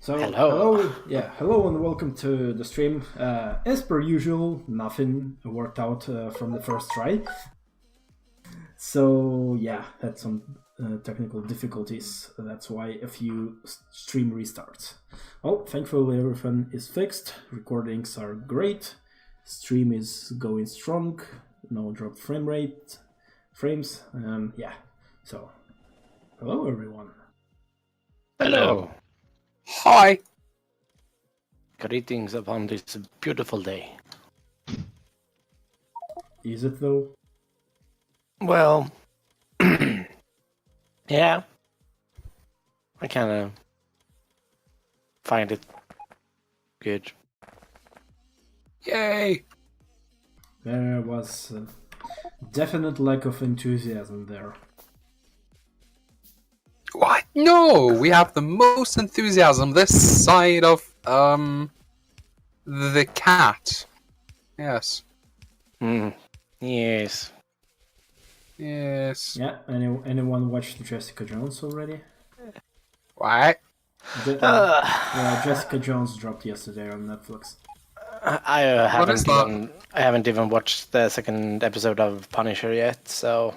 So, Hello. hello and welcome to the stream. As per usual, nothing worked out from the first try. So, yeah, had some technical difficulties. That's why a few stream restarts. Well, thankfully everything is fixed. Recordings are great. Stream is going strong. No drop frames. Yeah. So, hello everyone. Hello. Hi. Greetings upon this beautiful day. Is it though? Well, yeah. I kind of find it good. Yay. There was a definite lack of enthusiasm there. What? No, we have the most enthusiasm this side of the cat. Yes. Yes. Yes. Yeah, anyone watched Jessica Jones already? What? Jessica Jones dropped yesterday on Netflix. I haven't even watched the second episode of Punisher yet, so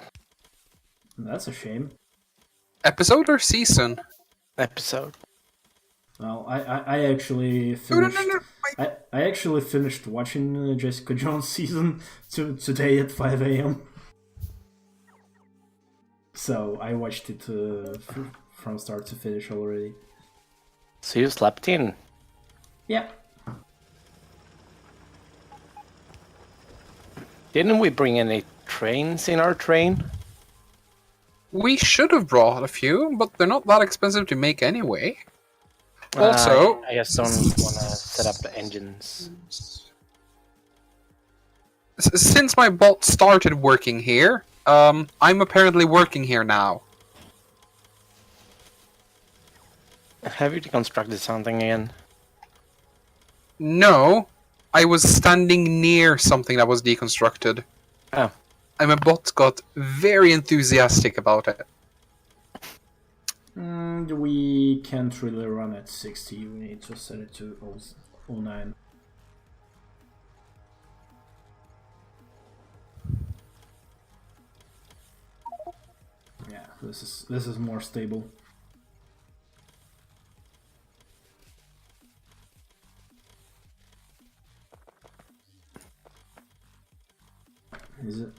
That's a shame. Episode or season? episode. Well, I actually finished. I actually finished watching Jessica Jones season today at 5 a.m. So I watched it from start to finish already. So you slept in. Yeah. Didn't we bring any trains in our train? We should have brought a few, but they're not that expensive to make anyway. Also, I just don't want to set up the engines. Since my bot started working here, I'm apparently working here now. Have you deconstructed something again? No, I was standing near something that was deconstructed. Oh. And my bot got very enthusiastic about it. We can't really run at 60. We need to set it to 09. Yeah, this is more stable.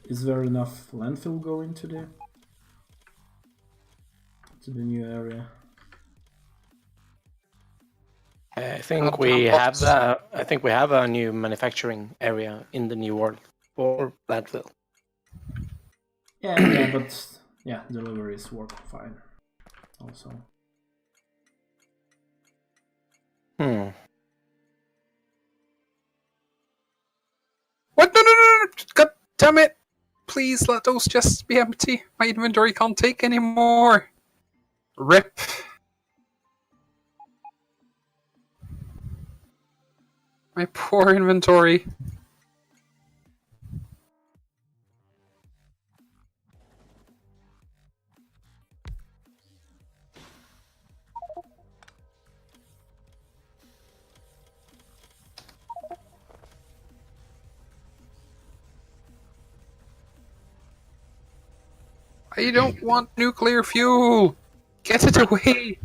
Is there enough landfill going to the new area? I think we have a new manufacturing area in the new world for landfill. Yeah, but yeah, deliveries work fine. Also. What? No! God damn it! Please let those chests be empty. My inventory can't take any more. RIP. My poor inventory. I don't want nuclear fuel! Get it away!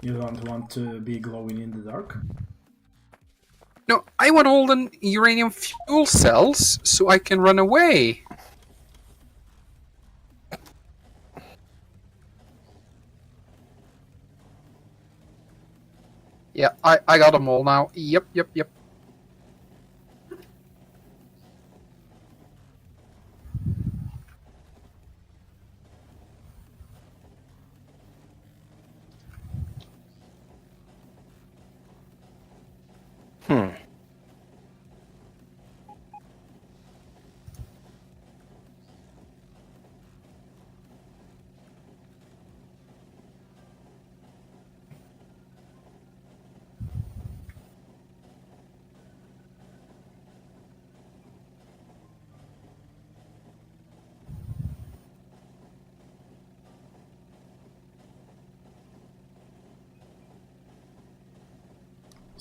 You don't want to be glowing in the dark? No, I want all the uranium fuel cells so I can run away. Yeah, I got them all now. Yep.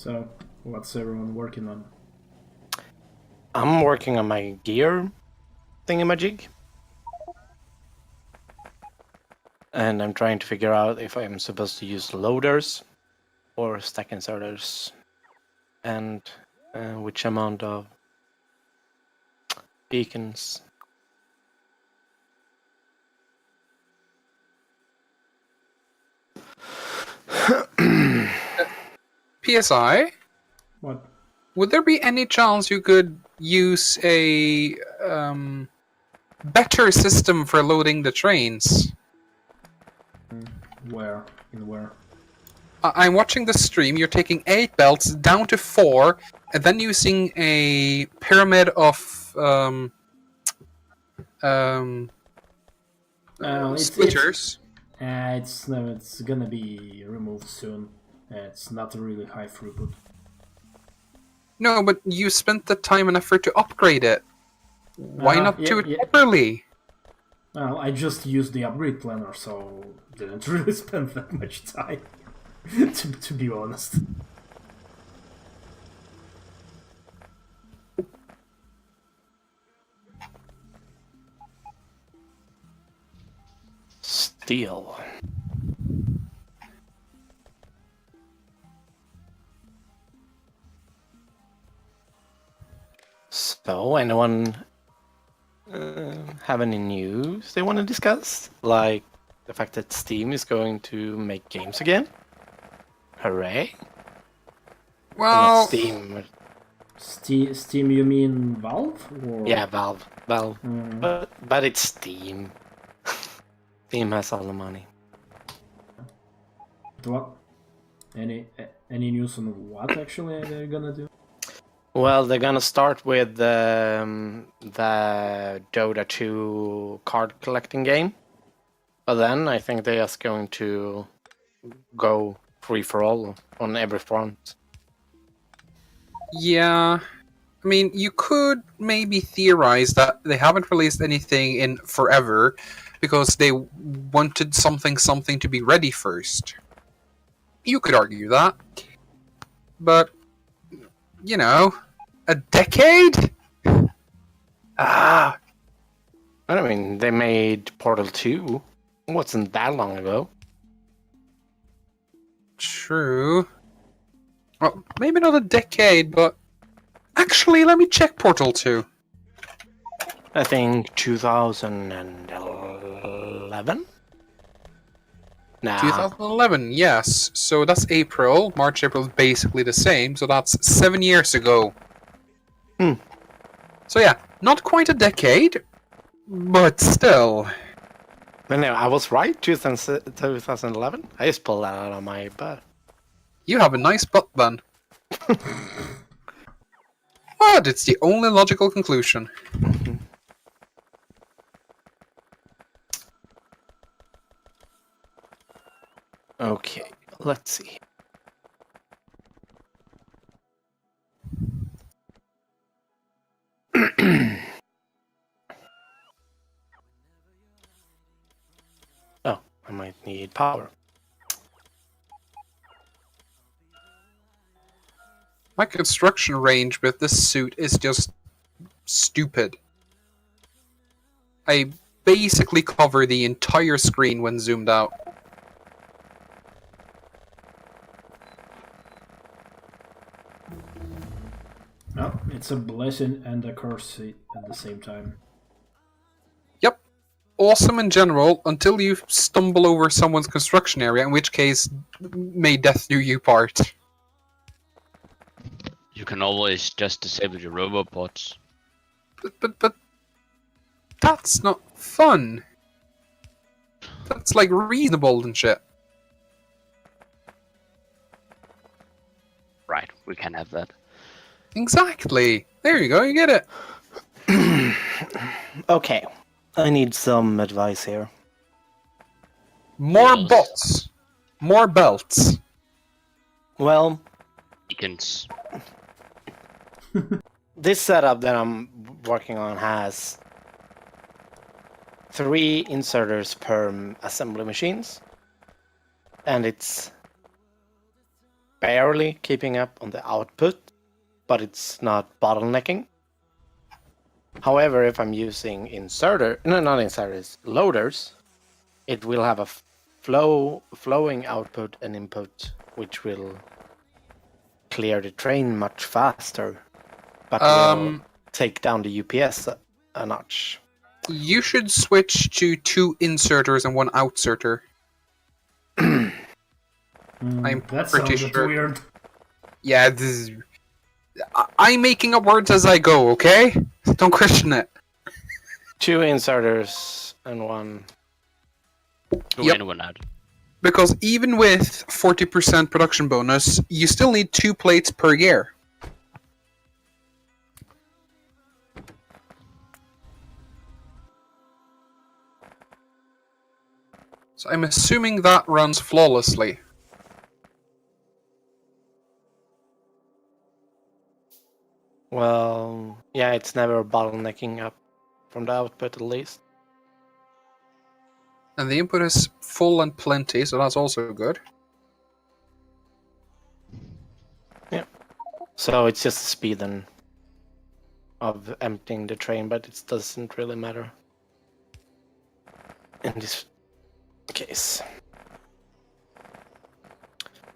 So, what's everyone working on? I'm working on my gear thingamajig. And I'm trying to figure out if I'm supposed to use loaders or stack inserters. And which amount of beacons. PSI? What? Would there be any chance you could use a better system for loading the trains? Where? In where? I'm watching the stream. You're taking 8 belts down to 4, and then using a pyramid of splitters. It's gonna be removed soon. It's not a really high throughput. No, but you spent the time and effort to upgrade it. Why not do it properly? Well, I just used the upgrade planner, so didn't really spend that much time, to be honest. Steel. So, anyone have any news they want to discuss? Like the fact that Steam is going to make games again? Hooray! Well, Not Steam. Steam, you mean Valve? Or... Yeah, Valve. But it's Steam. Steam has all the money. What? Any news on what actually they're gonna do? Well, they're gonna start with the Dota 2 card collecting game, but then I think they're just going to go free for all on every front. yeah. I mean, you could maybe theorize that they haven't released anything in forever because they wanted something to be ready first. You could argue that. But, you know, a decade? I mean, they made Portal 2. It wasn't that long ago. True. Well, maybe not a decade, but... Actually, let me check Portal 2. I think 2011? Nah. 2011, yes. So that's April. March, April is basically the same, so that's 7 years ago. So yeah, not quite a decade, but still. But no, I was right, 2011. I just pulled that out of my butt. You have a nice butt then. But it's the only logical conclusion. Okay, let's see. Oh, I might need power. My construction range with this suit is just stupid. I basically cover the entire screen when zoomed out. No, it's a blessing and a curse at the same time. Yep. Awesome in general, until you stumble over someone's construction area, in which case, may death do you part. You can always just disable your robobots. But that's not fun. That's like reasonable and shit. Right, we can have that. Exactly. There you go, you get it. Okay, I need some advice here. More Yes. bots. More belts. Well, Beacons. this setup that I'm working on has 3 inserters per assembly machines, and it's barely keeping up on the output, but it's not bottlenecking. However, if I'm using loaders, it will have a flowing output and input, which will clear the train much faster, but will take down the UPS a notch. You should switch to 2 inserters and 1 outserter. I'm That pretty sounded sure. weird. Yeah, I'm making up words as I go, okay? Don't question it. 2 inserters and 1. Yep. Anyone out. Because even with 40% production bonus, you still need 2 plates per year. So I'm assuming that runs flawlessly. Well, yeah, it's never bottlenecking up from the output at least. And the input is full and plenty, so that's also good. Yeah. So it's just the speed then of emptying the train, but it doesn't really matter in this case.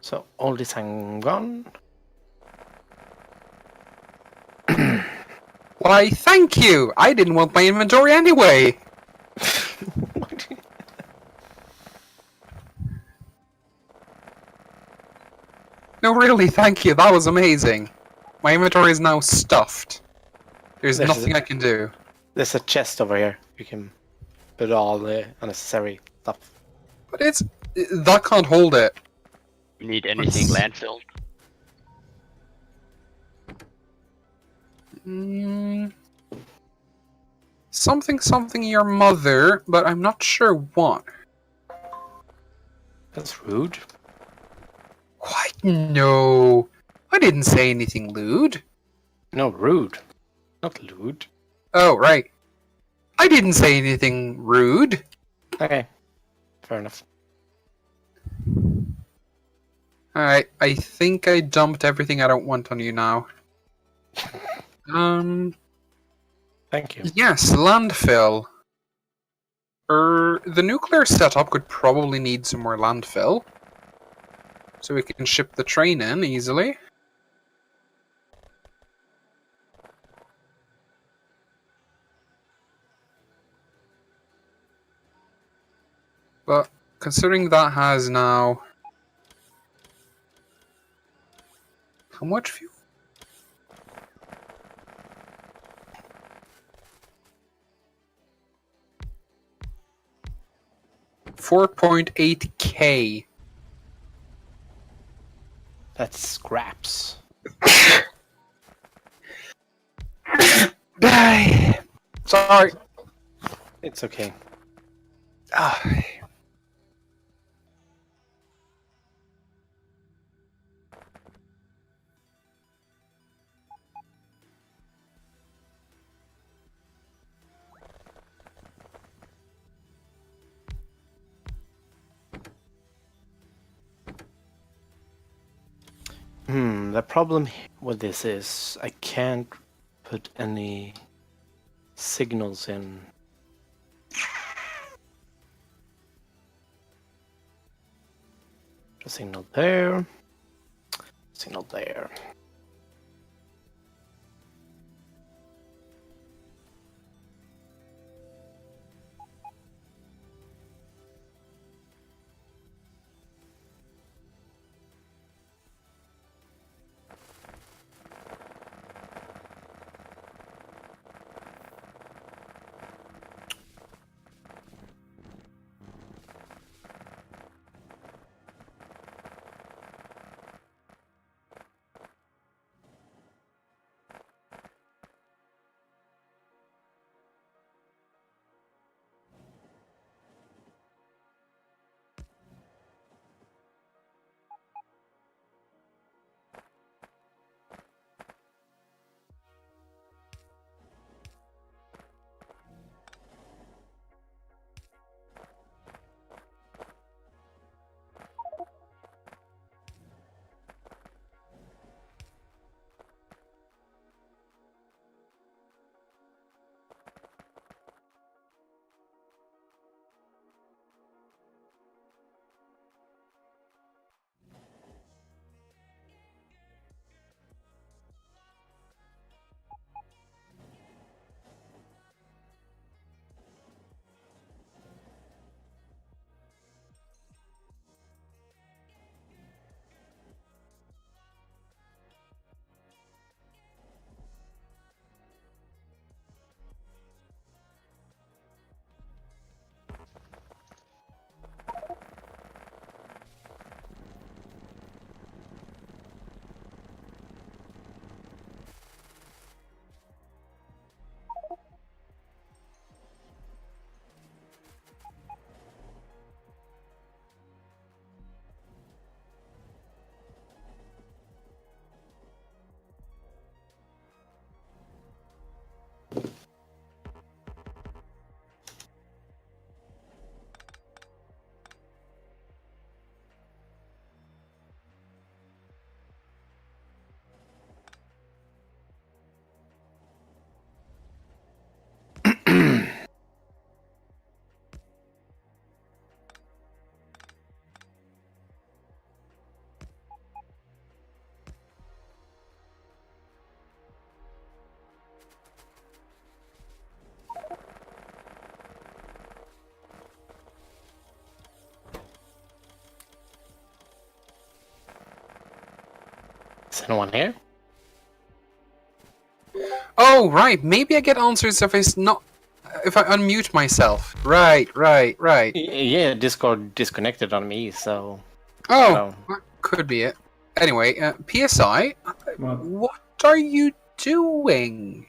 So all this I'm gone. Why, thank you! I didn't want my inventory anyway! No, really, thank you. That was amazing. My inventory is now stuffed. There's nothing I can do. There's a chest over here. You can put all the unnecessary stuff. But that can't hold it. You need anything landfilled? Something your mother, but I'm not sure what. That's rude. Quite no. I didn't say anything lewd. No, rude. Not lewd. Oh, right. I didn't say anything rude. Okay. Fair enough. Alright, I think I dumped everything I don't want on you now. Thank you. Yes, landfill. The nuclear setup could probably need some more landfill. So we can ship the train in easily. But considering that has now... How much fuel? $4.8K. That's scraps. Sorry. It's okay. The problem with this is I can't put any signals in. A signal there. Signal there. Is anyone here? Oh, right. Maybe I get answers if if I unmute myself. Right. Yeah, Discord disconnected on me, so... Oh, that could be it. Anyway, PSI, What? what are you doing?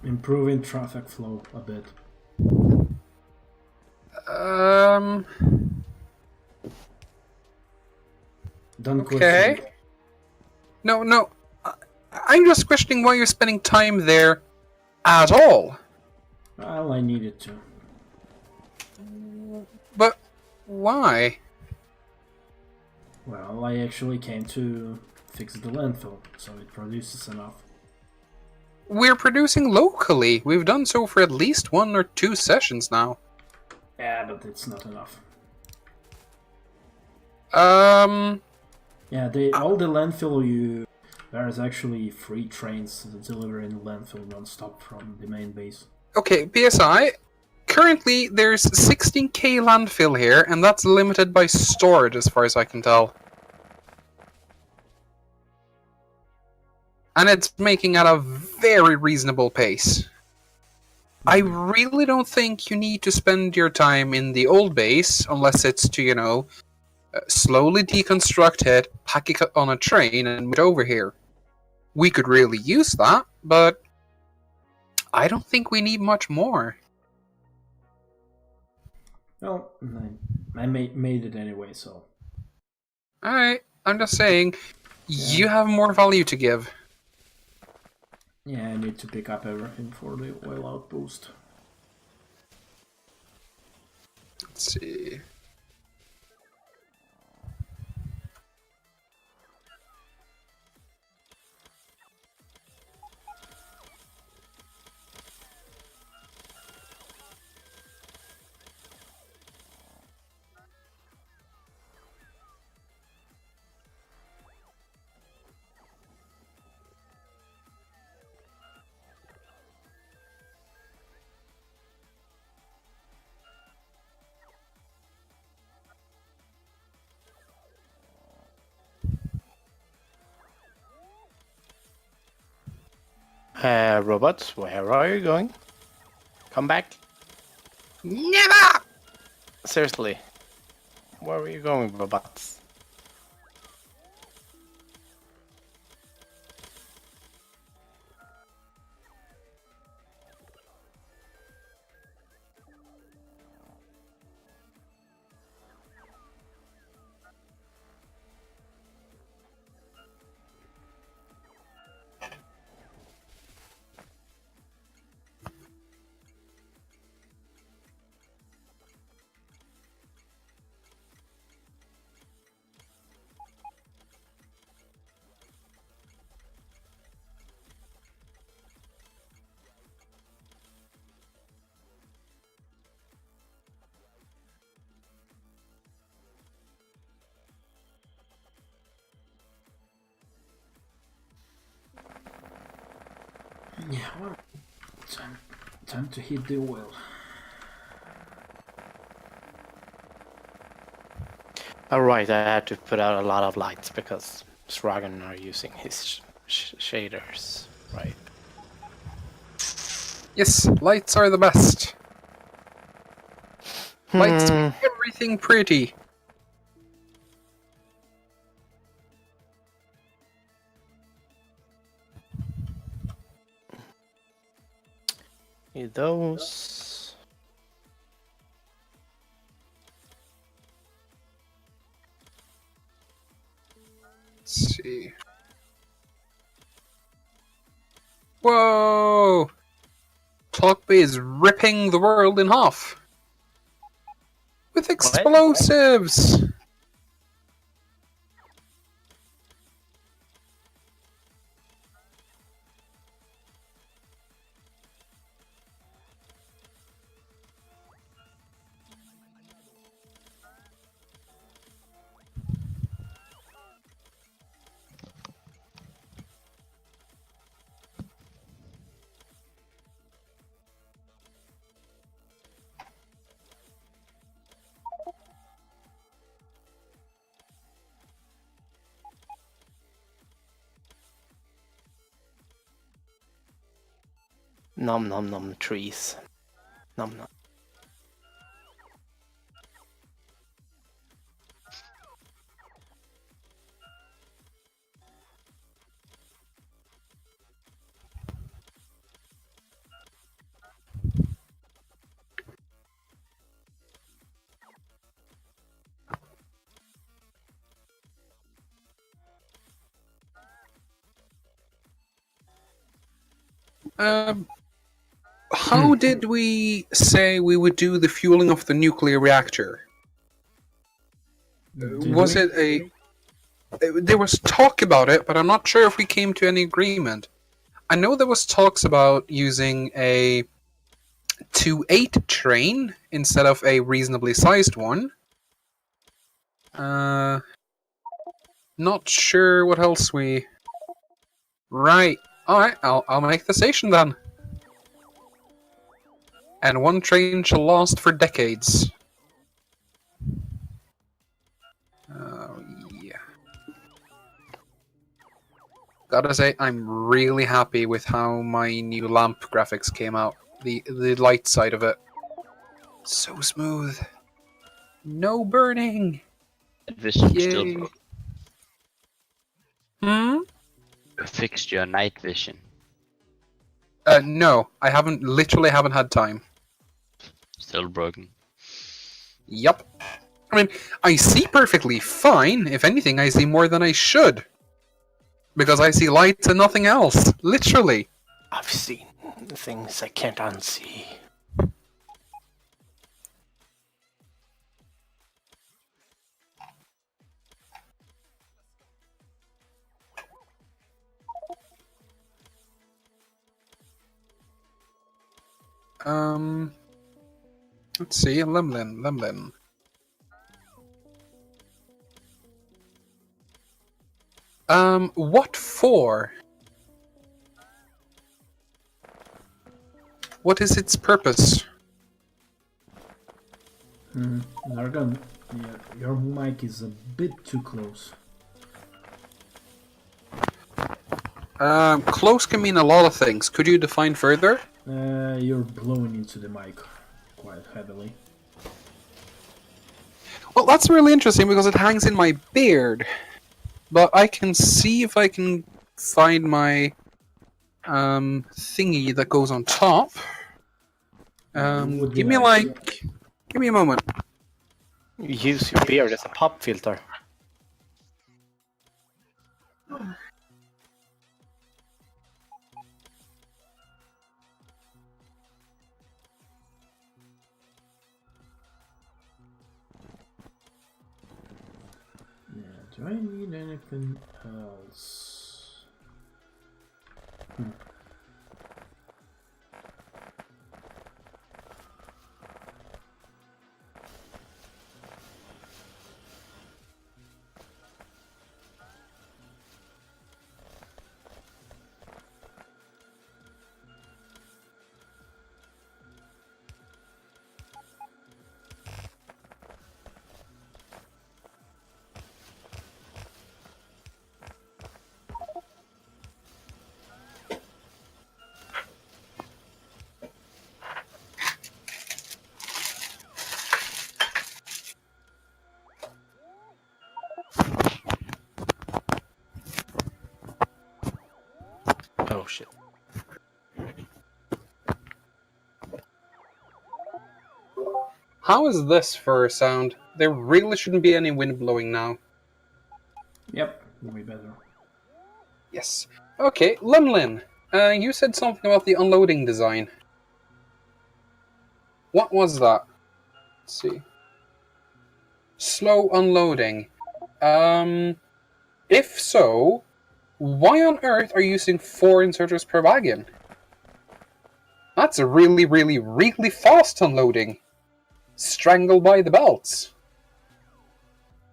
Improving traffic flow a bit. Don't Okay. question. No. I'm just questioning why you're spending time there at all. Well, I needed to. But why? Well, I actually came to fix the landfill, so it produces enough. We're producing locally. We've done so for at least 1 or 2 sessions now. Yeah, but it's not enough. Yeah, all the landfill there's actually free trains delivering landfill non-stop from the main base. Okay, PSI. Currently, there's 16k landfill here, and that's limited by storage as far as I can tell. And it's making at a very reasonable pace. I really don't think you need to spend your time in the old base, unless it's to, slowly deconstruct it, pack it on a train, and move it over here. We could really use that, but I don't think we need much more. Well, I made it anyway, so... Alright, I'm just saying, you have more value to give. Yeah, I need to pick up everything for the oil outpost. Let's see. Robots, where are you going? Come back. Never! Seriously. Where are you going, robots? Yeah, well, time to hit the oil. Alright, I had to put out a lot of lights because Sragan are using his shaders, right? Yes, lights are the best. Lights make everything pretty. Need those. Let's see. Whoa! Talkby is ripping the world in half. With explosives! Nom nom nom trees. Nom nom. How did we say we would do the fueling of the nuclear reactor? Did Was we? it a... There was talk about it, but I'm not sure if we came to any agreement. I know there was talks about using a 2-8 train instead of a reasonably sized one. Not sure what else we... Right. Alright, I'll make the station then. And one train shall last for decades. Yeah. Gotta say, I'm really happy with how my new lamp graphics came out. The light side of it. So smooth. No burning. That vision still Yay. broke. Hmm? Fixed your night vision. No, I literally haven't had time. Still broken. Yup. I mean, I see perfectly fine. If anything, I see more than I should. Because I see lights and nothing else. Literally. I've seen things I can't unsee. Let's see, Lemlin. What for? What is its purpose? Nargan, your mic is a bit too close. Close can mean a lot of things. Could you define further? You're blowing into the mic quite heavily. Well, that's really interesting because it hangs in my beard. But I can see if I can find my thingy that goes on top. Would be Give me nice. give me a moment. Use your beard as a pop filter. Yeah, do I need anything else? Oh shit. How is this for a sound? There really shouldn't be any wind blowing now. Yep, way better. Yes. Okay, Lemlin. You said something about the unloading design. What was that? Let's see. Slow unloading. If so, why on earth are you using 4 inserters per wagon? That's a really, really, really fast unloading. Strangled by the belts.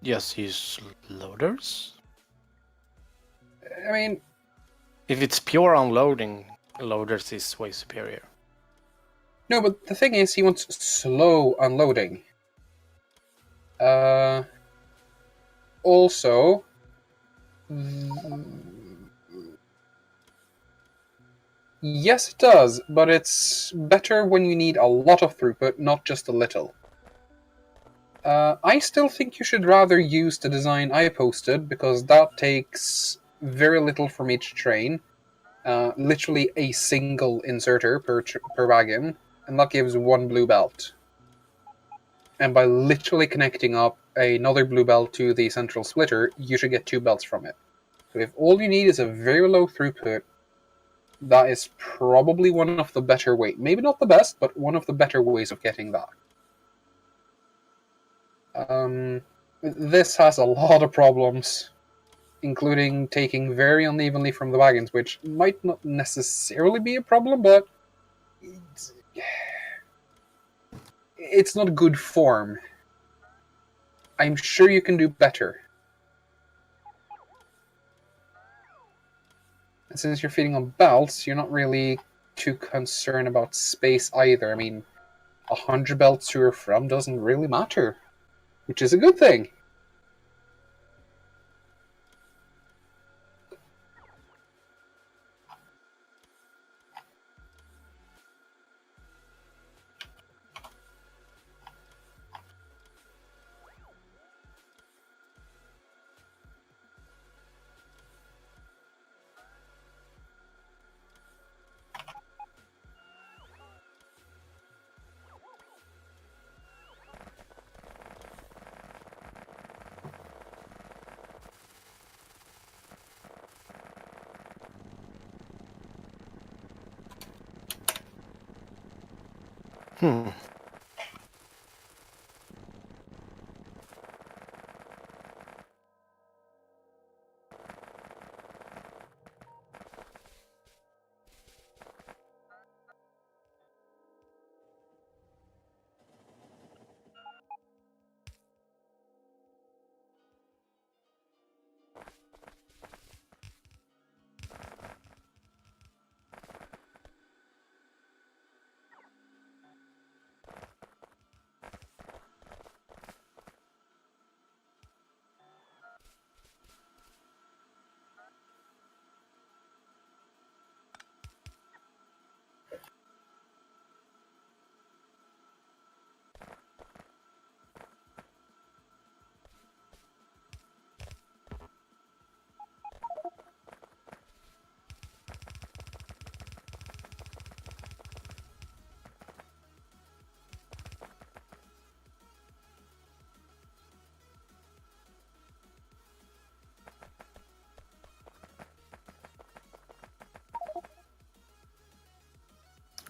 Just use loaders? I mean, If it's pure unloading, loaders is way superior. no, but the thing is, he wants slow unloading. Also, Yes, it does, but it's better when you need a lot of throughput, not just a little. I still think you should rather use the design I posted, because that takes very little from each train. Literally a single inserter per wagon, and that gives 1 blue belt. And by literally connecting up another blue belt to the central splitter, you should get 2 belts from it. So if all you need is a very low throughput, that is probably one of the better ways. Maybe not the best, but one of the better ways of getting that. This has a lot of problems, including taking very unevenly from the wagons, which might not necessarily be a problem, but it's not good form. I'm sure you can do better. And since you're feeding on belts, you're not really too concerned about space either. I mean, 100 belts to or from doesn't really matter, which is a good thing.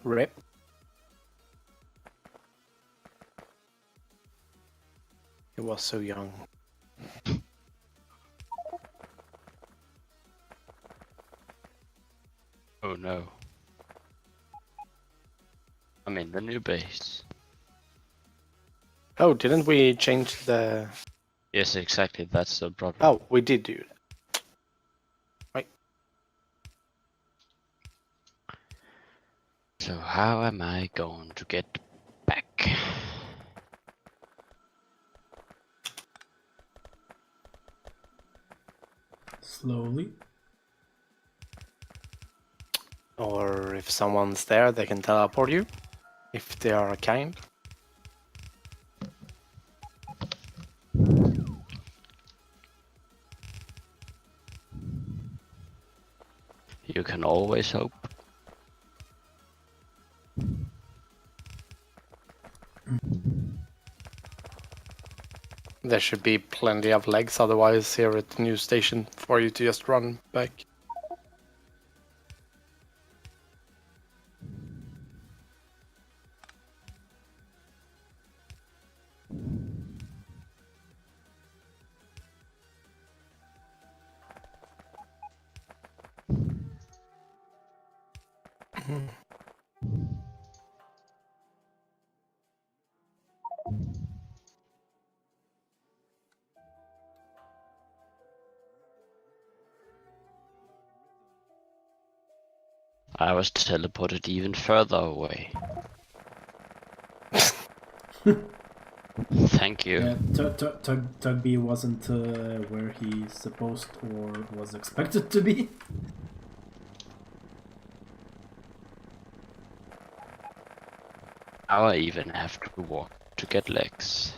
Rip. He was so young. Oh no. I'm in the new base. Oh, didn't we change the... Yes, exactly, that's the problem. Oh, we did do that. Right. So how am I going to get back? Slowly. Or if someone's there, they can teleport you. If they are kind. You can always hope. There should be plenty of legs otherwise here at the new station for you to just run back. I was teleported even further away. Thank you. Yeah, Tugby wasn't where he's supposed or was expected to be. Now I even have to walk to get legs.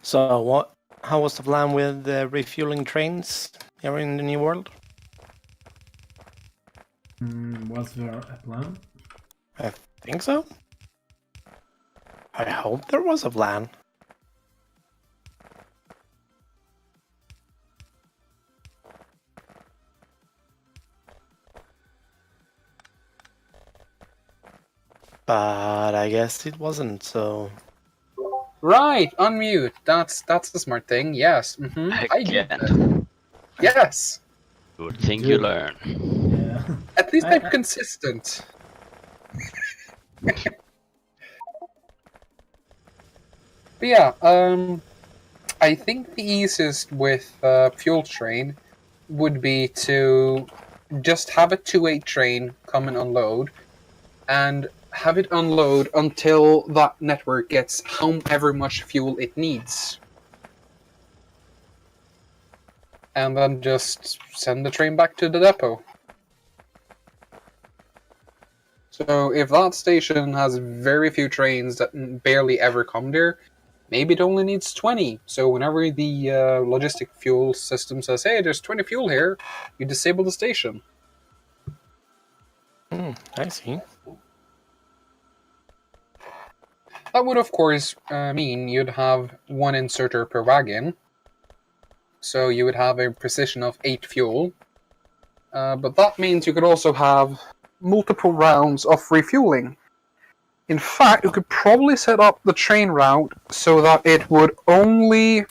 So what? How was the plan with refueling trains here in the New World? Was there a plan? I think so. I hope there was a plan. But I guess it wasn't, so... Right, unmute. That's the smart thing. Yes. I did that. Again. Yes. Good thing you Good. learn. Yeah. At least I- I'm consistent. But yeah, I think the easiest with fuel train would be to just have a 2-8 train come and unload, and have it unload until that network gets however much fuel it needs. And then just send the train back to the depot. So if that station has very few trains that barely ever come there, maybe it only needs 20. So whenever the logistic fuel system says, hey, there's 20 fuel here, you disable the station. I see. That would, of course, mean you'd have one inserter per wagon. So you would have a precision of 8 fuel. But that means you could also have multiple rounds of refueling. In fact, you could probably set up the train route so that it would only...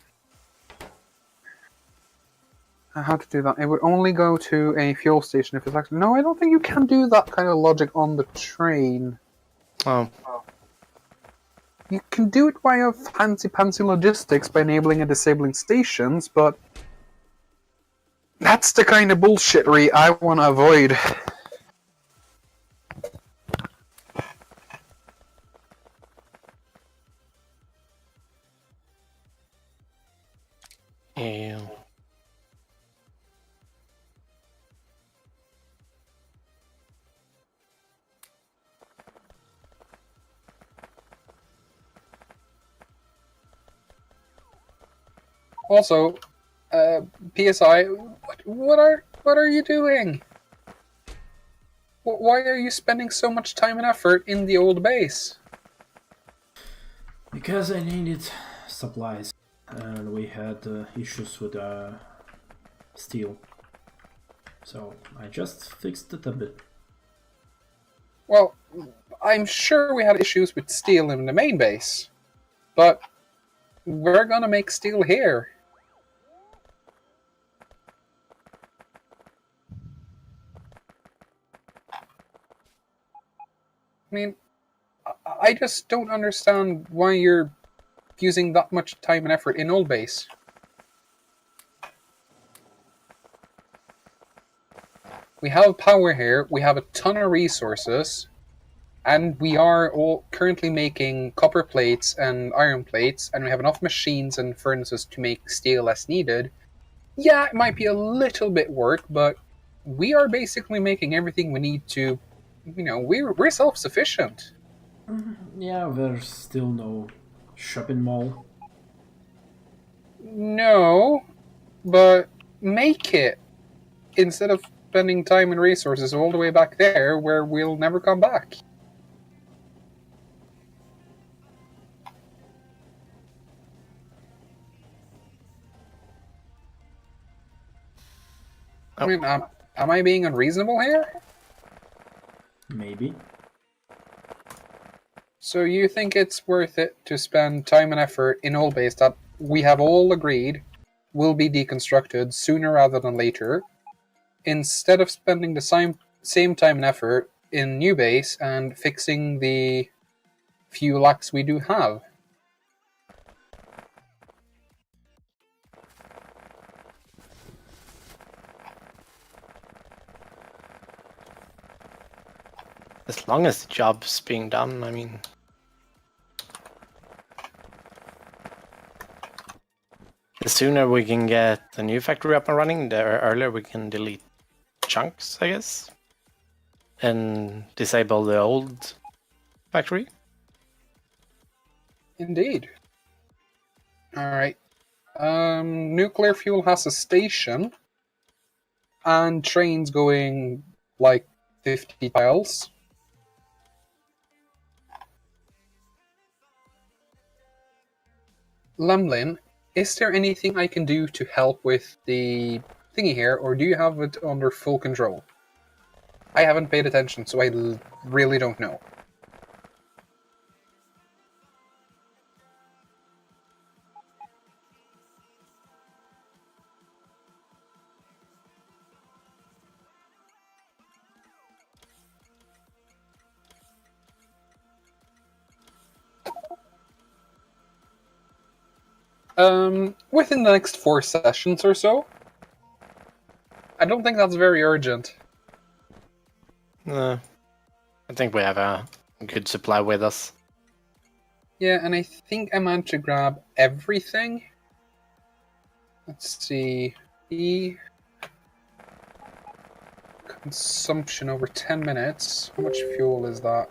How to do that? It would only go to a fuel station if it's actually... No, I don't think you can do that kind of logic on the train. Oh, You can do it via fancy-pantsy logistics by enabling and disabling stations, but... That's the kind of bullshittery I want to avoid. yeah. Also, PSI, what are you doing? Why are you spending so much time and effort in the old base? Because I needed supplies, and we had issues with steel. So I just fixed it a bit. Well, I'm sure we had issues with steel in the main base, but we're gonna make steel here. I mean, I just don't understand why you're using that much time and effort in Old Base. We have power here, we have a ton of resources, and we are all currently making copper plates and iron plates, and we have enough machines and furnaces to make steel as needed. Yeah, it might be a little bit work, but we are basically making everything we need to, we're self-sufficient. Yeah, there's still no shopping mall. No, but make it instead of spending time and resources all the way back there where we'll never come back. I mean, am I being unreasonable here? Maybe. So you think it's worth it to spend time and effort in Old Base that we have all agreed will be deconstructed sooner rather than later, instead of spending the same time and effort in New Base and fixing the few lacks we do have? As long as the job's being done, I mean. The sooner we can get the new factory up and running, the earlier we can delete chunks, I guess. And disable the old factory. Indeed. Alright. Nuclear fuel has a station. And trains going like 50 miles. Lemlin, is there anything I can do to help with the thingy here, or do you have it under full control? I haven't paid attention, so I really don't know. Within the next 4 sessions or so. I don't think that's very urgent. I think we have a good supply with us. Yeah, and I think I managed to grab everything. Let's see. The consumption over 10 minutes. How much fuel is that?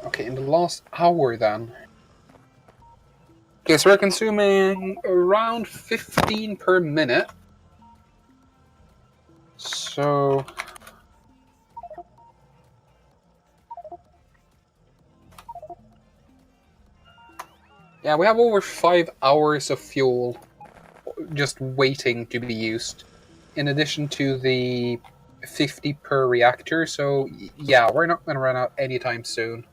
Okay, in the last hour then. Okay, so we're consuming around 15 per minute. So... Yeah, we have over 5 hours of fuel just waiting to be used, in addition to the 50 per reactor, so yeah, we're not going to run out anytime soon.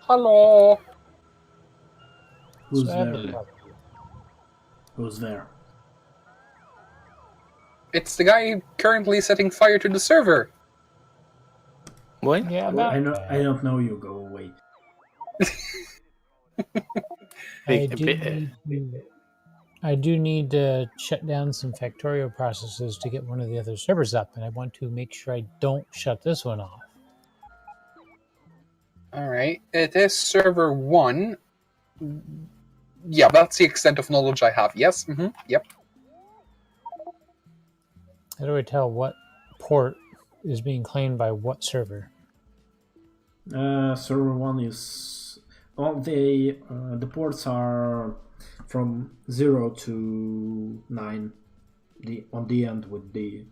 Hello! Who's So I have there? a problem. Who's there? It's the guy currently setting fire to the server. What? Yeah, Well, about I don't know you. Go away. I do need to shut down some Factorio processes to get one of the other servers up, and I want to make sure I don't shut this one off. Alright, it is server 1. Yeah, that's the extent of knowledge I have. Yes, yep. How do I tell what port is being claimed by what server? Server 1 is... Well, the ports are from 0 to 9. On the end would be...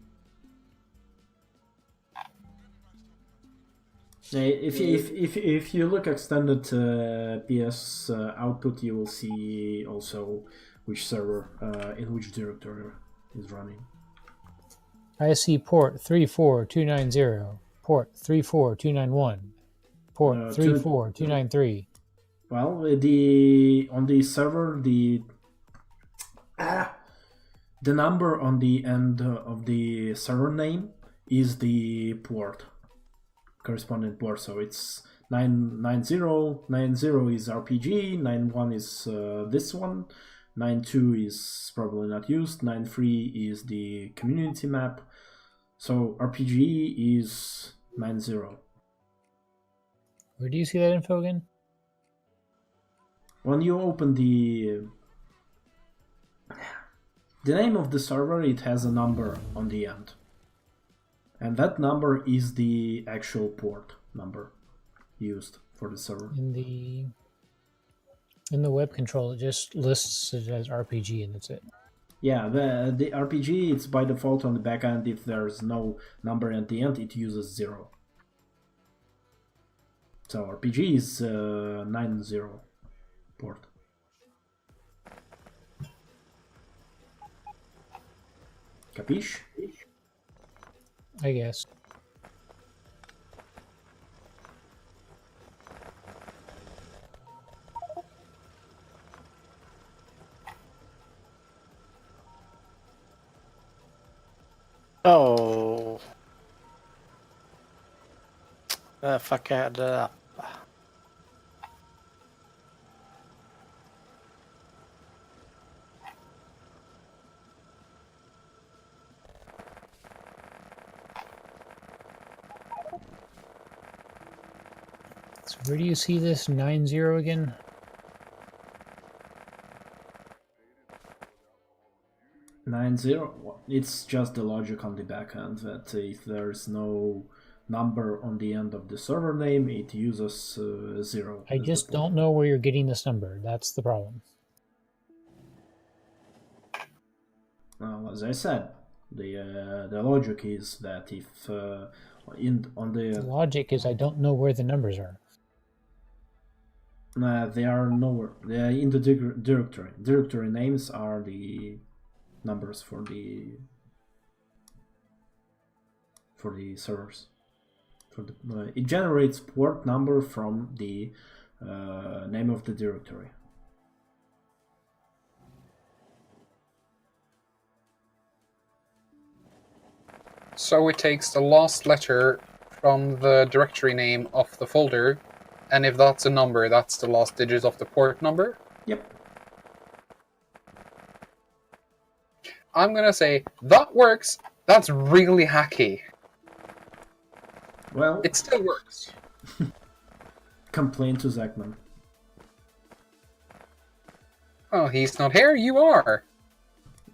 If you look extended PS output, you will see also which server in which directory is running. I see port 34290, port 34291, port 34293. Well, on the server the number on the end of the server name is the port, corresponding port. So it's 990 is RPG, 91 is this one, 92 is probably not used, 93 is the community map. So RPG is 90. Where do you see that info again? When you open the name of the server, it has a number on the end. And that number is the actual port number used for the server. In the web control, it just lists it as RPG and that's it. Yeah, the RPG, it's by default on the backend. If there's no number at the end, it uses 0. So RPG is 90 port. Capiche? I guess. Oh. Fuck, I had that up. So where do you see this 90 again? It's just the logic on the backend that if there's no number on the end of the server name, it uses 0. I just don't know where you're getting this number. That's the problem. Well, as I said, the logic is that if The logic is I don't know where the numbers are. they are nowhere. They are in the directory. Directory names are the numbers for the servers. It generates port number from the name of the directory. So it takes the last letter from the directory name of the folder, and if that's a number, that's the last digit of the port number? Yep. I'm gonna say, that works. That's really hacky. Well, It still works. complain to Zachman. Oh, he's not here. You are.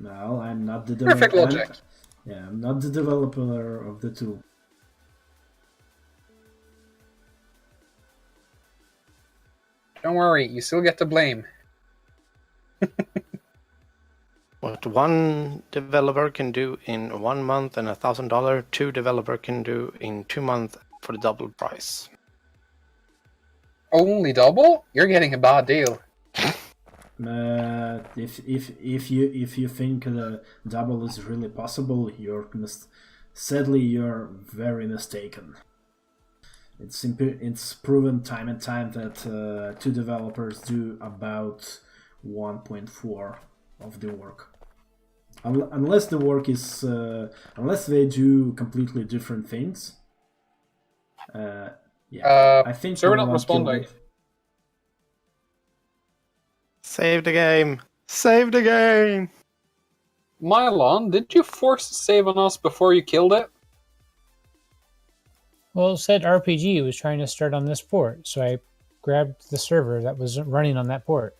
No, I'm not the Perfect logic. I'm not the developer of the tool. Don't worry, you still get to blame. What one developer can do in 1 month and $1,000, two developer can do in 2 months for the double price. Only double? You're getting a bad deal. If you think the double is really possible, sadly you're very mistaken. It's proven time and time that two developers do about 1.4 of the work, unless the work is unless they do completely different things. I think server we not want to responding. Save the game! Save the game! Mylon, did you force a save on us before you killed it? Well, it said RPG was trying to start on this port, so I grabbed the server that was running on that port.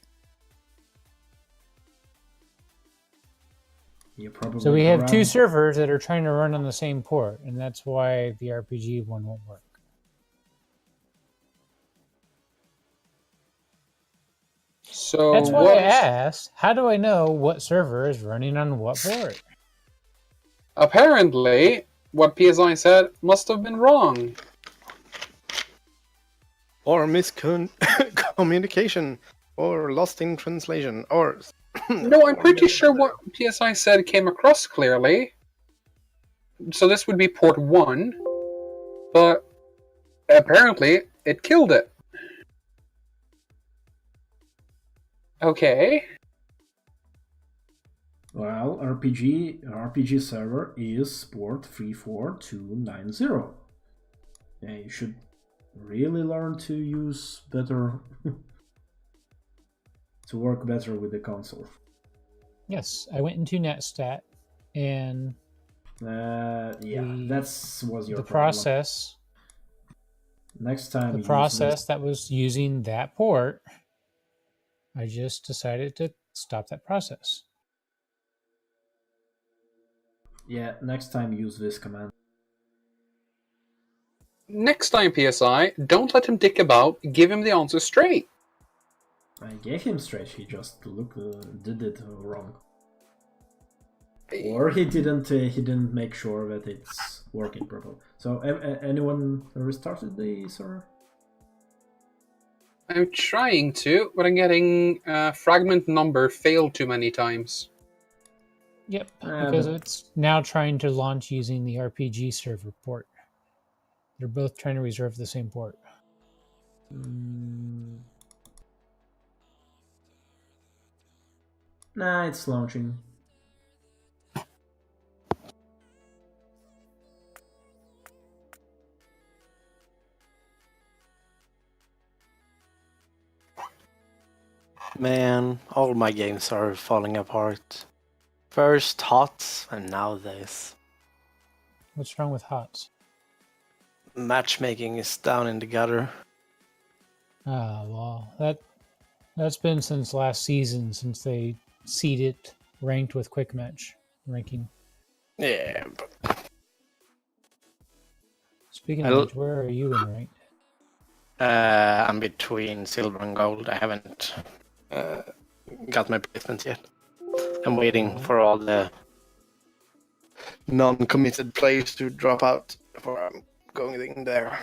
So we have two servers that are trying to run on the same port, and that's why the RPG one won't work. So That's why I asked, how do I know what server is running on what port? Apparently, what PSI said must have been wrong. Or miscommunication, or lost in translation, or... No, I'm pretty sure what PSI said came across clearly. So this would be port 1, but apparently it killed it. Okay. Well, RPG server is port 34290. Yeah, you should really learn to use better to work better with the console. Yes, I went into NetStat and that was your the problem. process. Next time the process that was using that port, I just decided to stop that process. Yeah, next time use this command. Next time, PSI, don't let him dick about. Give him the answer straight. I gave him straight. He just did it wrong, or he didn't make sure that it's working properly. So, anyone restarted the server? I'm trying to, but I'm getting fragment number failed too many times. Yep, because it's now trying to launch using the RPG server port. They're both trying to reserve the same port. Nah, it's launching. Man, all my games are falling apart. First HOTS, and now this. What's wrong with HOTS? Matchmaking is down in the gutter. Ah, well, that's been since last season, since they seeded ranked with quick match ranking. Yeah, but... Speaking of which, where are you in ranked? I'm between silver and gold. I haven't got my placement yet. I'm waiting for all the non-committed players to drop out before I'm going in there.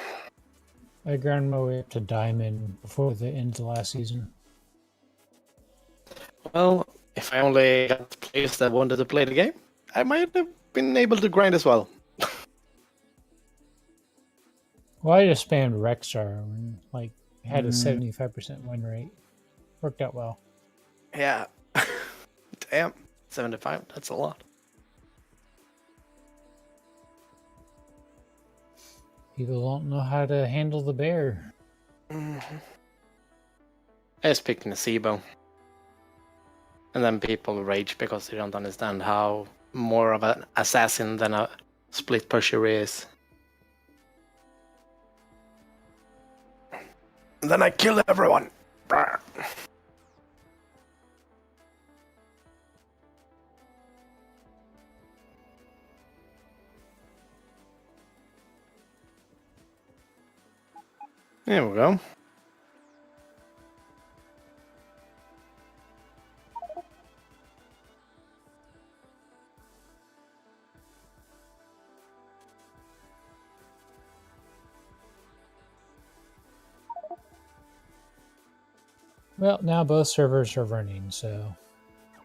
I ground my way up to diamond before the end of the last season. Well, if I only got players that wanted to play the game, I might have been able to grind as well. Well, I just spammed Rexar and had a 75% win rate. Worked out well. Yeah. Damn. 75, that's a lot. People don't know how to handle the bear. I just picked Nacebo. And then people rage because they don't understand how more of an assassin than a split pusher is. And then I kill everyone. Brr. There we go. Well, now both servers are running, so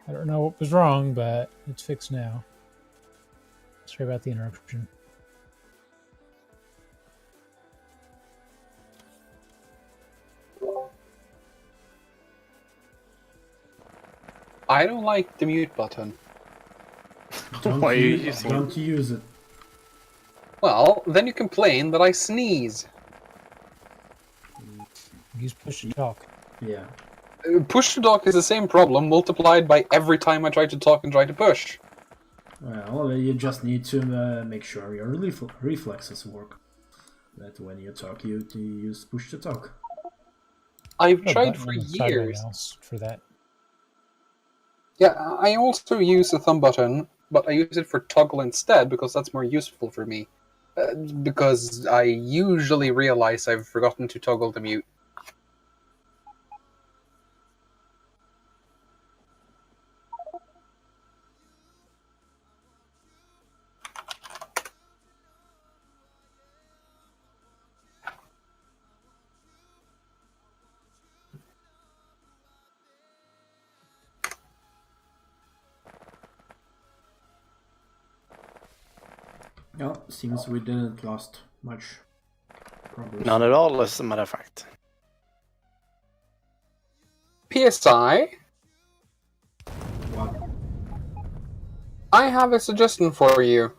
I don't know what was wrong, but it's fixed now. Sorry about the interruption. I don't like the mute button. Why are you using it? Don't use it. Well, then you complain that I sneeze. Use push to talk. Yeah. Push to talk is the same problem multiplied by every time I try to talk and try to push. Well, you just need to make sure your reflexes work. That when you talk, you use push to talk. I've Put a tried button for on the side of the years. mouse for that. Yeah, I also use the thumb button, but I use it for toggle instead because that's more useful for me. Because I usually realize I've forgotten to toggle the mute. Well, seems we didn't lost much progress. Not at all, as a matter of fact. PSI, What? I have a suggestion for you.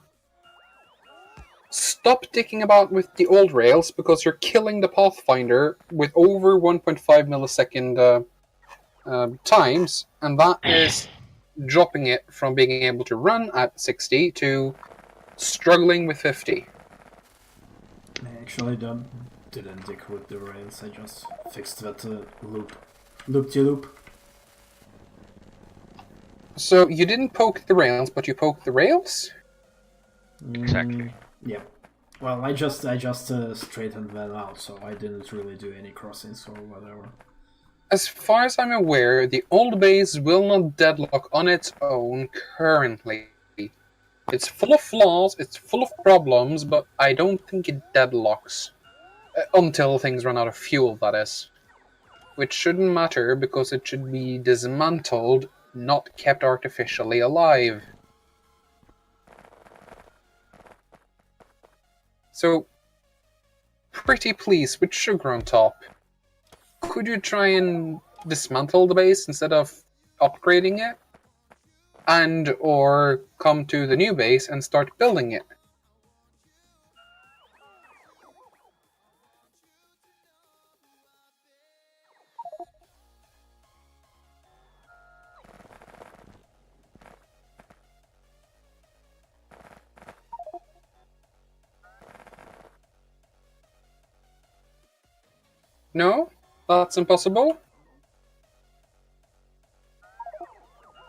Stop dicking about with the old rails because you're killing the Pathfinder with over 1.5 millisecond times, and that is dropping it from being able to run at 60 to struggling with 50. I actually didn't dick with the rails. I just fixed that loop-de-loop. So you didn't poke the rails, but you poked the rails? Exactly. Yeah. Well, I just straightened them out, so I didn't really do any crossings or whatever. As far as I'm aware, the old base will not deadlock on its own currently. It's full of flaws, it's full of problems, but I don't think it deadlocks. Until things run out of fuel, that is. Which shouldn't matter because it should be dismantled, not kept artificially alive. So, pretty please, with sugar on top, could you try and dismantle the base instead of upgrading it? And or come to the new base and start building it? No? That's impossible?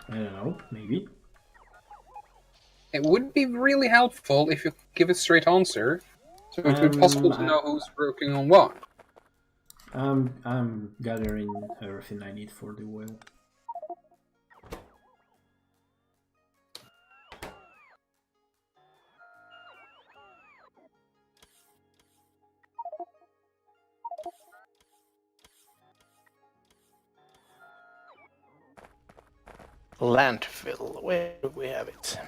I don't know, maybe. It would be really helpful if you give a straight answer, so it would be possible to know who's working on what. I'm gathering everything I need for the whale. Landfill, where do we have it?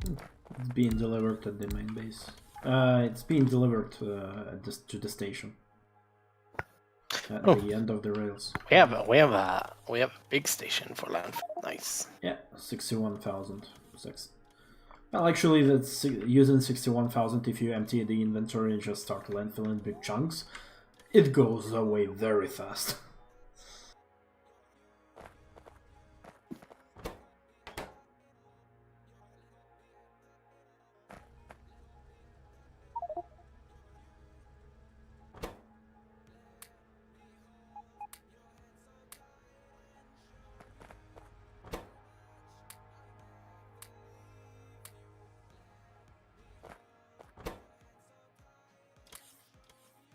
It's being delivered at the main base. It's being delivered to the station. At the end of the rails. We have a big station for landfill. Nice. Yeah, 61,000. Well, actually, that's using 61,000. If you empty the inventory and just start landfilling big chunks, it goes away very fast.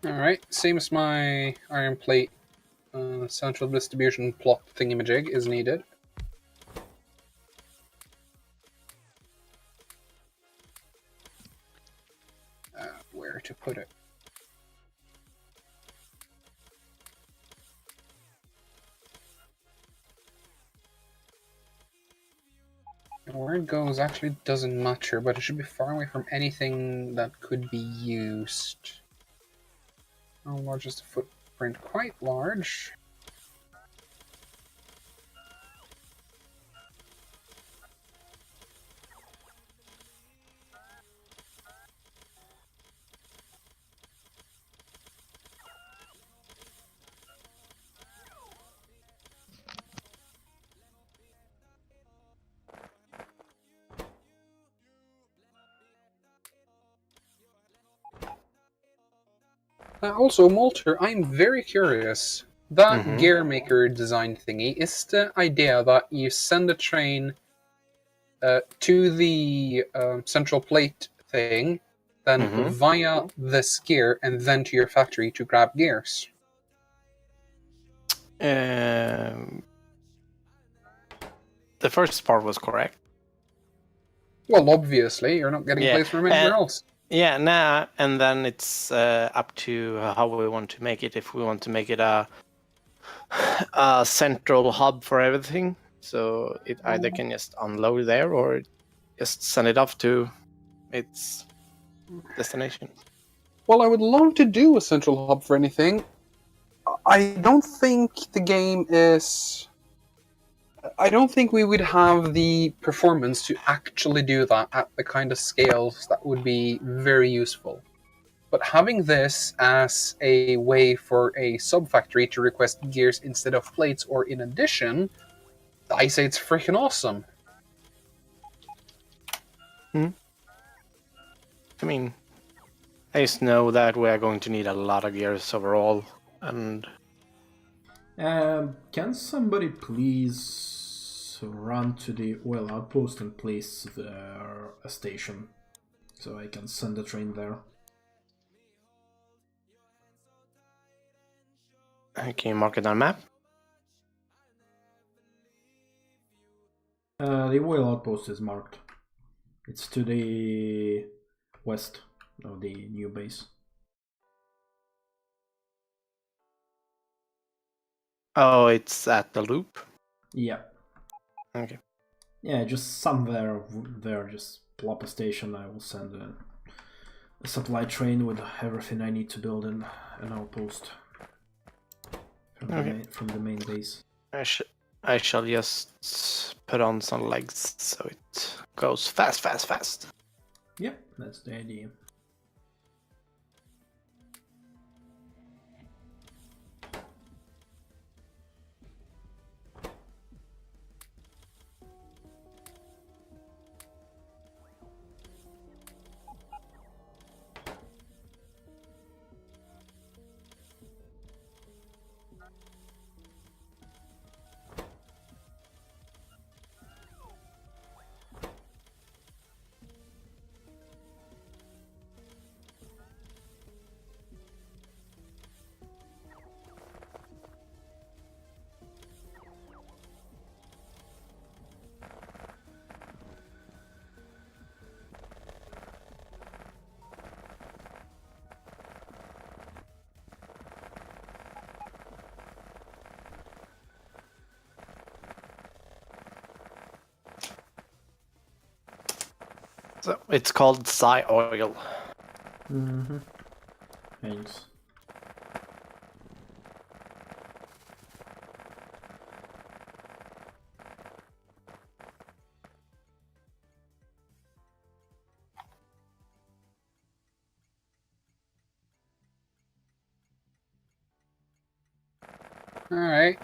Alright, same as my iron plate. Central distribution plot thingamajig is needed. Where to put it? Where it goes actually doesn't matter, but it should be far away from anything that could be used. How large is the footprint? Quite large. Also, Molter, I'm very curious. That Mhm. gear maker design thingy is the idea that you send a train to the central plate thing, then Mhm. via this gear, and then to your factory to grab gears. The first part was correct. Well, obviously, you're not getting Yeah, plates from anywhere and- else. Yeah, nah, and then it's up to how we want to make it. If we want to make it a central hub for everything, so it either can just unload there or just send it off to its destination. Well, I would love to do a central hub for anything. I don't think the game is. I don't think we would have the performance to actually do that at the kind of scales that would be very useful. But having this as a way for a sub-factory to request gears instead of plates or in addition, I say it's freaking awesome. I mean, I just know that we are going to need a lot of gears overall, and Can somebody please run to the oil outpost and place there a station so I can send the train there? can you mark it on a map? The oil outpost is marked. It's to the west of the new base. Oh, it's at the loop. Yeah. Okay. Yeah, just somewhere there, just plop a station. I will send a supply train with everything I need to build an outpost from the main base. I shall just put on some legs so it goes fast. Yeah, that's the idea. So it's called Psy Oil. Mm-hmm. Thanks. Alright.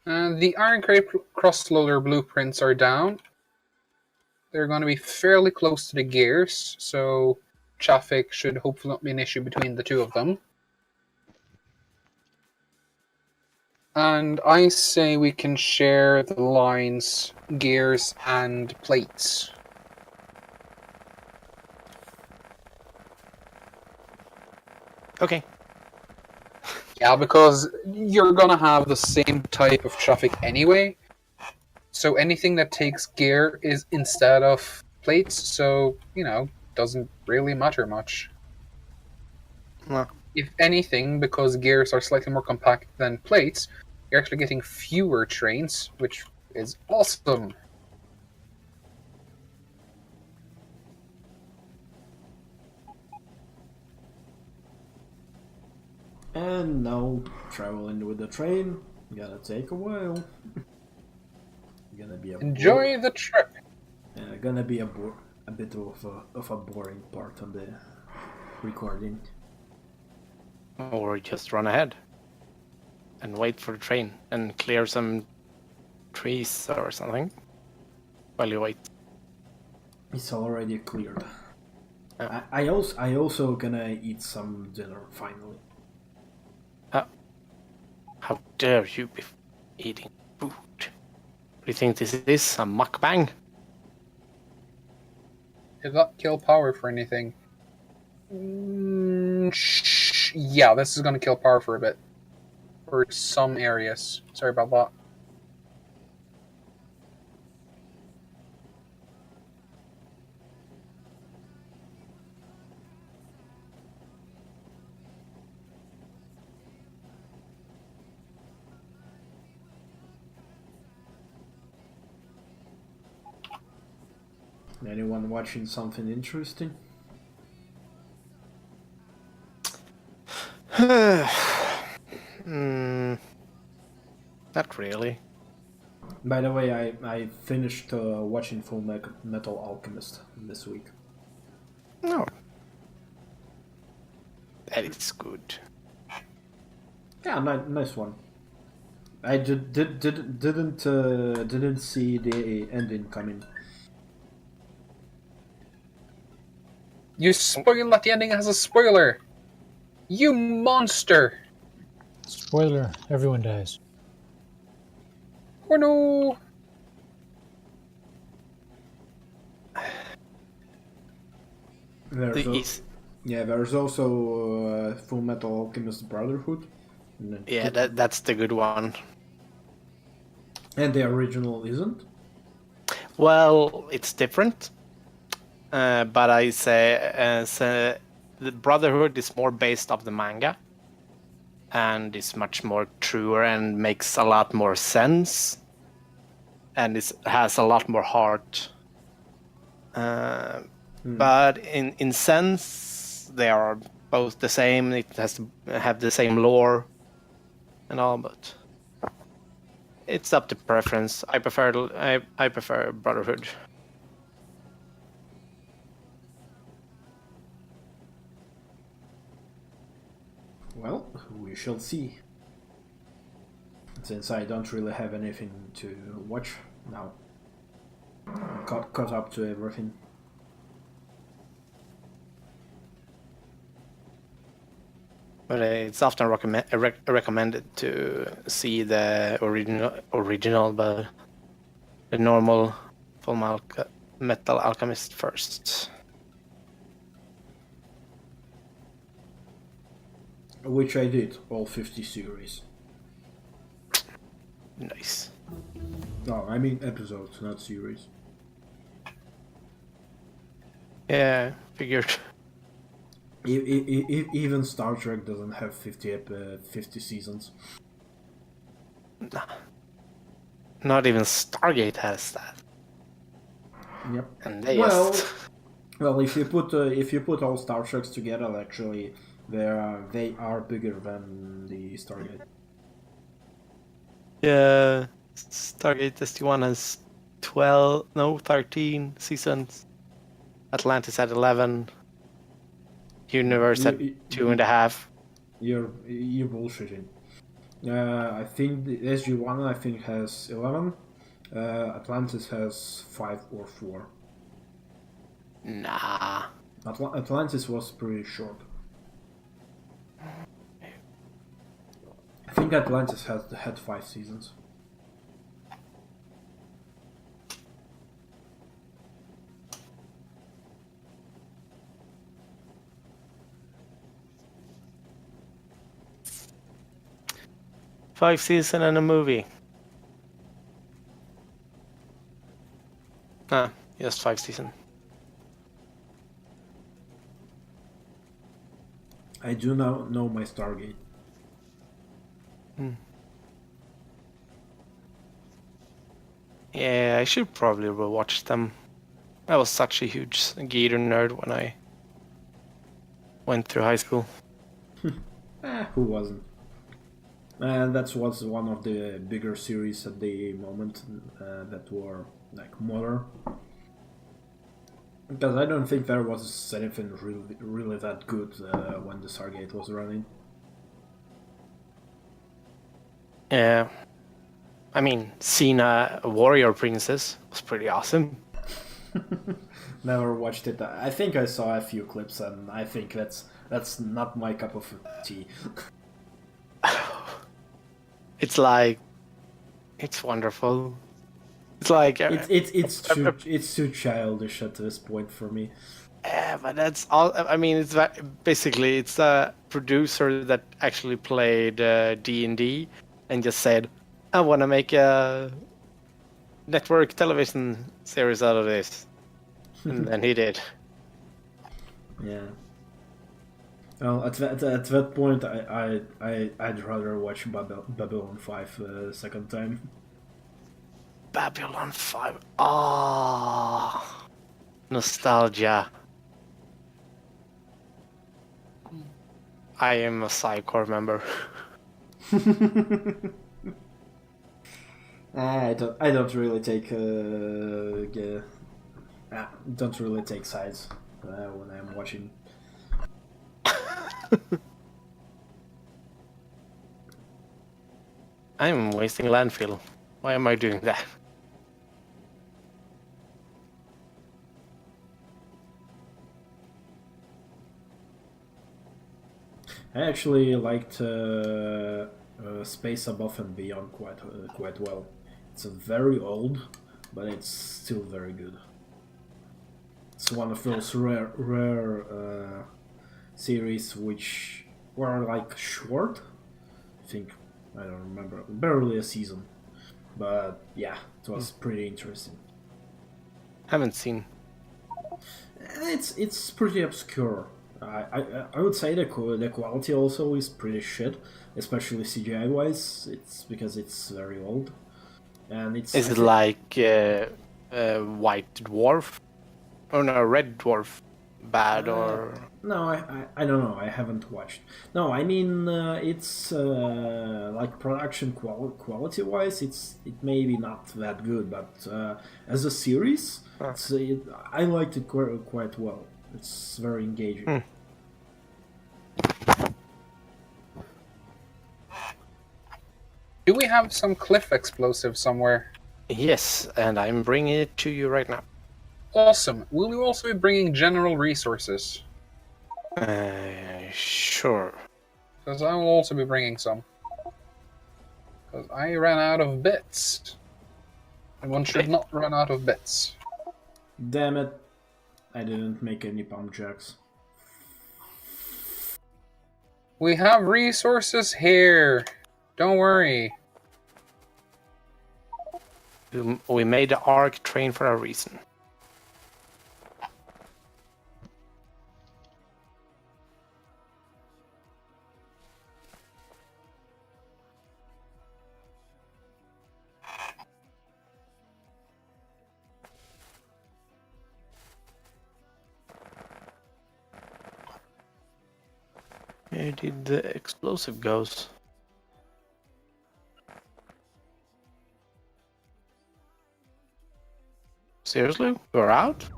The Iron Crate cross-loader blueprints are down. they're going to be fairly close to the gears, so traffic should hopefully not be an issue between the two of them. And I say we can share the lines, gears, and plates. Okay. Yeah, because you're gonna have the same type of traffic anyway. So anything that takes gear is instead of plates, so, doesn't really matter much. No. If anything, because gears are slightly more compact than plates, you're actually getting fewer trains, which is awesome. And now traveling with the train gonna take a while. Gonna be Enjoy the trip. Gonna be a bit of a boring part of the recording. Or just run ahead and wait for the train and clear some trees or something while you wait. It's already cleared. Oh. I also gonna eat some dinner finally. How dare you be eating food? Do you think this is a mukbang? Did that kill power for anything? Yeah, this is going to kill power for a bit. For some areas. Sorry about that. Anyone watching something interesting? Not really. By the way, I finished watching Full Metal Alchemist this week. No. That is good. Yeah, nice one. I didn't see the ending coming. You spoiled that the ending has a spoiler! You monster! Spoiler, everyone dies. Oh no! There's also Full Metal Alchemist Brotherhood. Yeah, that's the good one. And the original isn't? Well, it's different. But I say the Brotherhood is more based off the manga. And is much more truer and makes a lot more sense. And it has a lot more heart. But in sense, they are both the same. It has to have the same lore and all, but it's up to preference. I prefer Brotherhood. Well, we shall see. Since I don't really have anything to watch now. I'm caught up to everything. But it's often recommended to see the original, but the normal Full Metal Alchemist first. Which I did, all 50 series. Nice. No, I mean episodes, not series. Yeah, figured. Even Star Trek doesn't have 50 seasons. Not even Stargate has that. Yep. And they well, if you put all Star Treks together, actually, they are bigger than the Stargate. Yeah, Stargate SG-1 has 13 seasons. Atlantis had 11. Universe had 2.5. You're bullshitting. I think the SG-1 has 11. Atlantis has 5 or 4. Nah. Atlantis was pretty short. I think Atlantis had 5 seasons. Five seasons and a movie. Ah, just 5 seasons. I do now know my Stargate. Yeah, I should probably rewatch them. I was such a huge Gator nerd when I went through high school. Who wasn't? And that was one of the bigger series at the moment that were like modern. Because I don't think there was anything really that good when the Stargate was running. Yeah. I mean, Xena, Warrior Princess, was pretty awesome. Never watched it. I think I saw a few clips, and I think that's not my cup of tea. It's like, it's wonderful. It's like It's too childish at this point for me. yeah, but that's all. I mean, it's basically it's a producer that actually played D&D and just said, "I want to make a network television series out of this," and then he did. Yeah. Well, at that point, I'd rather watch Babylon 5 second time. Babylon 5. Ah, nostalgia. I am a Psycore member. I don't really take don't really take sides when I'm watching. I'm wasting landfill. Why am I doing that? I actually liked Space Above and Beyond quite well. It's very old, but it's still very good. It's one of those rare series which were like short. I think I don't remember, barely a season, but yeah, it was pretty interesting. Haven't seen. It's pretty obscure. I would say the quality also is pretty shit, especially CGI wise. It's because it's very old, and it's. Is it like White Dwarf? Oh no, Red Dwarf. Bad or. No, I don't know. I haven't watched. No, I mean it's like production quality wise, it may be not that good, but as a series, I liked it quite well. It's very engaging. Do we have some cliff explosive somewhere? Yes, and I'm bringing it to you right now. Awesome. Will you also be bringing general resources? Sure. Because I will also be bringing some. Because I ran out of bits. And one should not run out of bits. Damn it! I didn't make any pump jacks. We have resources here. Don't worry. We made the ARC train for a reason. Where did the explosive goes? Seriously? We're out?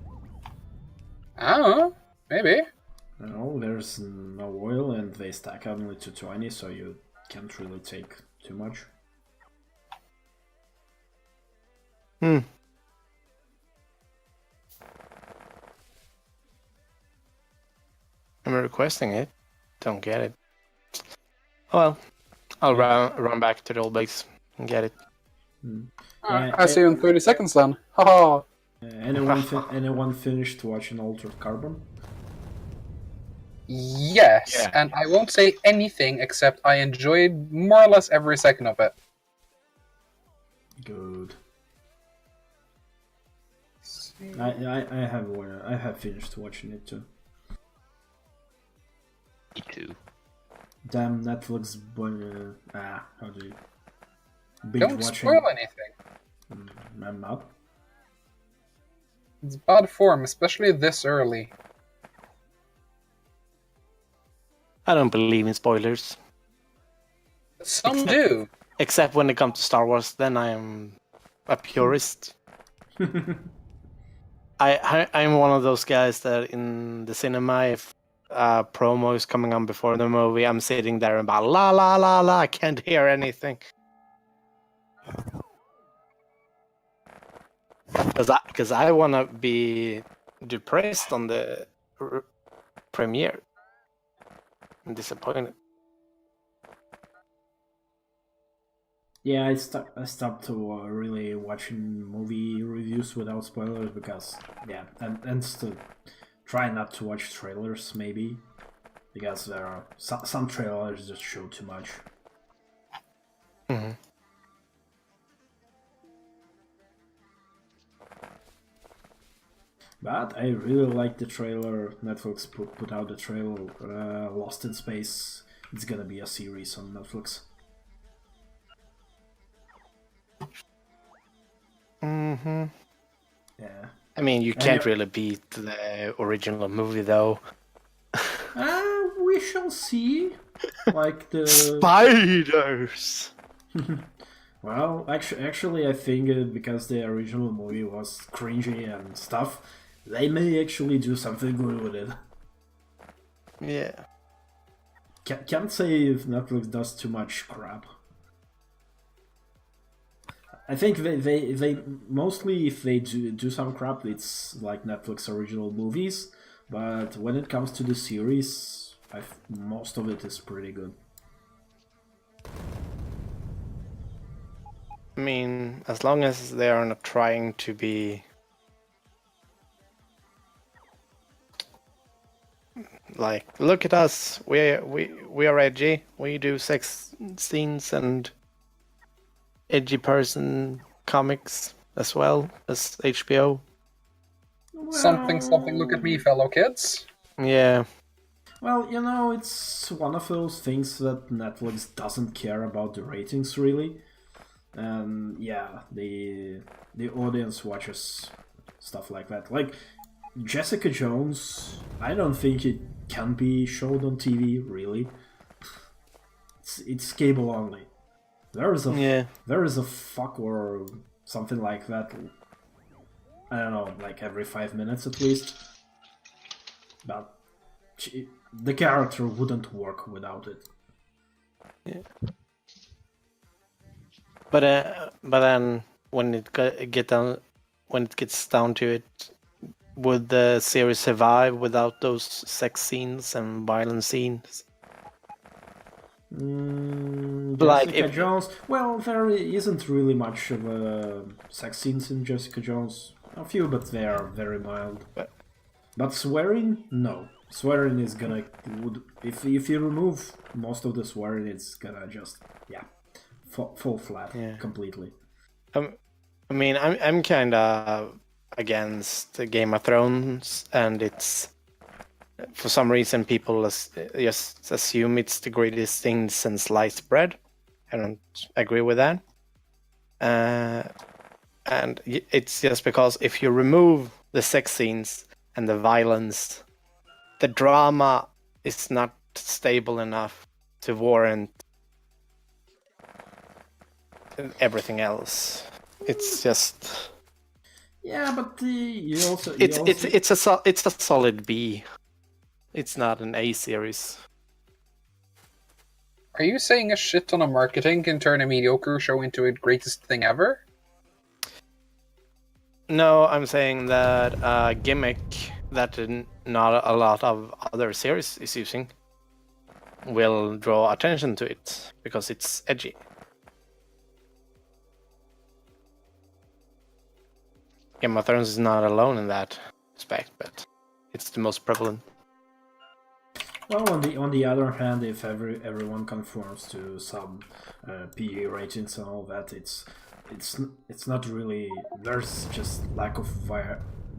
I don't know. Maybe. No, there's no oil, and they stack only to 20, so you can't really take too much. I'm requesting it. Don't get it. Oh well, I'll run back to the old base and get it. I see you in 30 seconds then. Haha. Anyone finished watching Altered Carbon? Yes, Yeah. and I won't say anything except I enjoyed more or less every second of it. Good. I have finished watching it too. Me too. Damn Netflix. How do you binge Don't watching? spoil anything. I'm not. It's bad form, especially this early. I don't believe in spoilers. Some do. Except when it comes to Star Wars, then I am a purist. I'm one of those guys that in the cinema, if promo is coming on before the movie, I'm sitting there and about la la la la, I can't hear anything. Because I want to be depressed on the premiere. I'm disappointed. Yeah, I stopped to really watching movie reviews without spoilers because and to try not to watch trailers maybe because there are some trailers just show too much. Mm-hmm. But I really like the trailer. Netflix put out the trailer. Lost in Space. It's gonna be a series on Netflix. Mm-hmm. Yeah. I mean, you can't really beat the original movie, though. We shall see. Like the spiders. Well, actually, I think because the original movie was cringy and stuff, they may actually do something good with it. Yeah. Can't say if Netflix does too much crap. I think they mostly, if they do some crap, it's like Netflix original movies. But when it comes to the series, most of it is pretty good. I mean, as long as they are not trying to be like, look at us, we are edgy, we do sex scenes and edgy person comics as well as HBO. Well, Something, look at me, fellow kids. Yeah. Well, you know, it's one of those things that Netflix doesn't care about the ratings really. And yeah, the audience watches stuff like that. Like Jessica Jones, I don't think it can be showed on TV really. It's cable only. There is a fuck or something like that. I don't know, like every 5 minutes at least. But the character wouldn't work without it. Yeah. But then when it gets down to it, would the series survive without those sex scenes and violent scenes? Jessica Jones. Well, there isn't really much of sex scenes in Jessica Jones. A few, but they are very mild. But swearing, no. Swearing is gonna if you remove most of the swearing, it's gonna just fall flat completely. I mean, I'm kind of against Game of Thrones, and it's for some reason people just assume it's the greatest thing since sliced bread. I don't agree with that. And it's just because if you remove the sex scenes and the violence, the drama is not stable enough to warrant everything else. It's just but it's a solid B. It's not an A series. Are you saying a shit ton of marketing can turn a mediocre show into a greatest thing ever? No, I'm saying that gimmick that not a lot of other series is using will draw attention to it because it's edgy. Game of Thrones is not alone in that aspect, but it's the most prevalent. Well, on the other hand, if everyone conforms to some PG ratings and all that, it's not really, there's just lack of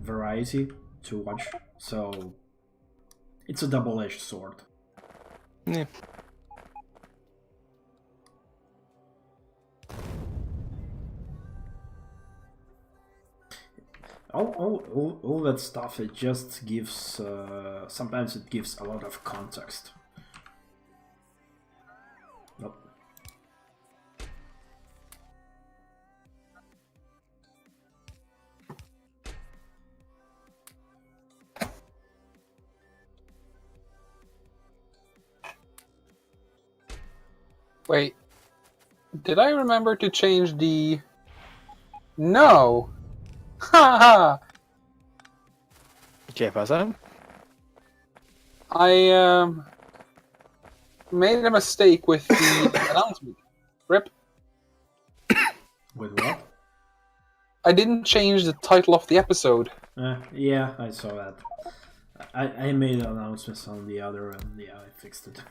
variety to watch. So it's a double-edged sword. Yeah. All that stuff, it just gives, sometimes it gives a lot of context. Nope. Wait, did I remember to change the... No! Haha! ¿Qué pasa? I made a mistake with the announcement. Rip. With what? I didn't change the title of the episode. Yeah, I saw that. I made announcements on the other, and yeah, I fixed it.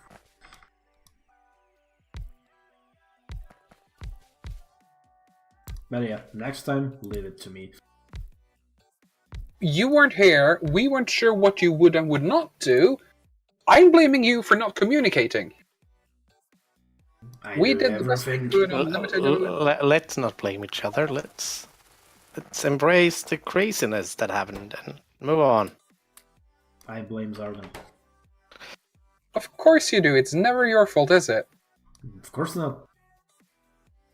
But yeah, next time, leave it to me. You weren't here, we weren't sure what you would and would not do. I'm blaming you for not communicating. We did the best we could on limited. Let's not blame each other. Let's embrace the craziness that happened and move on. I blame Zargan. Of course you do, it's never your fault, is it? Of course not.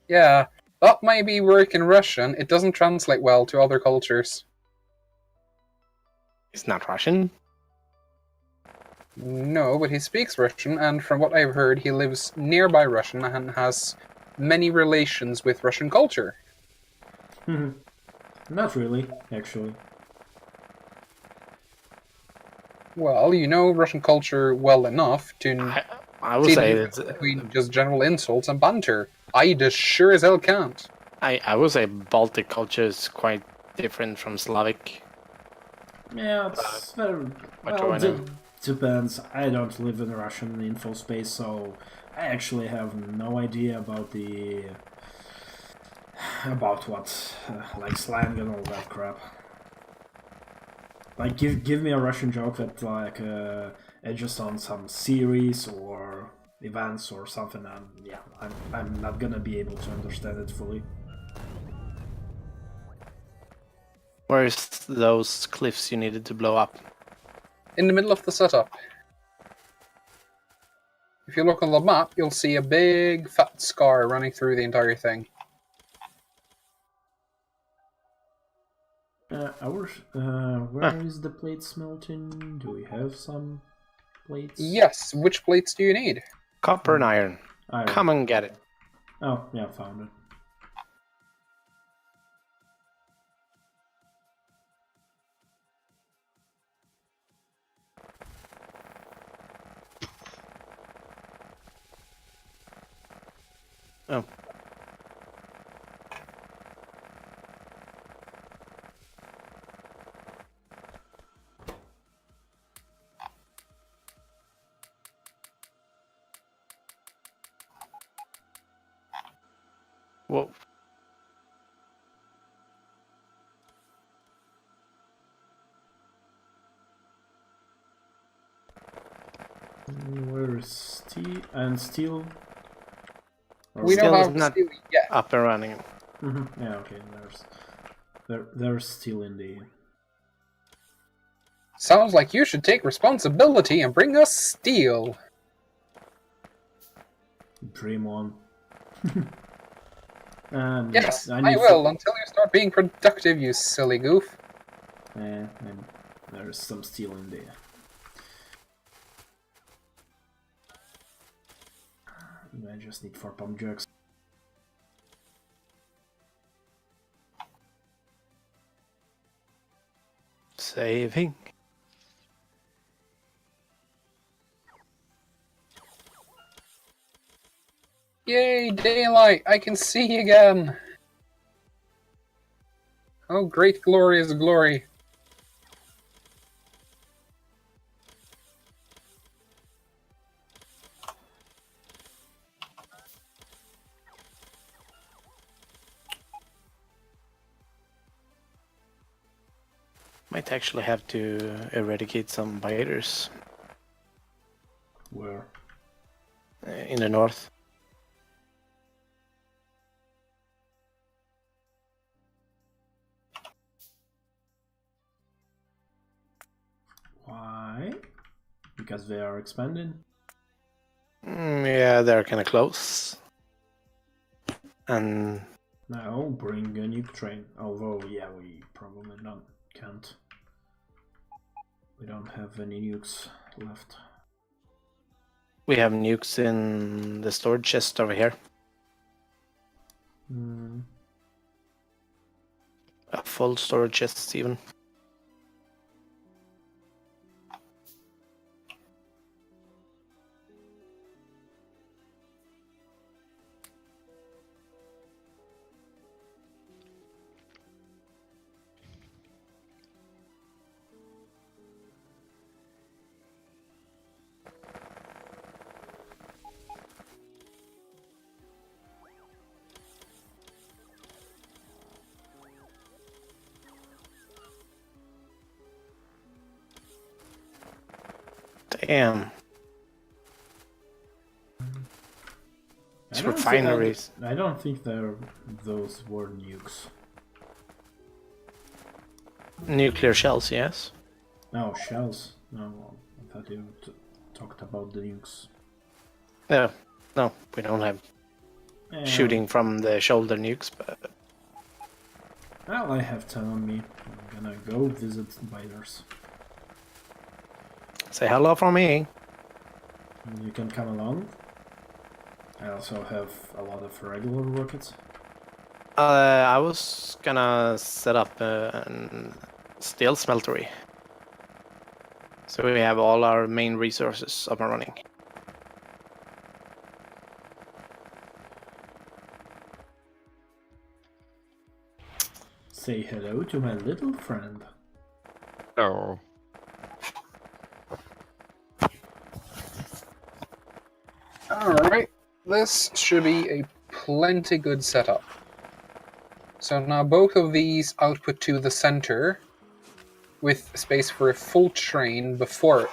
Yeah, that might be work in Russian, it doesn't translate well to other cultures. He's not Russian. No, but he speaks Russian, and from what I've heard, he lives nearby Russian and has many relations with Russian culture. Not really, actually. Well, you know Russian culture well enough to I would see say the difference between just general insults and banter. I just sure as hell can't. I would say Baltic culture is quite different from Slavic. Yeah, it's very... What do Well, I know? depends. I don't live in Russian info space, so I actually have no idea about the... about what, like slang and all that crap. Like, give me a Russian joke that, like, edges on some series or events or something, and yeah, I'm not gonna be able to understand it fully. Where's those cliffs you needed to blow up? In the middle of the setup. If you look on the map, you'll see a big fat scar running through the entire thing. Where is the plate smelting? Do we have some plates? Yes, which plates do you need? Copper and iron. Iron. Come and get it. Oh, yeah, found it. Oh. Whoa. Where is steel and steel? We Still don't have not steel yet. up and running. Yeah, okay. There's steel in the. Sounds like you should take responsibility and bring us steel. Dream on. Yes, I need will, until you start being productive, you silly goof. And there's some steel in there. I just need 4 pump jacks. Saving. Yay, daylight! I can see again! Oh, great glorious glory. Might actually have to eradicate some biters Where? in the north. Why? Because they are expanding? Yeah, they're kind of close. And Now bring a nuke train. Although, yeah, we probably can't. We don't have any nukes left. we have nukes in the storage chest over here. Hmm. A full storage chest even. Damn. It's refineries. I don't think those were nukes. Nuclear shells, yes. No, shells. No, I thought you talked about the nukes. No, we don't have Yeah. shooting from the shoulder nukes, but Well, I have 10 on me. I'm gonna go visit biters. say hello for me. You can come along. I also have a lot of regular rockets. I was gonna set up a steel smeltery. So we have all our main resources up and running. Say hello to my little friend. No. Alright, this should be a plenty good setup. So now both of these output to the center with space for a full train before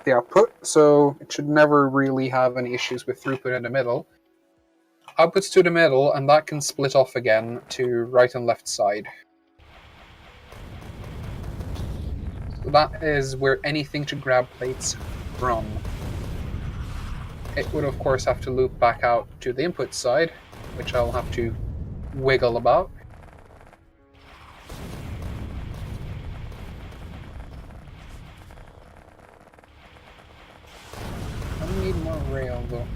the output, so it should never really have any issues with throughput in the middle. Outputs to the middle, and that can split off again to right and left side. So that is where anything to grab plates from. It would of course have to loop back out to the input side, which I'll have to wiggle about. I need more rail though.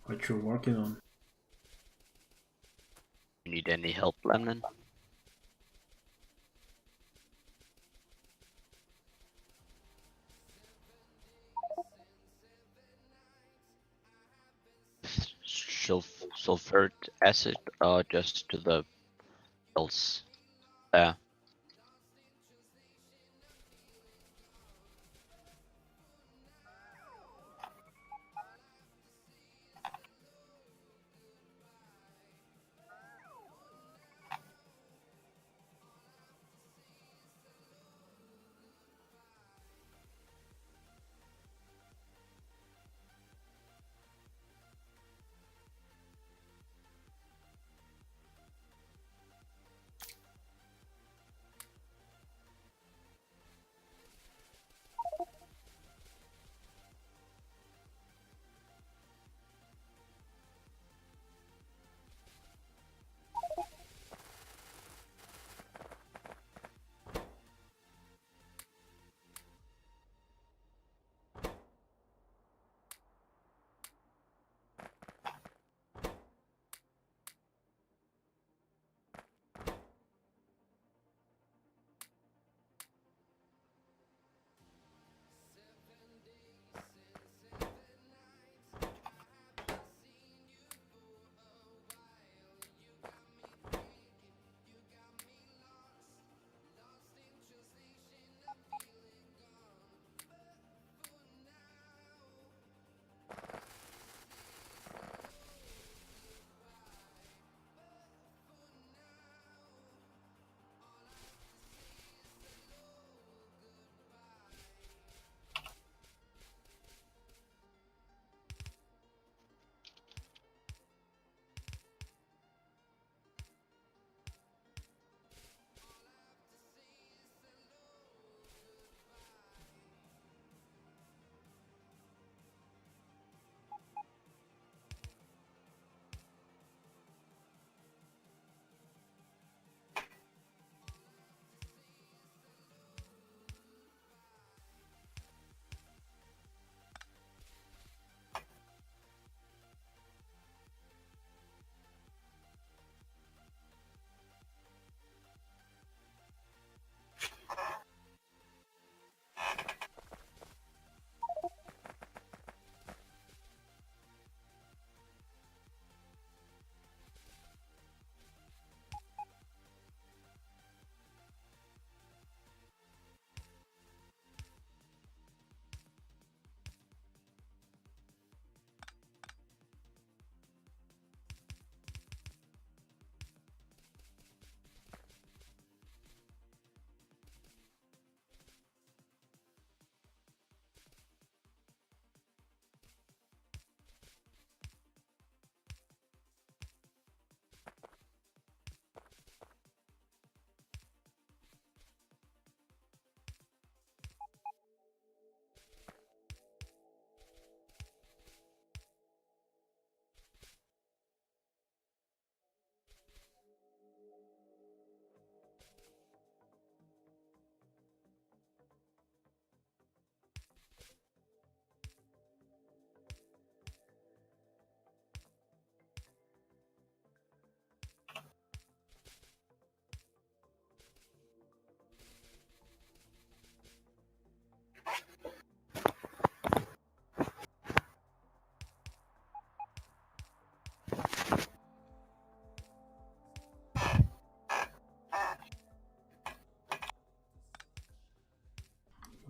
What you're working on? You need any help, Lemon? Sulfuric acid, or just to the else? There.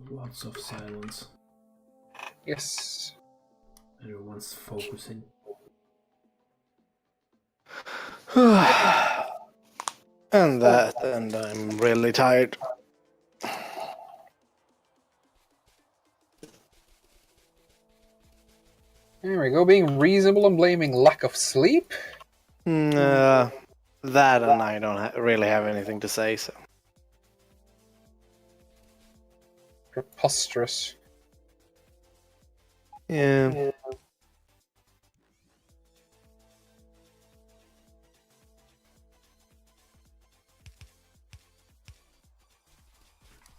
Lots of silence. Yes. Everyone's focusing. And I'm really tired. There we go, being reasonable and blaming lack of sleep. That and I don't really have anything to say, so. Preposterous. Yeah.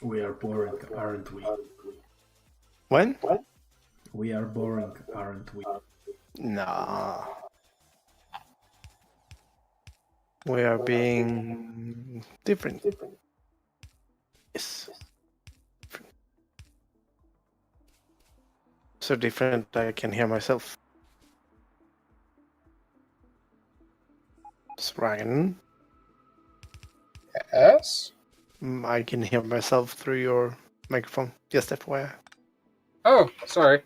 We are boring, aren't we? When? We are boring, aren't we? Nah. We are being different. Yes. So different I can hear myself. It's Ryan. Yes? I can hear myself through your microphone. Just FYI. Oh, sorry.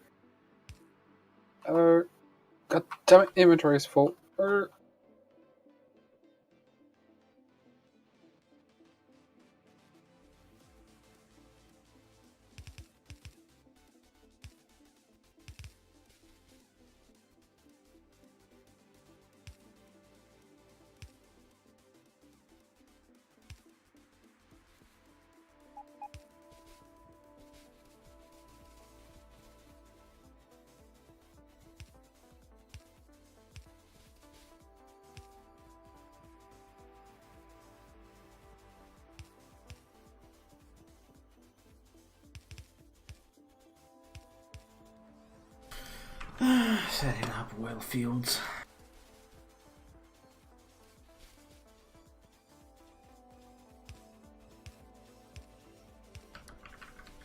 God damn it, inventory is full. Setting up well fields.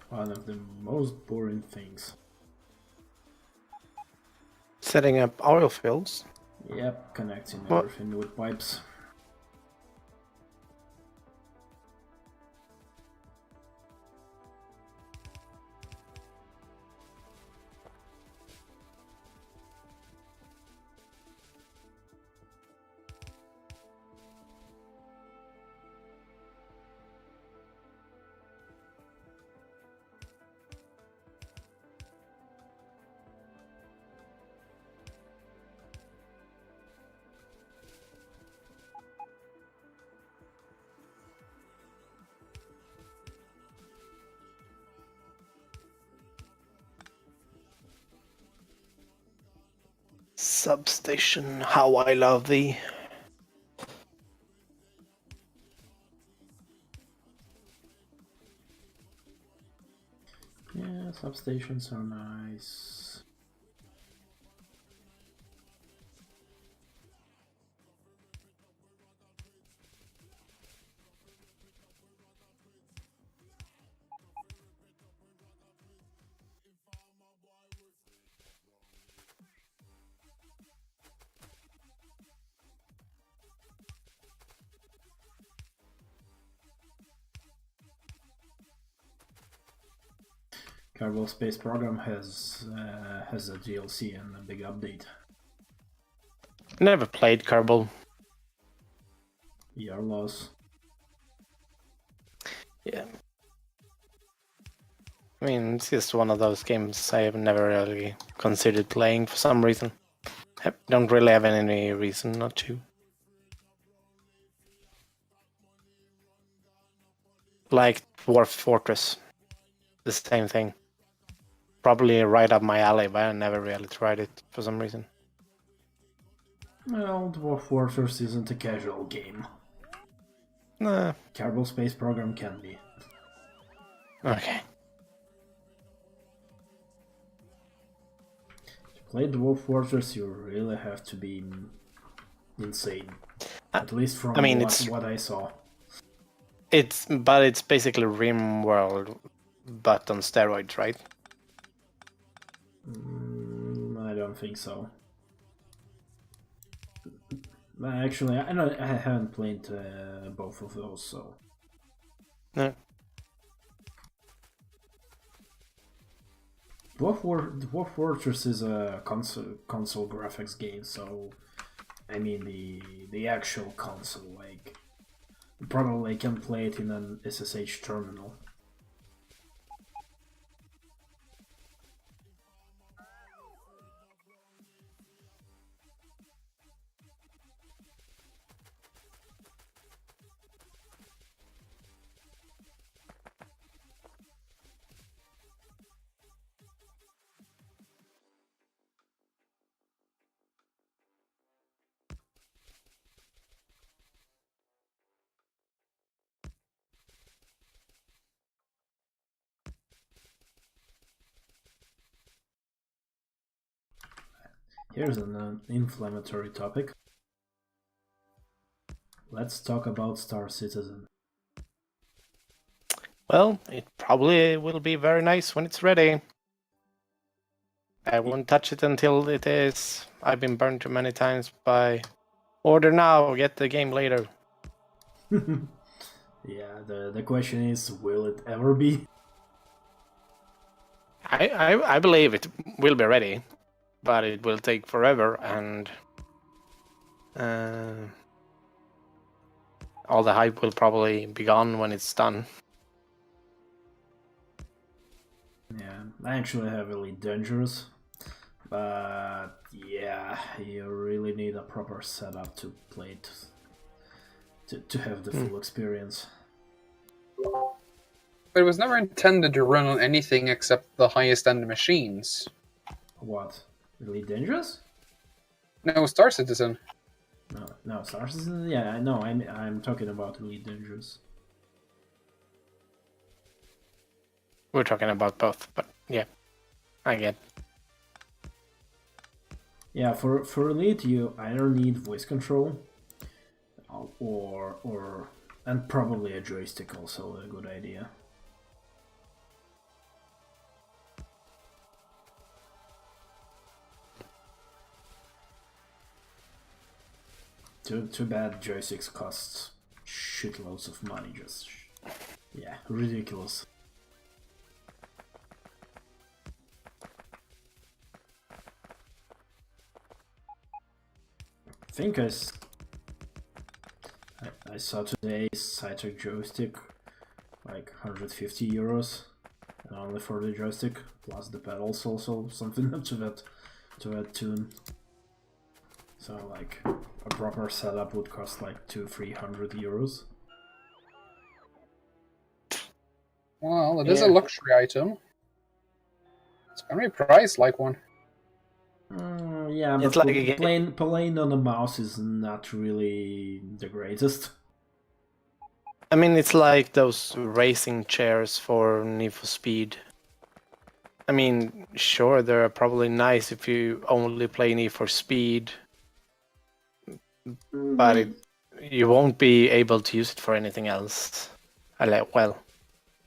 One of the most boring things. Setting up oil fields. Yep, connecting What? everything with pipes. Substation, how I love thee. Yeah, substations are nice. Kerbal Space Program has a DLC and a big update. Never played Kerbal. Your loss. Yeah. I mean, it's just one of those games I have never really considered playing for some reason. I don't really have any reason not to. Like Dwarf Fortress. The same thing. Probably right up my alley, but I never really tried it for some reason. Well, Dwarf Fortress isn't a casual game. Nah. Kerbal Space Program can be. Okay. To play Dwarf Fortress, you really have to be insane. At least from what I saw. But it's basically RimWorld, but on steroids, right? I don't think so. Actually, I haven't played both of those, so. No. Dwarf Fortress is a console graphics game, so I mean the actual console, like probably can play it in an SSH terminal. Here's an inflammatory topic. Let's talk about Star Citizen. Well, it probably will be very nice when it's ready. I won't touch it until it is. I've been burned too many times by order now, get the game later. Yeah, the question is, will it ever be? I believe it will be ready, but it will take forever, and all the hype will probably be gone when it's done. Yeah, I actually have Elite Dangerous, but yeah, you really need a proper setup to play it, to have the full experience. But it was never intended to run on anything except the highest end machines. What? Elite Dangerous? No, Star Citizen. No, Star Citizen? Yeah, I know, I'm talking about Elite Dangerous. We're talking about both, but yeah, I get. Yeah, for Elite, you either need voice control, and probably a joystick also a good idea. Too bad joysticks cost shitloads of money. Just yeah, ridiculous. I think I saw today Cytec joystick like 150 euros, and only for the joystick plus the pedals also something to that tune. So like a proper setup would cost like 200-300 euros. Well, it is a luxury item. It's gonna be priced like one. Yeah, It's but like playing on a mouse is not really the greatest. I mean, it's like those racing chairs for Need for Speed. I mean, sure, they're probably nice if you only play Need for Speed, but you won't be able to use it for anything else. Well,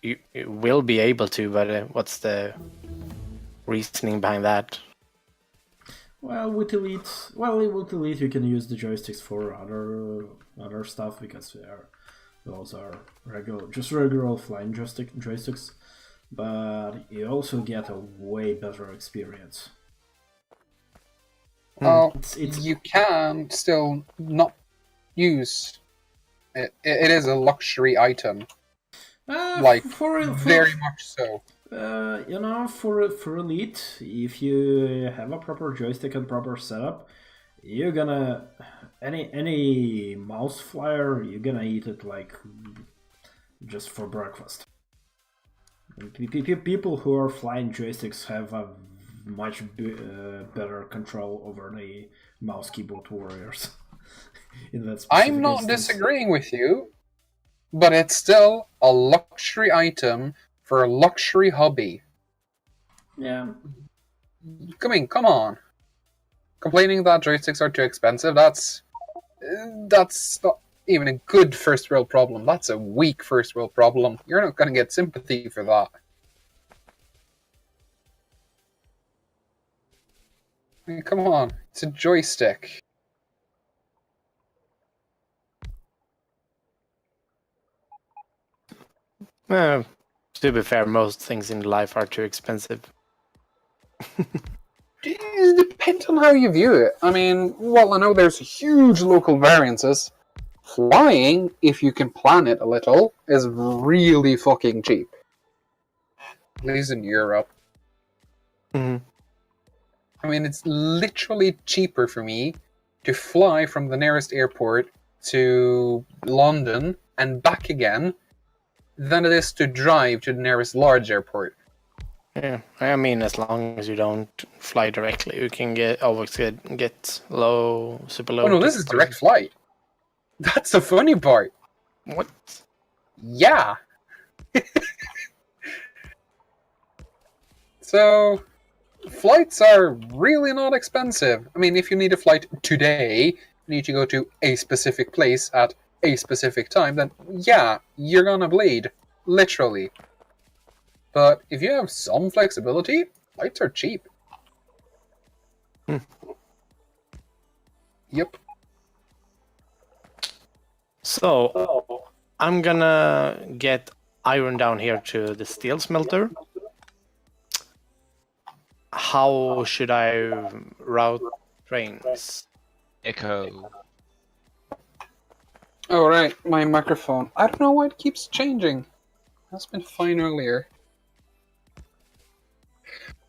you will be able to, but what's the reasoning behind that? Well, with Elite, you can use the joysticks for other stuff because those are regular flying joysticks, but you also get a way better experience. Well, you can still not use it. It is a luxury item, like very much so. For Elite, if you have a proper joystick and proper setup, you're gonna any mouse flyer, you're gonna eat it like just for breakfast. People who are flying joysticks have a much better control over the mouse keyboard warriors. In that I'm not instance. disagreeing with you, but it's still a luxury item for a luxury hobby. Yeah. Come on. Complaining that joysticks are too expensive, that's not even a good first world problem. That's a weak first world problem. You're not going to get sympathy for that. I mean, come on. It's a joystick. To be fair, most things in life are too expensive. It depends on how you view it. I mean, well, I know there's huge local variances. Flying, if you can plan it a little, is really fucking cheap. At least in Europe. Mm-hmm. I mean, it's literally cheaper for me to fly from the nearest airport to London and back again than it is to drive to the nearest large airport. Yeah, I mean, as long as you don't fly directly, you can always get super low. Oh no, this is direct flight. That's the funny part. What? Yeah. So, flights are really not expensive. I mean, if you need a flight today, you need to go to a specific place at a specific time, then yeah, you're gonna bleed. Literally. But if you have some flexibility, flights are cheap. Yep. So, I'm gonna get iron down here to the steel smelter. How should I route trains? Echo. Oh, right, my microphone. I don't know why it keeps changing. That's been fine earlier.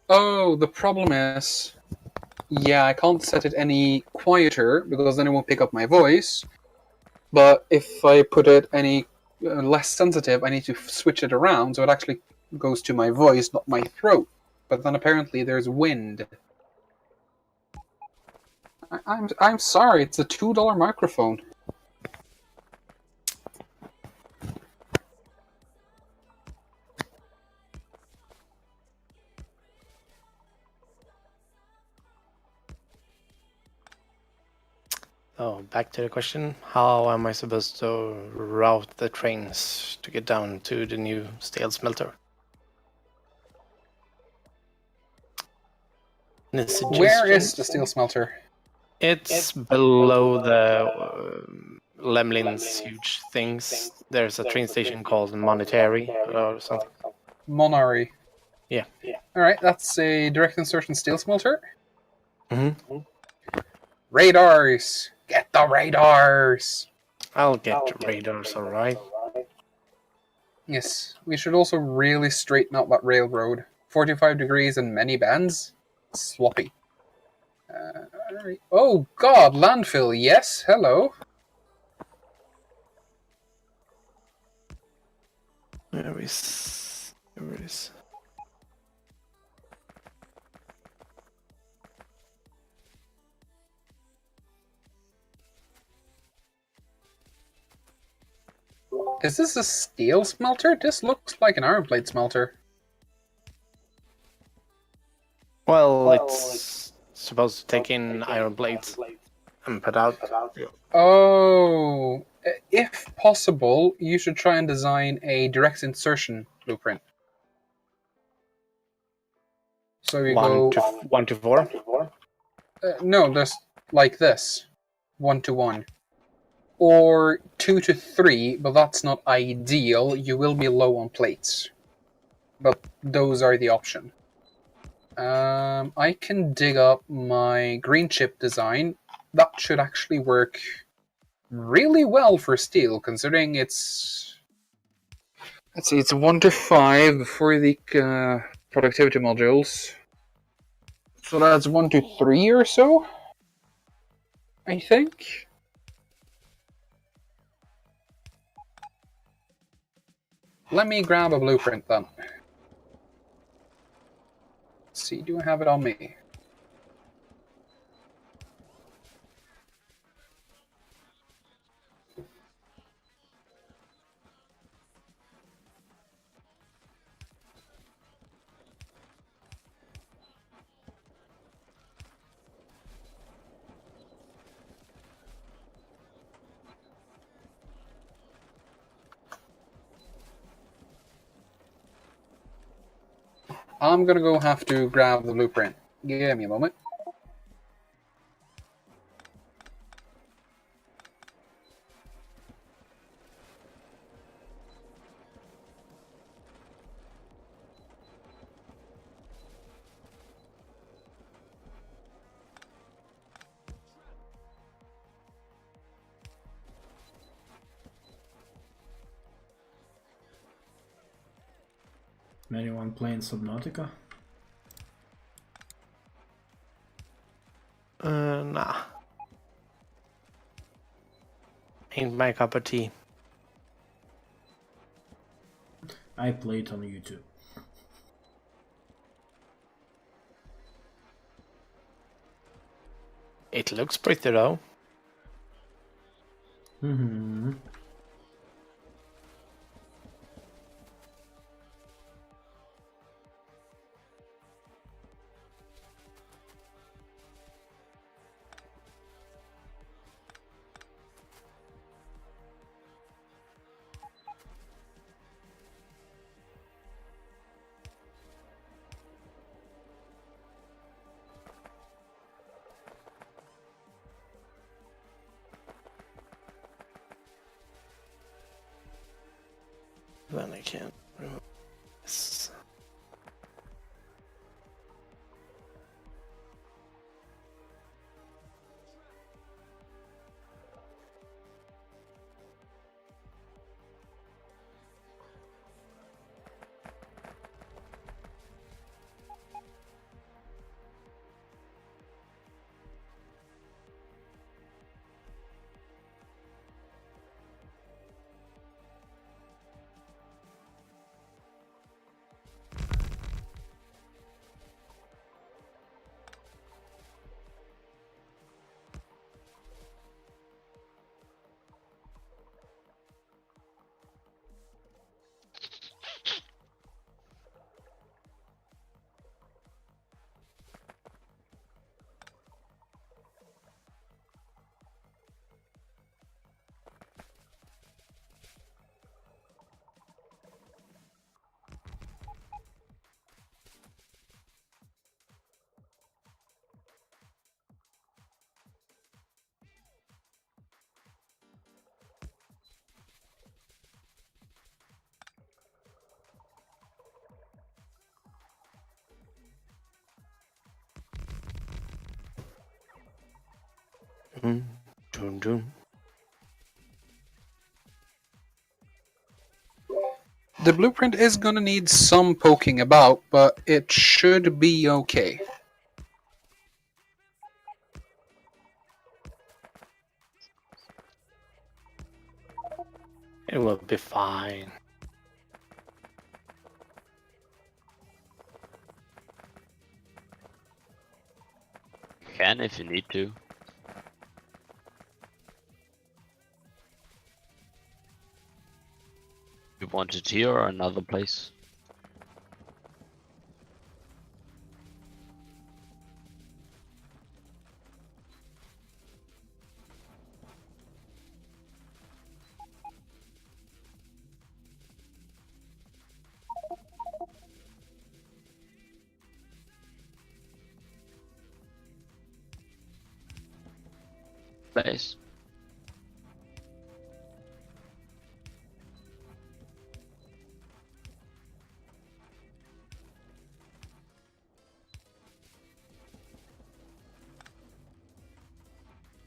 Oh, the problem is... Yeah, I can't set it any quieter, because then it won't pick up my voice. But if I put it any less sensitive, I need to switch it around, so it actually goes to my voice, not my throat. But then apparently there's wind. I'm sorry, it's a $2 microphone. Oh, back to the question. How am I supposed to route the trains to get down to the new steel smelter? Any Where is suggestions? the steel smelter? It's below the Lemlin's huge things. There's a train station called Monetary or something. Monari. Yeah. Alright, that's a direct insertion steel smelter. Mm-hmm. Radars! Get the radars! I'll get the radars, alright. Yes, we should also really straighten out that railroad. 45 degrees and many bends? Sloppy. Alright. Oh god, landfill, yes, hello. Where is... Is this a steel smelter? This looks like an iron plate smelter. Well, it's supposed to take in iron plates and put out. Oh, if possible, you should try and design a direct insertion blueprint. So we go 1 to 4. no, just like this, 1 to 1, or 2 to 3. But that's not ideal. You will be low on plates, but those are the option. I can dig up my green chip design. That should actually work really well for steel, considering it's... Let's see, it's 1 to 5 for the productivity modules. So that's 1 to 3 or so, I think. Let me grab a blueprint then. Let's see, do I have it on me? I'm gonna go have to grab the blueprint. Give me a moment. Anyone playing Subnautica? Nah. Ain't my cup of tea. I play it on YouTube. It looks pretty though. Mm-hmm. Then I can remove this. Dun, dun. The blueprint is gonna need some poking about, but it should be okay. It will be fine. You can if you need to. You want it here or another place? Place.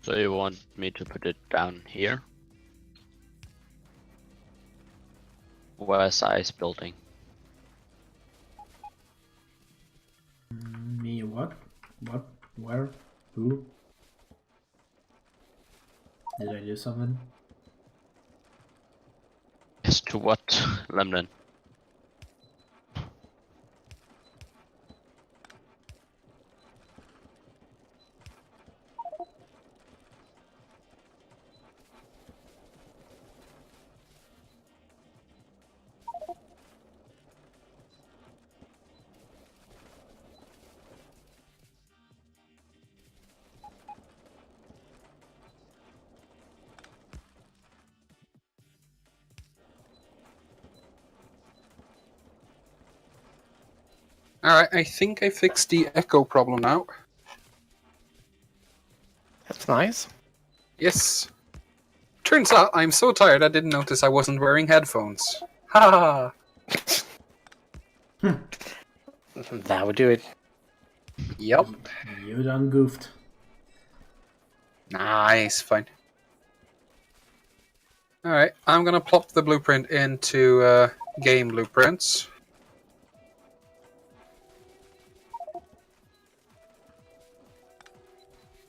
So you want me to put it down here? Where's ice building? Me what? What? Where? Who? Did I do something? Yes, to what, Lemnon? Alright, I think I fixed the echo problem now. That's nice. Yes. Turns out I'm so tired I didn't notice I wasn't wearing headphones. Ha! That would do it. Yep. You done goofed. Nice, fine. Alright, I'm gonna plop the blueprint into game blueprints.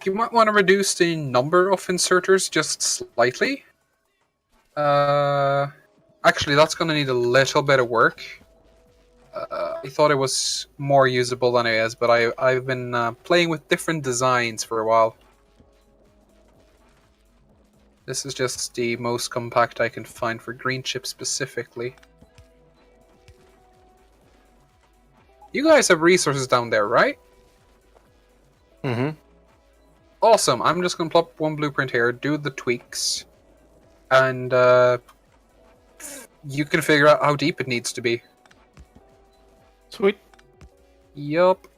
You might want to reduce the number of inserters just slightly. Actually, that's gonna need a little bit of work. I thought it was more usable than it is, but I've been playing with different designs for a while. This is just the most compact I can find for green chip specifically. You guys have resources down there, right? Mm-hmm. Awesome. I'm just going to plop one blueprint here, do the tweaks, and you can figure out how deep it needs to be. Sweet. Yup.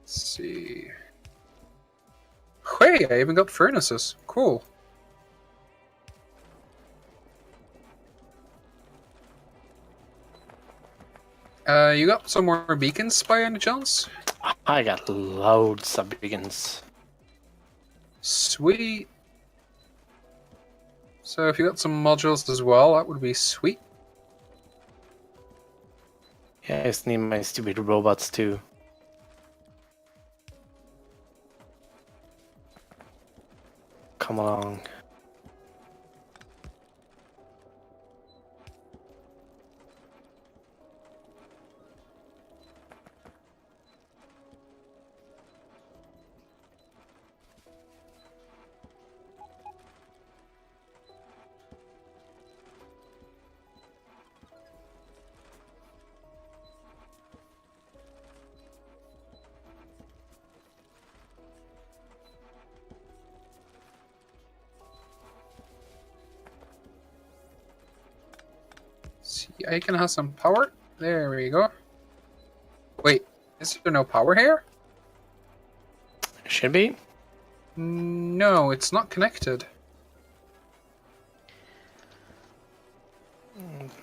Let's see. Hey, I even got furnaces. Cool. You got some more beacons by any chance? I got loads of beacons. Sweet. So if you got some modules as well, that would be sweet. Yeah, I just need my stupid robots too. Come along. See, I can have some power. There we go. Wait, is there no power here? Should be. No, it's not connected.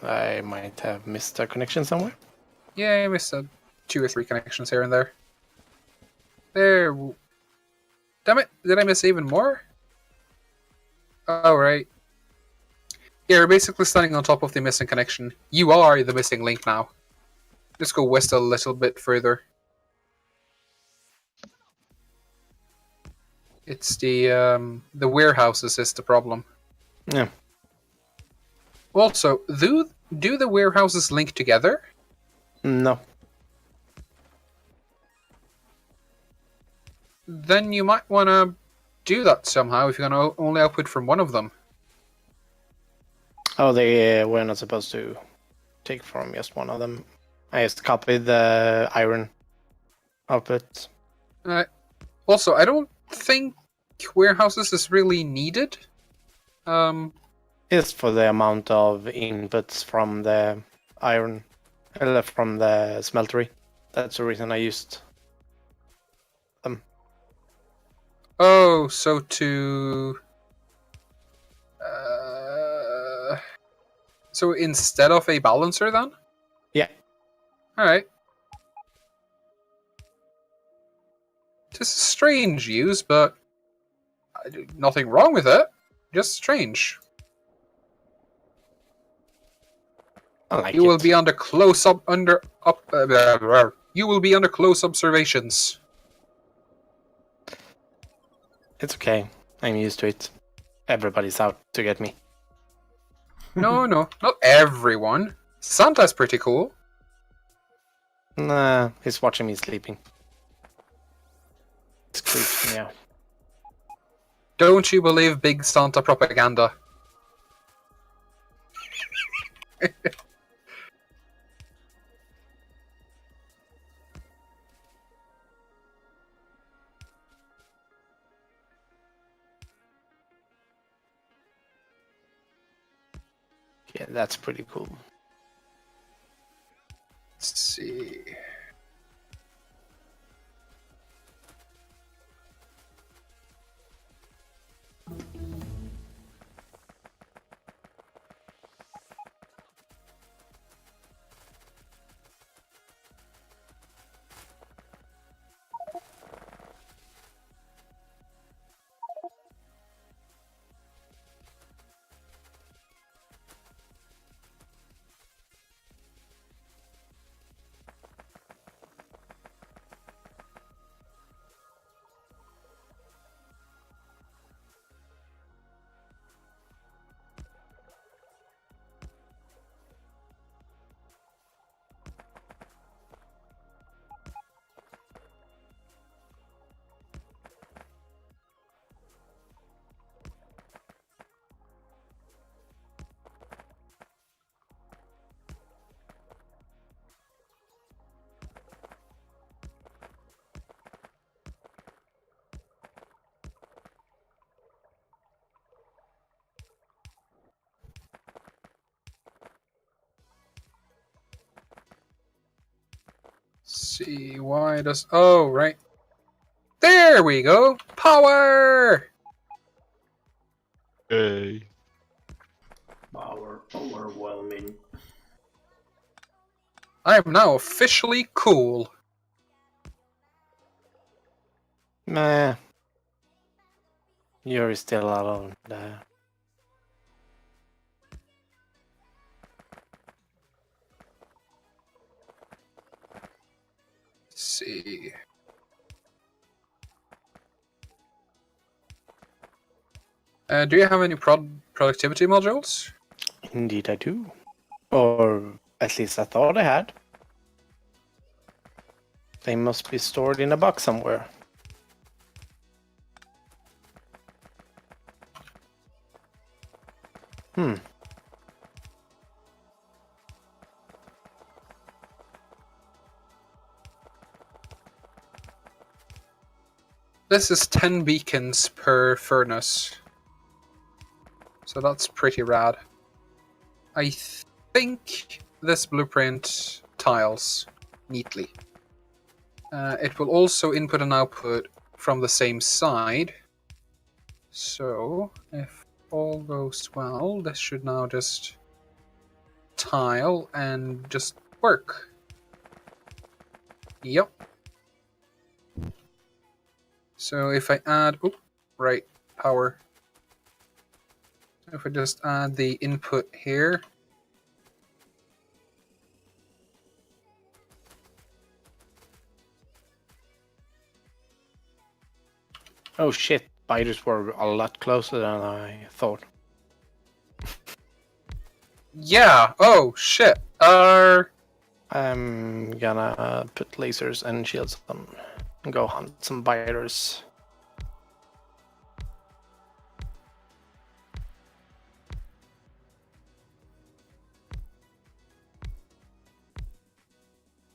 I might have missed a connection somewhere. Yeah, I missed 2 or 3 connections here and there. There. Damn it! Did I miss even more? Oh, right. Yeah, you're basically standing on top of the missing connection. You are the missing link now. Just go west a little bit further. It's the warehouses is the problem. Yeah. Also, do the warehouses link together? No. Then you might want to do that somehow if you're going to only output from one of them. Oh, they were not supposed to take from just one of them. I just copied the iron output. Also, I don't think warehouses is really needed. It's for the amount of inputs from the iron, from the smeltery. That's the reason I used them. Oh, so to... so instead of a balancer then? Yeah. Alright. Just strange use, but nothing wrong with it. Just strange. I like You will it. be under you will be under close observations. It's okay. I'm used to it. Everybody's out to get me. No, not everyone. Santa's pretty cool. Nah, he's watching me sleeping. It's creepy now. Don't you believe big Santa propaganda? Yeah, that's pretty cool. Let's see. See, why does... Oh, right. There we go! Power! Hey. Power overwhelming. I am now officially cool. Meh. You're still alone there. Let's see. Do you have any productivity modules? Indeed, I do. Or at least I thought I had. They must be stored in a box somewhere. Hmm. This is 10 beacons per furnace. So that's pretty rad. I think this blueprint tiles neatly. It will also input and output from the same side. So, if all goes well, this should now just tile and just work. Yep. So if I add, right, power. If I just add the input here. Oh shit, spiders were a lot closer than I thought. Yeah, oh shit. I'm gonna put lasers and shields on and go hunt some biters.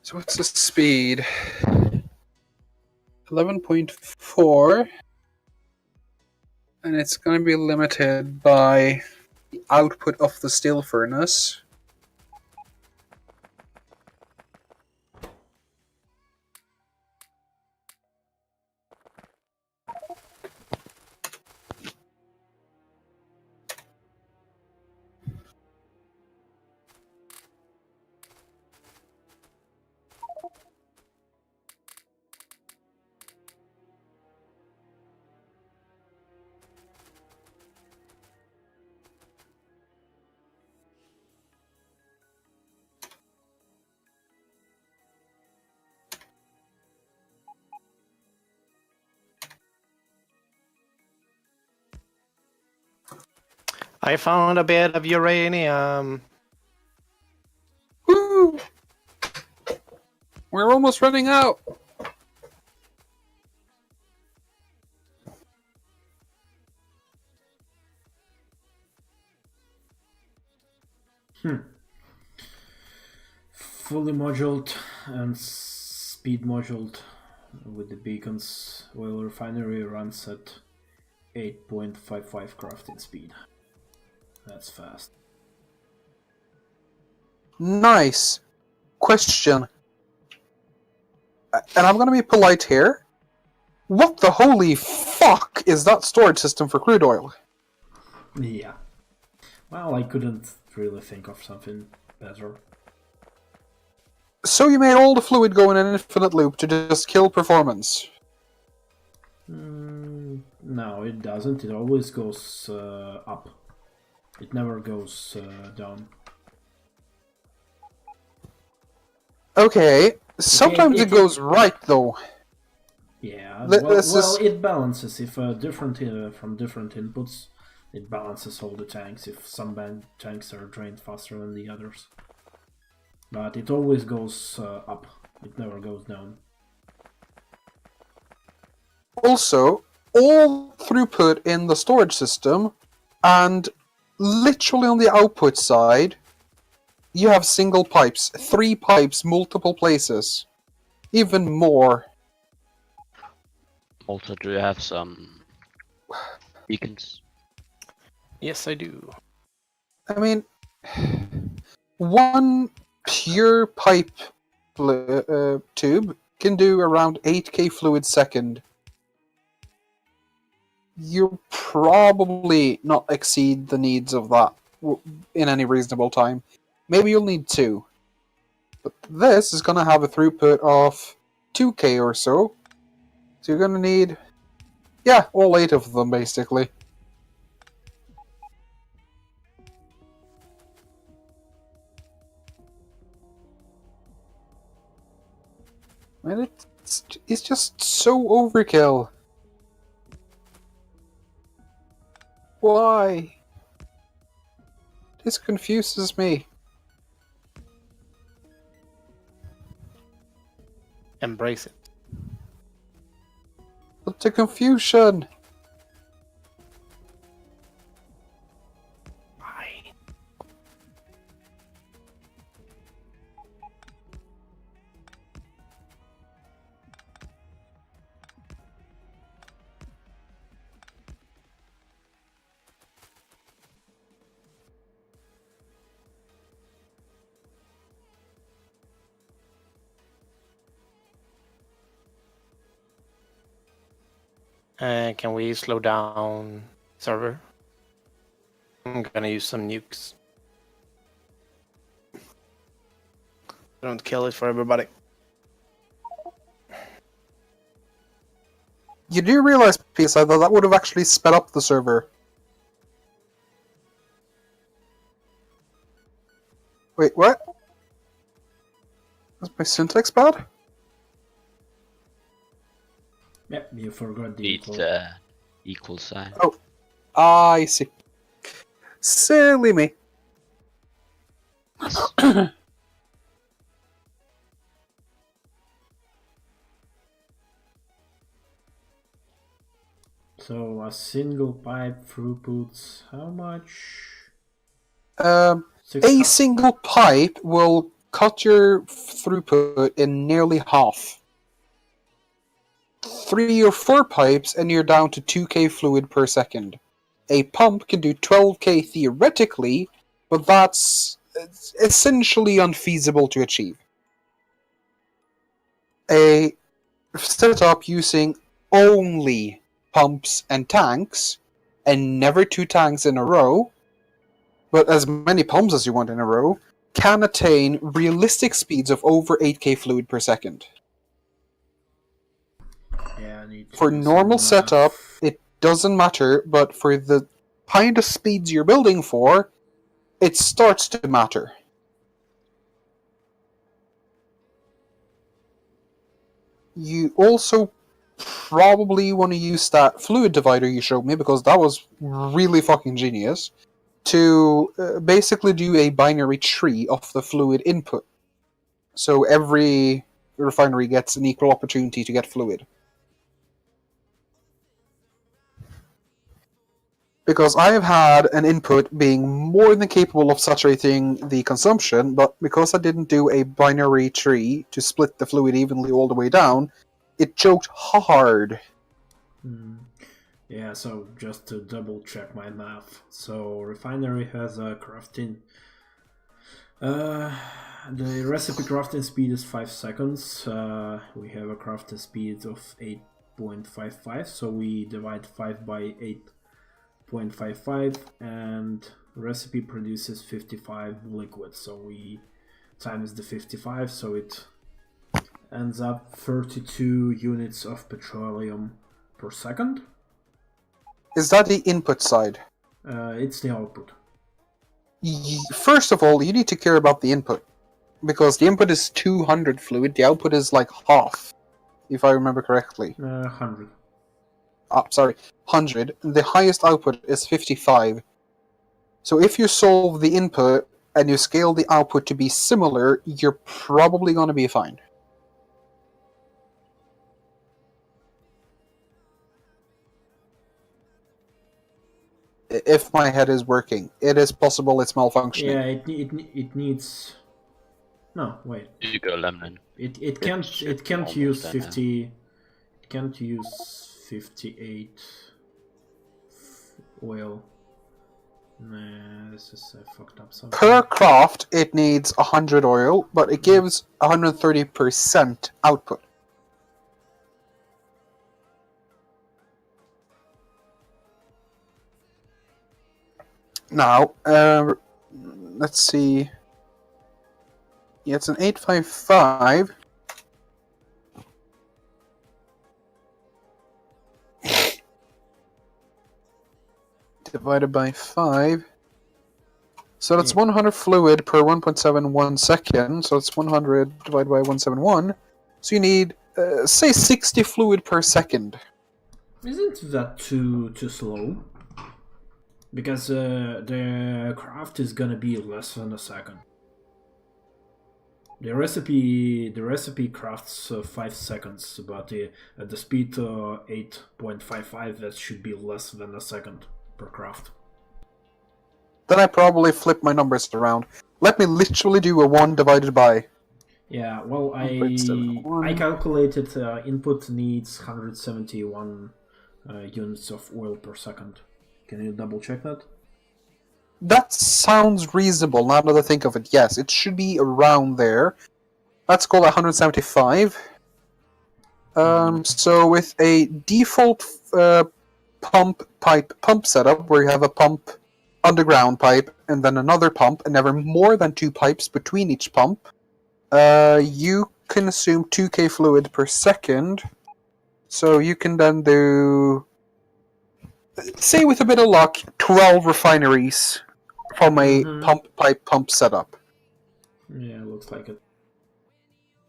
So what's the speed? 11.4. And it's going to be limited by the output of the steel furnace. I found a bit of uranium. Woo! We're almost running out. Fully moduled and speed moduled with the beacons. Oil refinery runs at 8.55 crafting speed. That's fast. Nice. Question. And I'm going to be polite here. What the holy fuck is that storage system for crude oil? Yeah. Well, I couldn't really think of something better. So you made all the fluid go in an infinite loop to just kill performance? No, it doesn't. It always goes up. It never goes down. Okay, sometimes it goes right though. Yeah, This well, is- it balances. If different from different inputs, it balances all the tanks. If some tanks are drained faster than the others, but it always goes up. It never goes down. Also, all throughput in the storage system, and literally on the output side, you have single pipes, 3 pipes, multiple places, even more. Also, do you have some beacons? Yes, I do. I mean, one pure pipe tube can do around 8k fluid second. You'll probably not exceed the needs of that in any reasonable time. Maybe you'll need 2. But this is going to have a throughput of 2K or so. So you're going to need, yeah, all 8 of them basically. And it's just so overkill. Why? This confuses me. Embrace it. But the confusion. Fine. Can we slow down server? I'm gonna use some nukes. Don't kill it for everybody. You do realize, PSI, that would have actually sped up the server. Wait, what? Was my syntax bad? Yep, you forgot the It's equal. equal sign. Oh, I see. Silly me. So a single pipe throughputs how much? A 600? single pipe will cut your throughput in nearly half. 3 or 4 pipes and you're down to 2K fluid per second. A pump can do 12K theoretically, but that's essentially unfeasible to achieve. A setup using only pumps and tanks, and never 2 tanks in a row, but as many pumps as you want in a row, can attain realistic speeds of over 8K fluid per second. Yeah, I need to For do normal some setup, math. it doesn't matter, but for the kind of speeds you're building for, it starts to matter. You also probably want to use that fluid divider you showed me, because that was really fucking genius, to basically do a binary tree of the fluid input. So every refinery gets an equal opportunity to get fluid. Because I have had an input being more than capable of saturating the consumption, but because I didn't do a binary tree to split the fluid evenly all the way down, it choked hard. Yeah, so just to double check my math. So refinery has a crafting. The recipe crafting speed is 5 seconds. We have a crafting speed of 8.55, so we divide 5 by 8.55, and recipe produces 55 liquid, so we times the 55, so it ends up 32 units of petroleum per second. Is that the input side? It's the output. First of all, you need to care about the input. Because the input is 200 fluid, the output is like half, if I remember correctly. 100. Sorry, 100. The highest output is 55. So if you solve the input and you scale the output to be similar, you're probably going to be fine. If my head is working. It is possible it's malfunctioning. Yeah, it needs. No, wait. You go lemon. It can't should be use almost there now. 50. It can't use 58 oil. Nah, this is fucked up something. Per craft, it needs 100 oil, but it gives 130% output. Now, let's see. Yeah, it's an 855. Divided by 5. So that's 100 fluid per 1.71 second. So it's 100 divided by 171. So you need, say, 60 fluid per second. Isn't that too slow? Because the craft is gonna be less than a second. The recipe crafts 5 seconds, but at the speed 8.55, that should be less than a second per craft. Then I probably flip my numbers around. Let me literally do a 1 divided by. Yeah, well, I 1.71. calculated input needs 171 units of oil per second. Can you double check that? That sounds reasonable now that I think of it. Yes, it should be around there. Let's call it 175. So with a default pump setup, where you have a pump, underground pipe, and then another pump, and never more than 2 pipes between each pump, you can assume 2k fluid per second. So you can then do, say with a bit of luck, 12 refineries from a pump setup. Yeah, looks like it.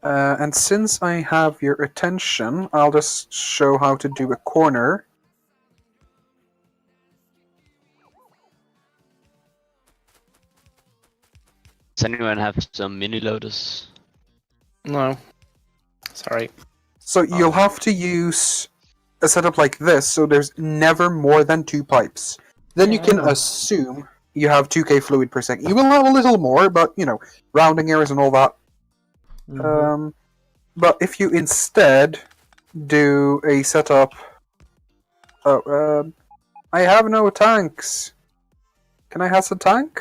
And since I have your attention, I'll just show how to do a corner. Does anyone have some mini loaders? No. Sorry. So you'll have to use a setup like this, so there's never more than 2 pipes. Then you Yeah, I can know. assume you have 2k fluid per second. You will have a little more, but, you know, rounding errors and all that. But if you instead do a setup... I have no tanks. Can I have some tank?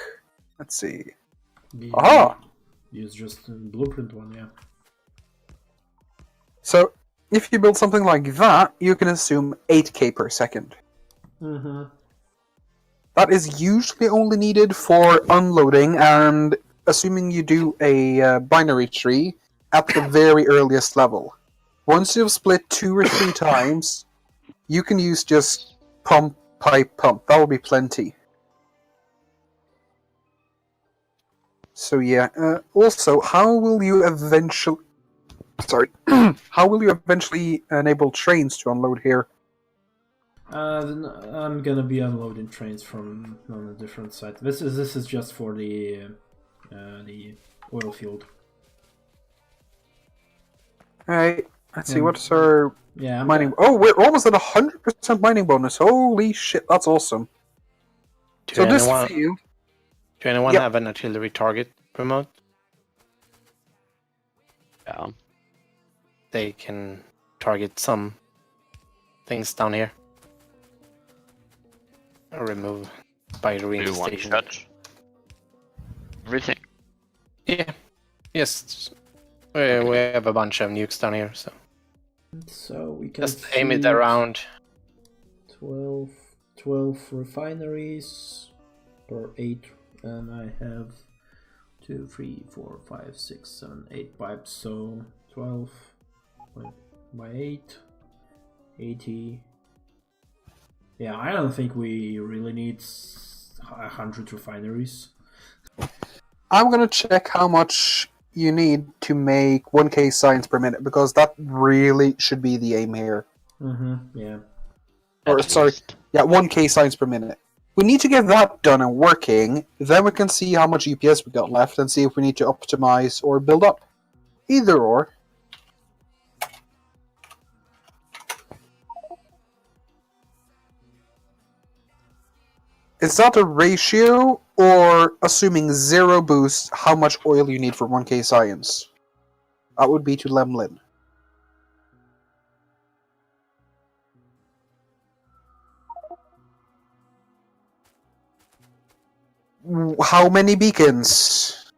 Let's see. Aha! Use just a blueprint one, yeah. So, if you build something like that, you can assume 8k per second. That is usually only needed for unloading, and assuming you do a binary tree at the very earliest level. Once you've split 2 or 3 times, you can use just pump, pipe, pump. That will be plenty. So yeah, also, how will you eventually... Sorry. How will you eventually enable trains to unload here? Then I'm gonna be unloading trains from on a different site. This is just for the oil field. Alright, let's see, what's our Yeah, mining... Oh, we're almost at 100% mining bonus. Holy shit, that's awesome. Do anyone field... Do have an artillery target remote? Yeah. They can target some things down here. Or remove by the Do one station. shot. Everything. Yeah. Yes. We have a bunch of nukes down here, so So we can just aim it shoot around. 12 refineries per 8, and I have 2, 3, 4, 5, 6, 7, 8 pipes, so 12 by 8, 80. Yeah, I don't think we really need 100 refineries. I'm gonna check how much you need to make 1k science per minute, because that really should be the aim here. Yeah. Or, At sorry, least. yeah, 1k science per minute. We need to get that done and working, then we can see how much EPS we got left and see if we need to optimize or build up. Either or. Is that a ratio, or assuming 0 boost, how much oil you need for 1k science? That would be to Lemlin. How many beacons?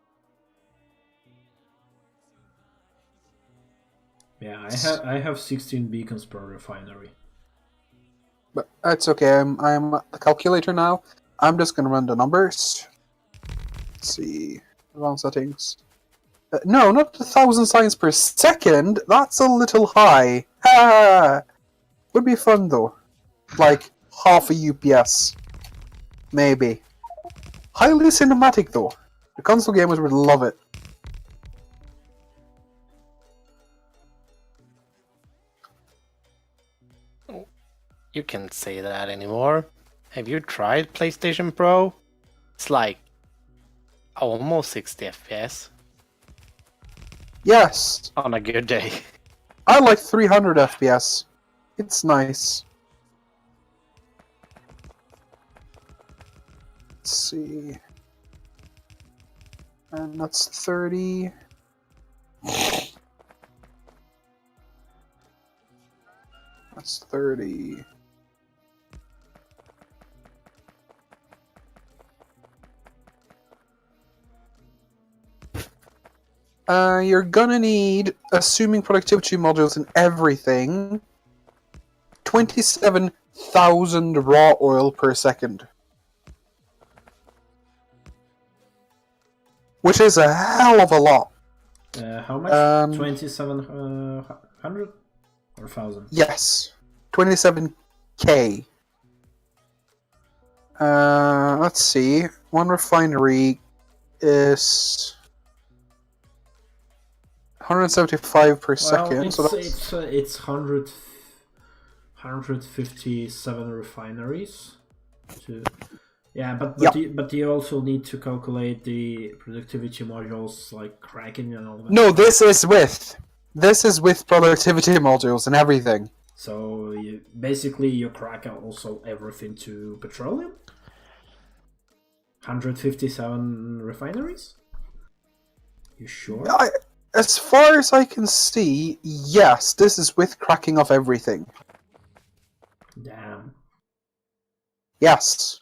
Yeah, I have 16 beacons per refinery. But that's okay, I'm at the calculator now. I'm just gonna run the numbers. Let's see. Advanced settings. No, not 1,000 signs per second. That's a little high. Ha! Would be fun though. Like half a UPS, maybe. Highly cinematic though. The console gamers would love it. You can't say that anymore. Have you tried PlayStation Pro? It's like almost 60 FPS Yes, on a good day. I like 300 FPS. It's nice. Let's see. And that's 30. That's 30. You're gonna need, assuming productivity modules and everything, 27,000 raw oil per second. Which is a hell of a lot. How much? 2,700 or 1,000? Yes. 27K. Let's see. One refinery is 175 per second. It's, So that's... it's 157 refineries. Yeah, Yep. but you also need to calculate the productivity modules like cracking and all that. No, this is with productivity modules and everything. So basically you crack also everything to petroleum? 157 refineries? You sure? As far as I can see, yes, this is with cracking of everything. Damn. Yes.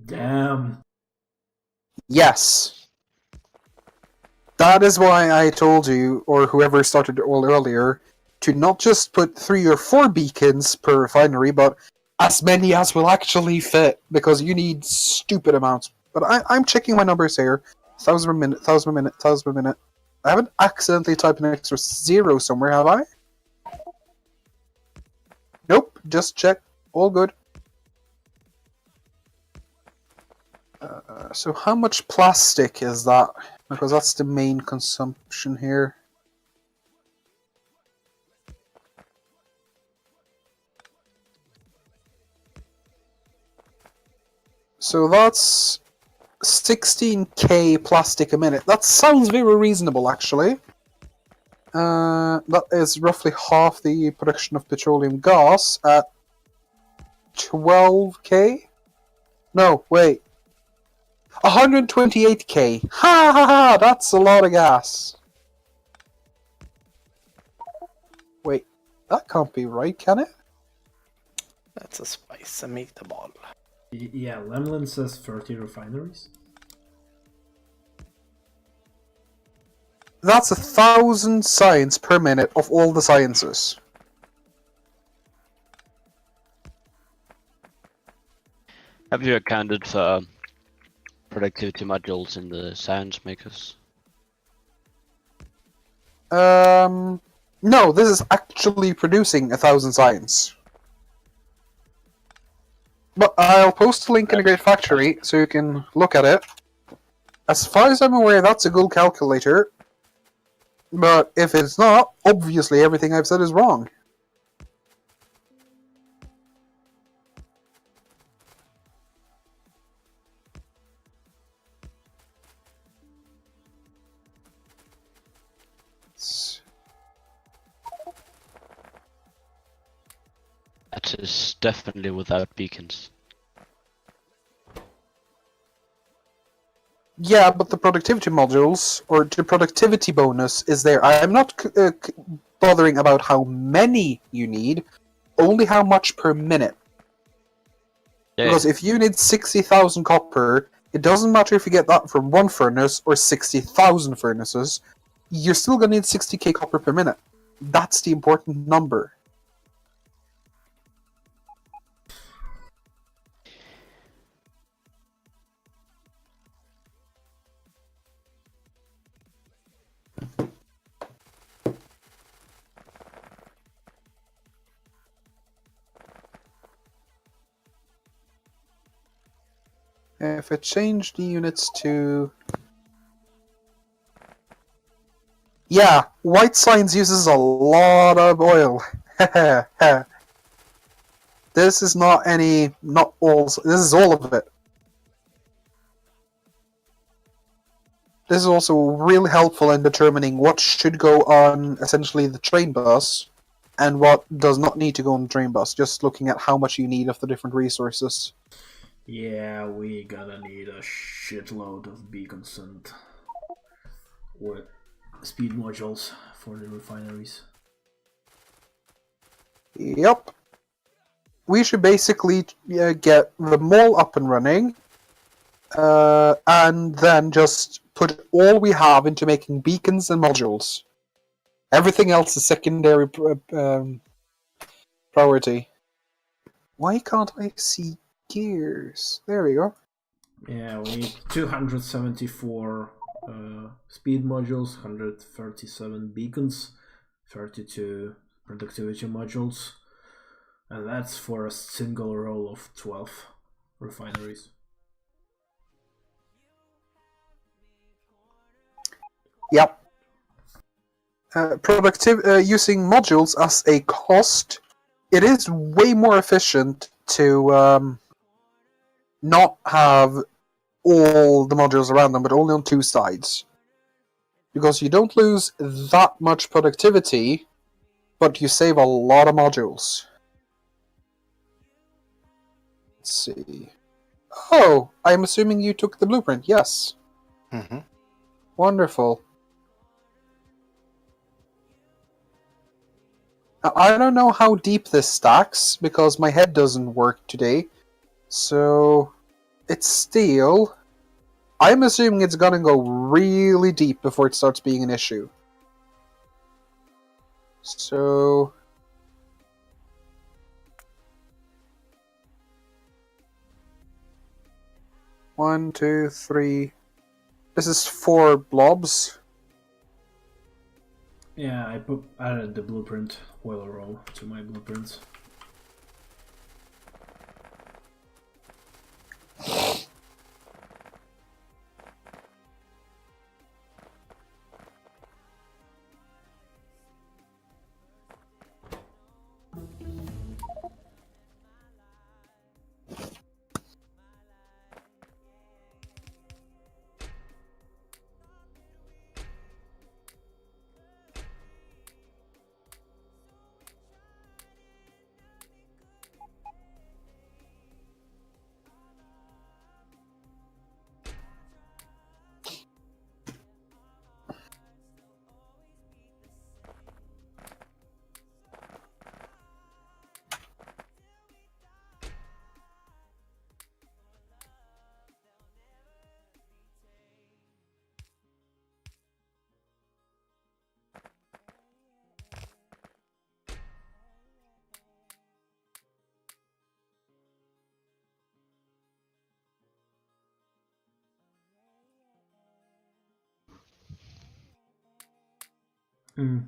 Damn. Yes. That is why I told you, or whoever started it all earlier, to not just put 3 or 4 beacons per refinery, but as many as will actually fit, because you need stupid amounts. But I'm checking my numbers here. 1,000 per minute, 1,000 per minute, 1,000 per minute. I haven't accidentally typed an extra 0 somewhere, have I? Nope, just check. All good. So how much plastic is that? Because that's the main consumption here. So that's 16K plastic a minute. That sounds very reasonable, actually. That is roughly half the production of petroleum gas at 12K? No, wait. 128K. Ha ha ha! That's a lot of gas. Wait, that can't be right, can it? That's a spicy meatball. Yeah, Lemlin says 30 refineries. That's 1,000 science per minute of all the sciences. Have you accounted for productivity modules in the science makers? No, this is actually producing 1,000 science. But I'll post a link in a great factory so you can look at it. As far as I'm aware, that's a good calculator. But if it's not, obviously everything I've said is wrong. That is definitely without beacons. Yeah, but the productivity modules, or the productivity bonus, is there. I'm not bothering about how many you need, only how much per minute. Yeah, Because if you need 60,000 copper, it doesn't matter if you get that from one furnace or 60,000 furnaces, you're still going to need 60k copper per minute. That's the important number. If I change the units to... Yeah, White Science uses a lot of oil. This is not all, this is all of it. This is also really helpful in determining what should go on, essentially, the train bus, and what does not need to go on the train bus, just looking at how much you need of the different resources. Yeah, we gonna need a shitload of beacons and speed modules for the refineries. Yep. We should basically get the mall up and running, and then just put all we have into making beacons and modules. Everything else is secondary priority. Why can't I see gears? There we go. Yeah, we need 274 speed modules, 137 beacons, 32 productivity modules, and that's for a single row of 12 refineries. Yep. Using modules as a cost, it is way more efficient to not have all the modules around them, but only on two sides. Because you don't lose that much productivity, but you save a lot of modules. Let's see. Oh, I'm assuming you took the blueprint, yes. Mm-hmm. Wonderful. I don't know how deep this stacks, because my head doesn't work today. So, it's steel. I'm assuming it's gonna go really deep before it starts being an issue. So... 1, 2, 3... This is 4 blobs. Yeah, I added the blueprint oil roll to my blueprints.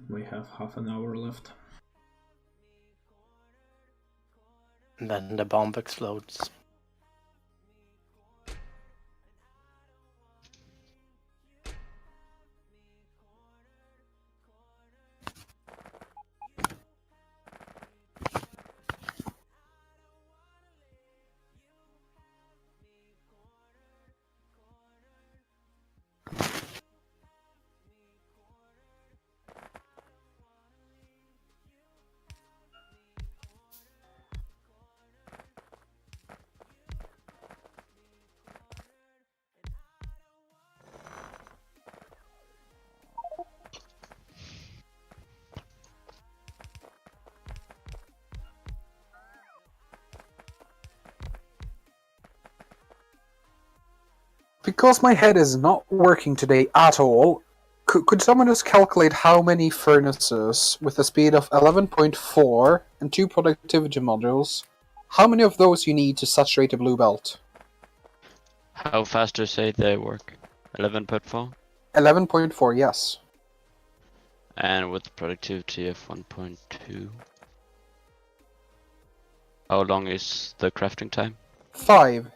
We have half an hour left. And then the bomb explodes. Because my head is not working today at all, could someone just calculate how many furnaces with a speed of 11.4 and 2 productivity modules, how many of those you need to saturate a blue belt? How fast do you say they work? 11.4? 11.4, yes. And with productivity of 1.2. How long is the crafting time? 5.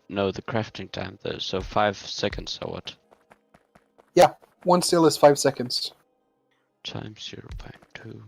No, the crafting time. So 5 seconds or what? Yeah, 1 steel is 5 seconds. Times 0.2.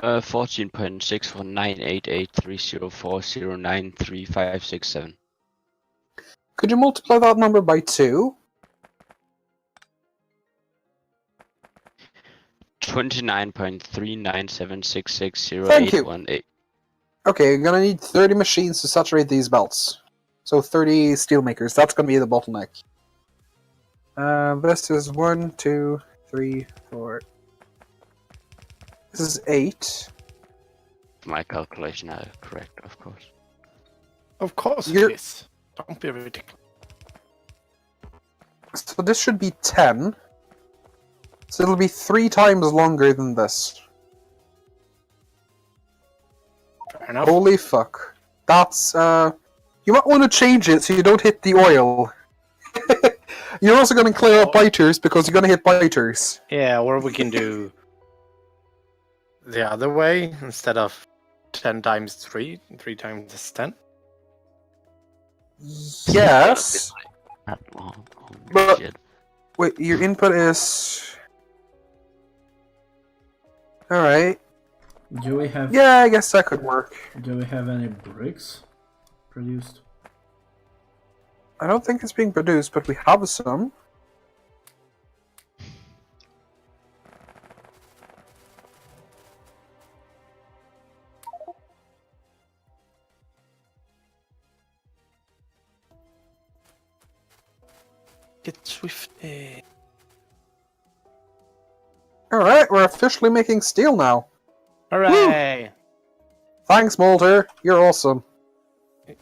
Uh, 14.6198830409357. Could you multiply that number by 2? 29.3976608818. Okay, you're gonna need 30 machines to saturate these belts. So 30 steelmakers, that's gonna be the bottleneck. This is 1, 2, 3, 4. This is 8. My calculation are correct, of course. Of course You're- it is. Don't be ridiculous. So this should be 10. So it'll be 3 times longer than this. Fair enough. Holy fuck. That's, you might want to change it so you don't hit the oil. You're also going to clear out biters because you're going to hit biters. Yeah, or we can do the other way instead of 10 times 3, 3 times 10. Yes. That long. Holy But- shit. Wait, your input is... Alright. Do we have Yeah, I guess that could work. any bricks produced? I don't think it's being produced, but we have some. Get swifty. Alright, we're officially making steel now. Hooray! Thanks, Molter. You're awesome.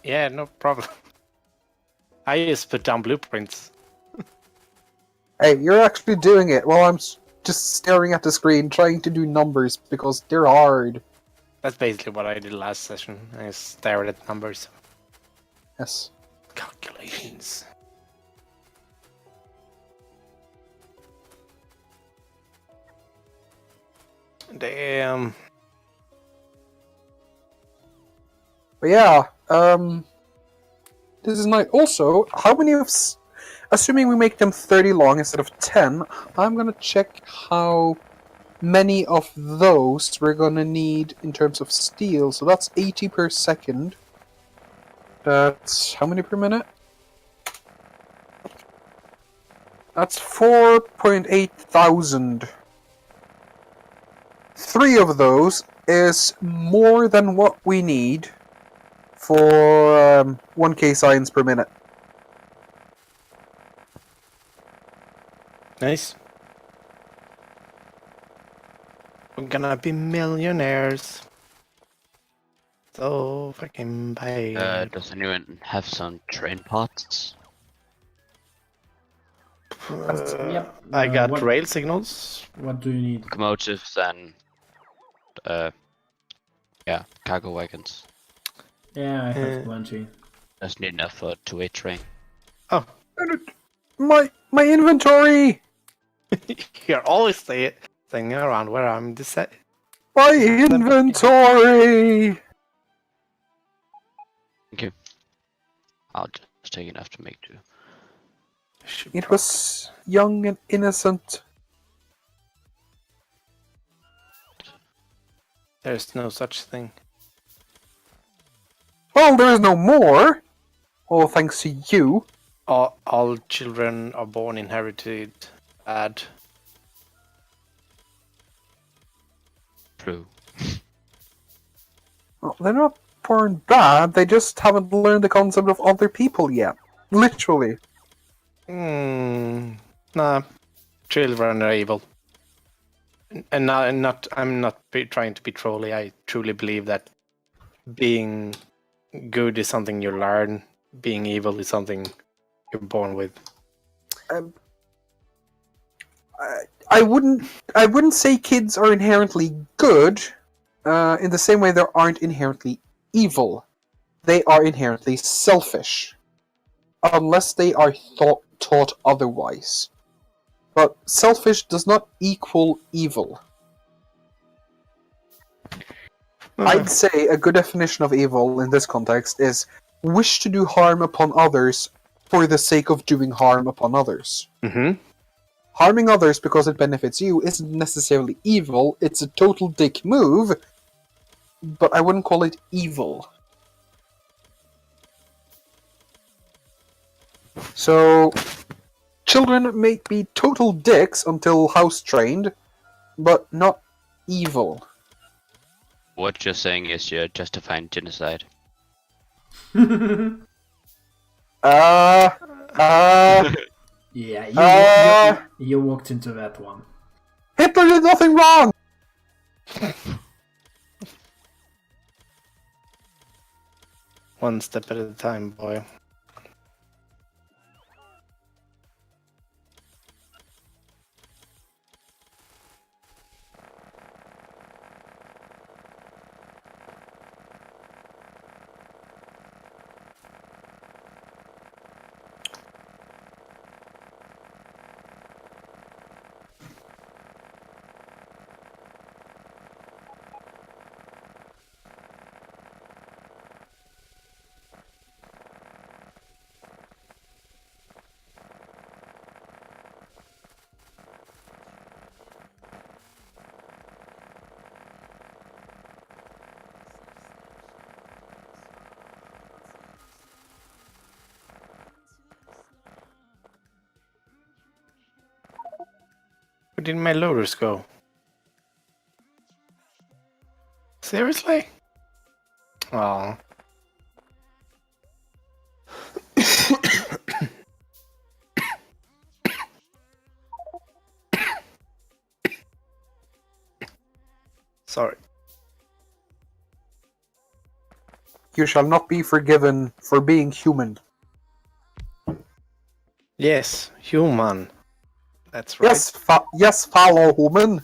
Yeah, no problem. I just put down blueprints. Hey, you're actually doing it while I'm just staring at the screen trying to do numbers because they're hard. That's basically what I did last session. I just stared at numbers. Yes. Calculations. Damn. But yeah, this is nice. Also, how many of... Assuming we make them 30 long instead of 10, I'm gonna check how many of those we're gonna need in terms of steel. So that's 80 per second. That's how many per minute? That's 4.8 thousand. 3 of those is more than what we need for 1k science per minute. Nice. We're gonna be millionaires. So fucking bad. Does anyone have some train parts? Yep. I got what, rail signals. What do you need? Locomotives and yeah, cargo wagons. Yeah, I have Uh, plenty. Just need enough for a 2-way train. Oh, My inventory! you're always saying around where I'm decided. My inventory! Thank you. I'll just take enough to make 2. It was young and innocent. There's no such thing. Well, there is no more. All thanks to you. All children are born inherited bad. True. Well, they're not born bad, they just haven't learned the concept of other people yet. Literally. Nah, children are evil. And I'm not trying to be trolly. I truly believe that being good is something you learn. Being evil is something you're born with. I wouldn't say kids are inherently good, in the same way they aren't inherently evil. They are inherently selfish. Unless they are taught otherwise. But selfish does not equal evil. I'd say a good definition of evil in this context is wish to do harm upon others for the sake of doing harm upon others. Mm-hmm. Harming others because it benefits you isn't necessarily evil, it's a total dick move, but I wouldn't call it evil. So, children may be total dicks until house trained, but not evil. What you're saying is you're justifying genocide. Yeah, you walked into that one. Hitler did nothing wrong! One step at a time, boy. Where did my loaders go? Seriously? Oh. Sorry. You shall not be forgiven for being human. Yes, human. That's right. Yes, fellow human.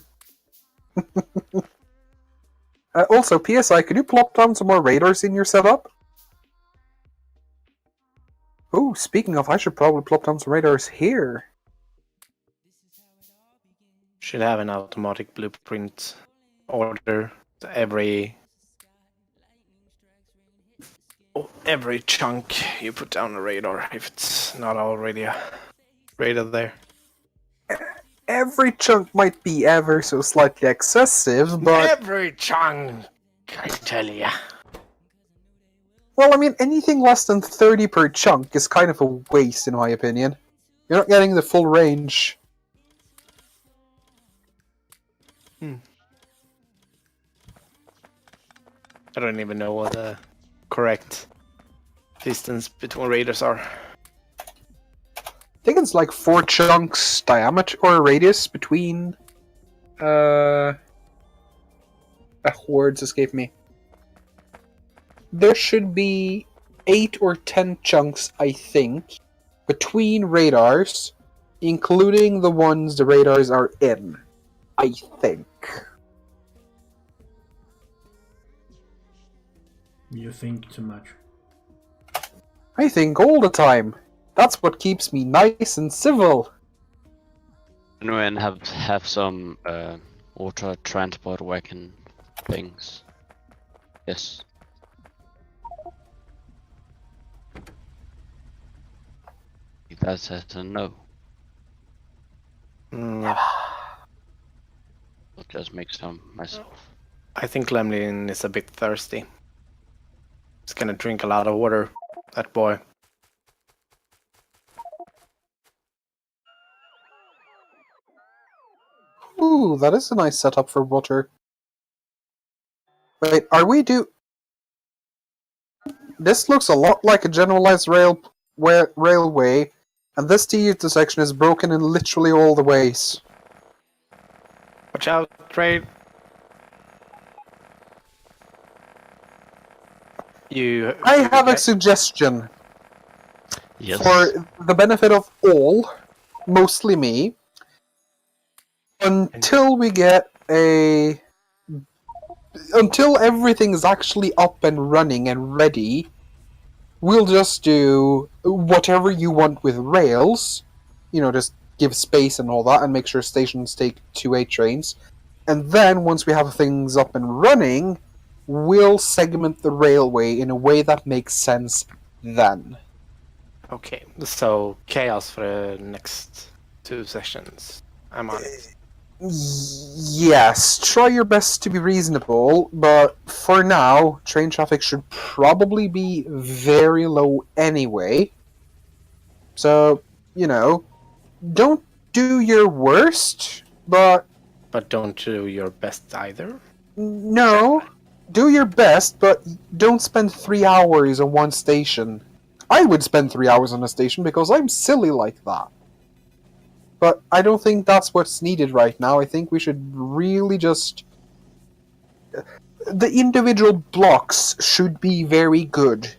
Also, PSI, could you plop down some more radars in your setup? Oh, speaking of, I should probably plop down some radars here. Should have an automatic blueprint order every chunk you put down a radar if it's not already a radar there. Every chunk might be ever so slightly excessive, but... Every chunk, I tell ya. Well, I mean, anything less than 30 per chunk is kind of a waste, in my opinion. You're not getting the full range. I don't even know what the correct distance between radars are. I think it's like 4 chunks diameter or radius between. Words escape me. There should be 8 or 10 chunks, I think, between radars, including the ones the radars are in. I think. You think too much. I think all the time. That's what keeps me nice and civil. And have some water transport wagon things. Yes. That's a no. I'll just make some myself. I think Lemlin is a bit thirsty. He's gonna drink a lot of water, that boy. Ooh, that is a nice setup for water. Wait, are we this looks a lot like a generalized railway, and this T intersection is broken in literally all the ways. Watch out, Trade. I have a suggestion. Yes. For the benefit of all, mostly me, until everything's actually up and running and ready, we'll just do whatever you want with rails. Just give space and all that, and make sure stations take 2A trains. And then, once we have things up and running, we'll segment the railway in a way that makes sense then. Okay, so chaos for the next 2 sessions. I'm on it. Yes, try your best to be reasonable, but for now, train traffic should probably be very low anyway. So, don't do your worst, but... But don't do your best either? No, do your best, but don't spend 3 hours on one station. I would spend 3 hours on a station because I'm silly like that. But I don't think that's what's needed right now. I think we should really just... The individual blocks should be very good.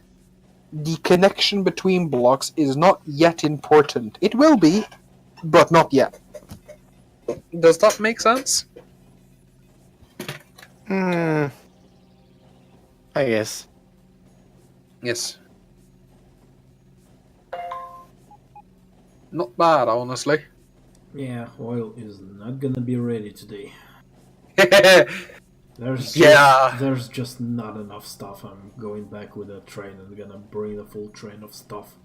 The connection between blocks is not yet important. It will be, but not yet. Does that make sense? I guess. Yes. Not bad, honestly. Yeah, oil is not gonna be ready today. There's just not enough stuff. I'm going back with a train and gonna bring a full train of stuff.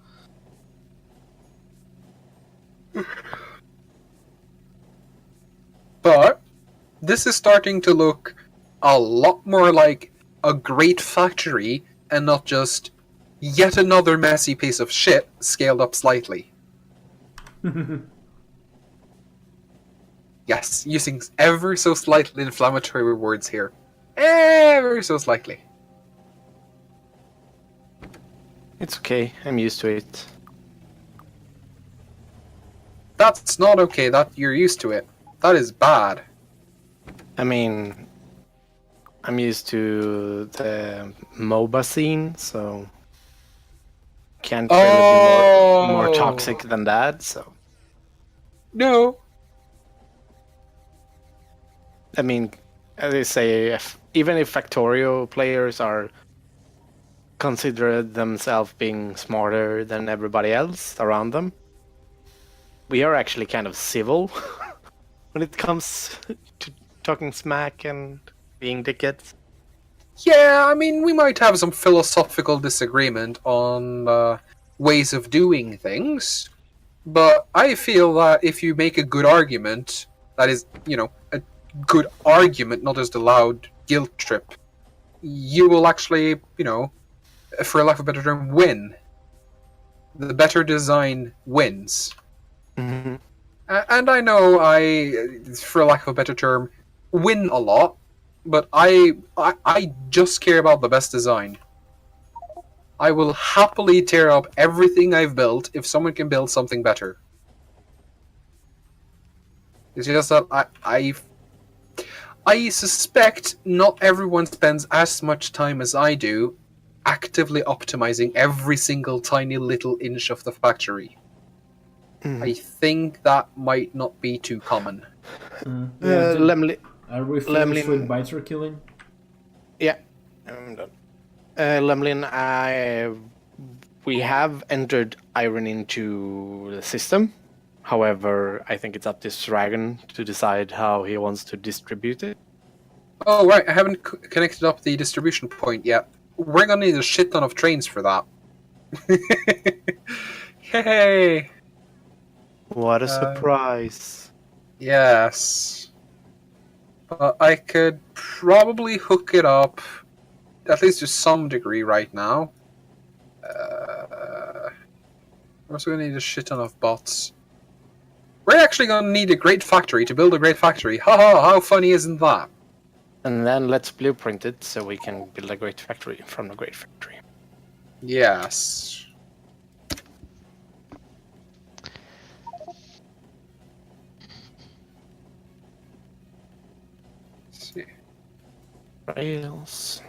But this is starting to look a lot more like a great factory and not just yet another messy piece of shit scaled up slightly. Yes, using ever so slightly inflammatory words here. Ever so slightly. It's okay, I'm used to it. That's not okay, that you're used to it. That is bad. I mean, I'm used to the MOBA scene, so can't really be more toxic than that. So no. I mean, as they say, even if Factorio players are consider themselves being smarter than everybody else around them, we are actually kind of civil when it comes to talking smack and being dickheads. Yeah, I mean, we might have some philosophical disagreement on ways of doing things, but I feel that if you make a good argument, that is, a good argument, not just a loud guilt trip, you will actually, for lack of a better term, win. The better design wins. Mm-hmm. And I know for lack of a better term, win a lot, but I just care about the best design. I will happily tear up everything I've built if someone can build something better. It's just that I suspect not everyone spends as much time as I do actively optimizing every single tiny little inch of the factory. I think that might not be too common. Are we finished with biter killing? Yeah, I'm done. Lemlin, we have entered iron into the system. However, I think it's up to Dragon to decide how he wants to distribute it. Oh, right, I haven't connected up the distribution point yet. We're gonna need a shit ton of trains for that. Yay! What a surprise. Yes. I could probably hook it up, at least to some degree right now. We're also gonna need a shit ton of bots. We're actually gonna need a great factory to build a great factory. Haha, how funny isn't that? And then let's blueprint it so we can build a great factory from a great factory. Yes. Let's see. Rails.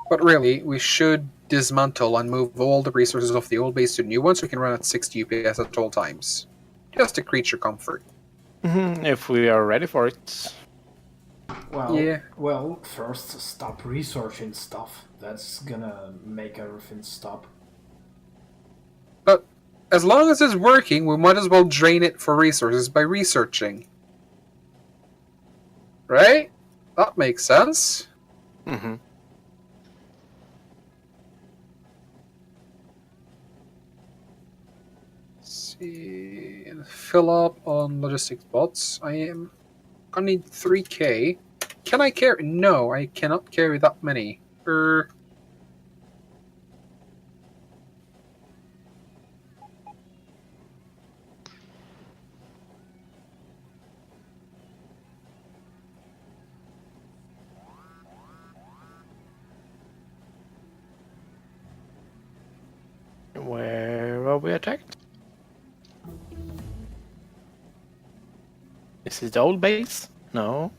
But really, we should dismantle and move all the resources off the old base to the new ones so we can run at 60 UPS at all times. Just to creature comfort. If we are ready for it. Well, Yeah. well, first stop researching stuff. That's gonna make everything stop. But as long as it's working, we might as well drain it for resources by researching. Right? That makes sense. Mm-hmm. Let's see. Fill up on logistics bots. I need 3k. Can I carry? No, I cannot carry that many. Where are we attacked? Is it the old base? No.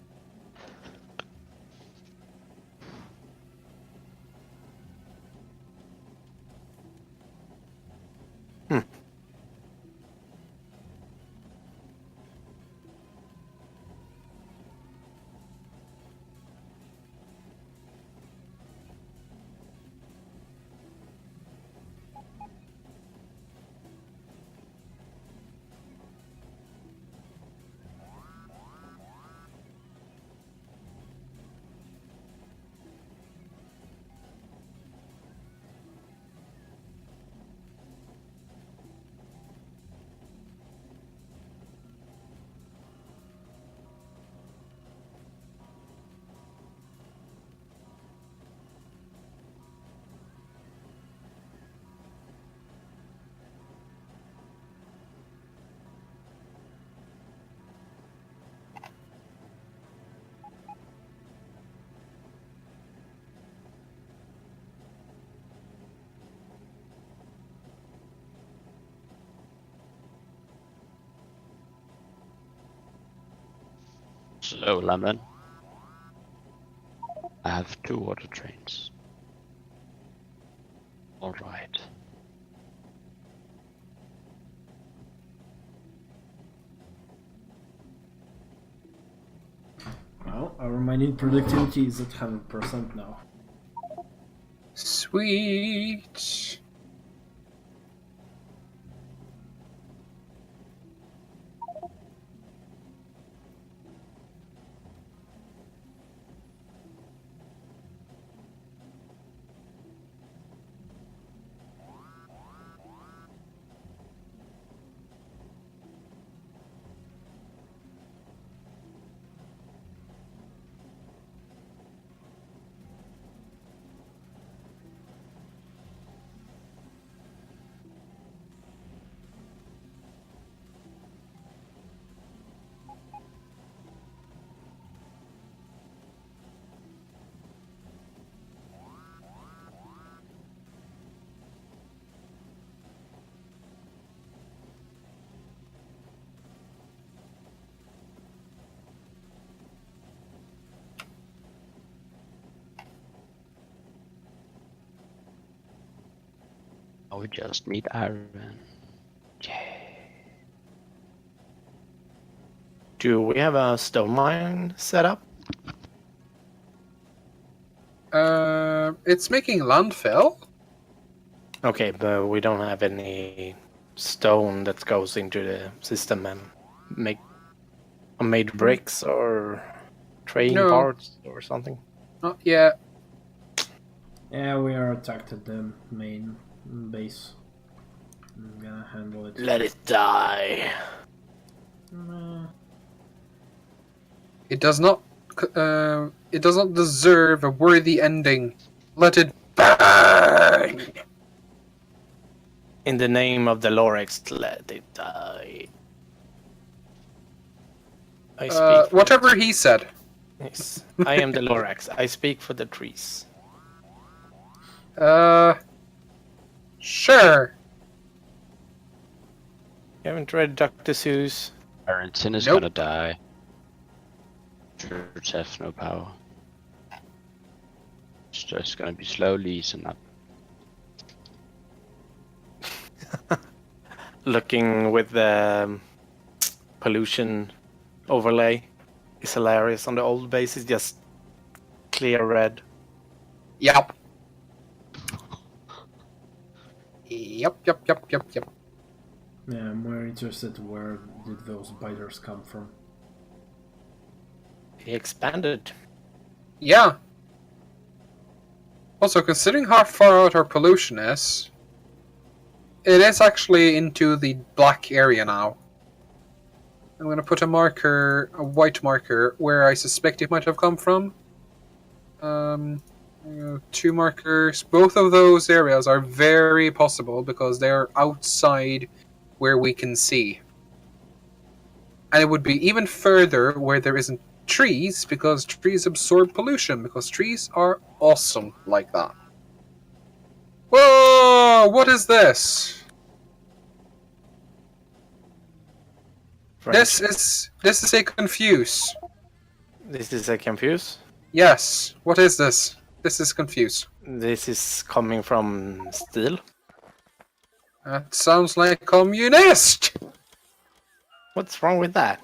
So, Lemon. I have 2 water trains. Alright. Well, our mining productivity is at 100% now. Sweet. Now we just need iron. Yeah. Do we have a stone mine set up? It's making landfill. Okay, but we don't have any stone that goes into the system and made bricks or train No. parts or something. Not yet. Yeah, we are attacked at the main base. I'm gonna handle it. Let it die. It does not. It does not deserve a worthy ending. Let it burn. In the name of the Lorex, let it die. I speak. For Whatever he said. Yes, I am the Lorax. I speak for the trees. Sure. You haven't read Dr. Seuss? Barrington is Nope. gonna die. Church has no power. It's just gonna be slowly easing up. Looking with the pollution overlay is hilarious. On the old base, it's just clear red. Yep. Yep. Yeah, I'm more interested where did those biters come from. He expanded. Yeah. Also, considering how far out our pollution is, it is actually into the black area now. I'm going to put a white marker, where I suspect it might have come from. 2 markers. Both of those areas are very possible because they are outside where we can see. And it would be even further where there isn't trees, because trees absorb pollution, because trees are awesome like that. Whoa! What is this? French. This is a confuse. This is a confuse. Yes. What is this? This is confuse. This is coming from steel. That sounds like communist. What's wrong with that?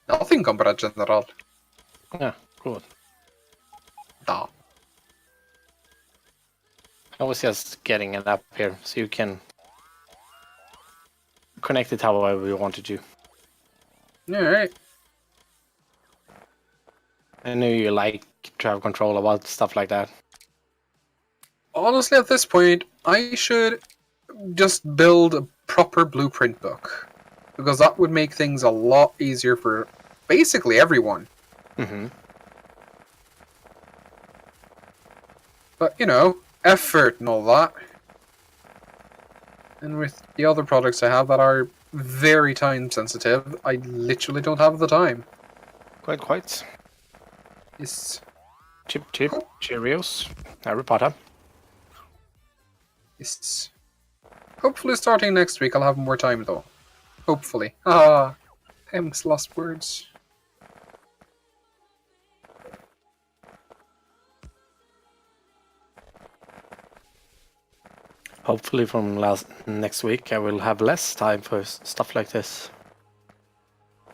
Nothing, comrade general. Yeah, cool. Da. I was just getting it up here so you can connect it however you wanted to. Alright. I know you like to have control about stuff like that. Honestly, at this point, I should just build a proper blueprint book. Because that would make things a lot easier for basically everyone. Mm-hmm. But, you know, effort and all that. And with the other products I have that are very time sensitive, I literally don't have the time. Quite. It's Chip, Cheerios, Harry Potter. hopefully starting next week I'll have more time though. Hopefully. Ah, famous last words. Hopefully from next week I will have less time for stuff like this.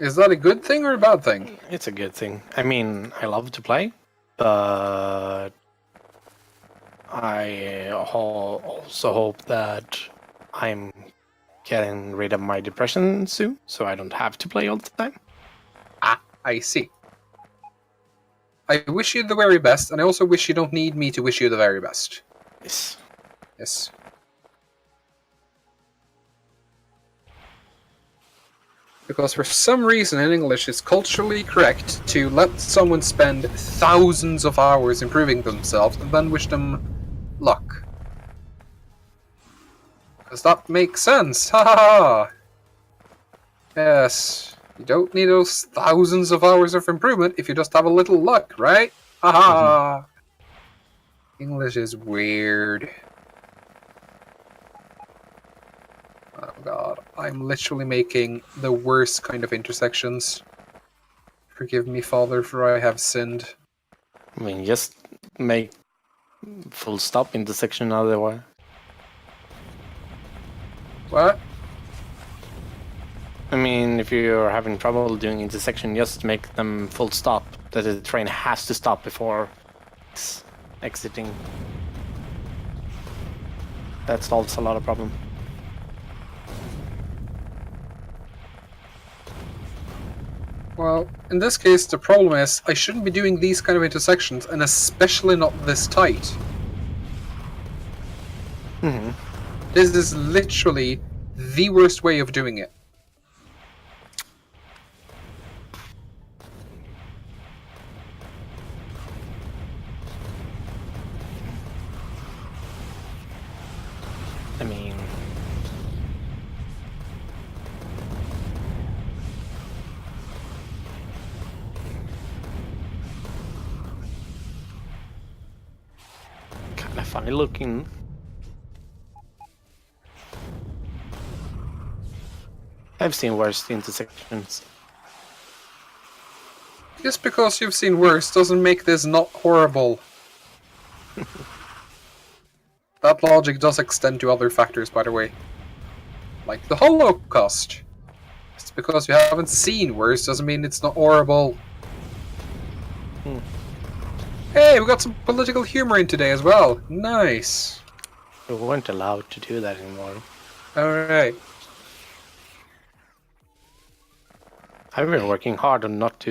Is that a good thing or a bad thing? It's a good thing. I mean, I love to play, but I also hope that I'm getting rid of my depression soon, so I don't have to play all the time. Ah, I see. I wish you the very best, and I also wish you don't need me to wish you the very best. Yes. Yes. Because for some reason in English it's culturally correct to let someone spend thousands of hours improving themselves and then wish them luck. Because that makes sense, ha ha ha! Yes, you don't need those thousands of hours of improvement if you just have a little luck, right? Ha ha! English is weird. Oh god, I'm literally making the worst kind of intersections. Forgive me, Father, for I have sinned. I mean, just make full stop intersection otherwise. What? I mean, if you're having trouble doing intersection, just make them full stop. That the train has to stop before it's exiting. That solves a lot of problem. Well, in this case, the problem is I shouldn't be doing these kind of intersections, and especially not this tight. Mm-hmm. This is literally the worst way of doing it. I mean, kind of Funny looking. I've seen worse intersections. Just because you've seen worse doesn't make this not horrible. That logic does extend to other factors, by the way. Like the Holocaust. Just because you haven't seen worse doesn't mean it's not horrible. Hey, we got some political humor in today as well. Nice. We weren't allowed to do that anymore. Alright. I've been working hard on not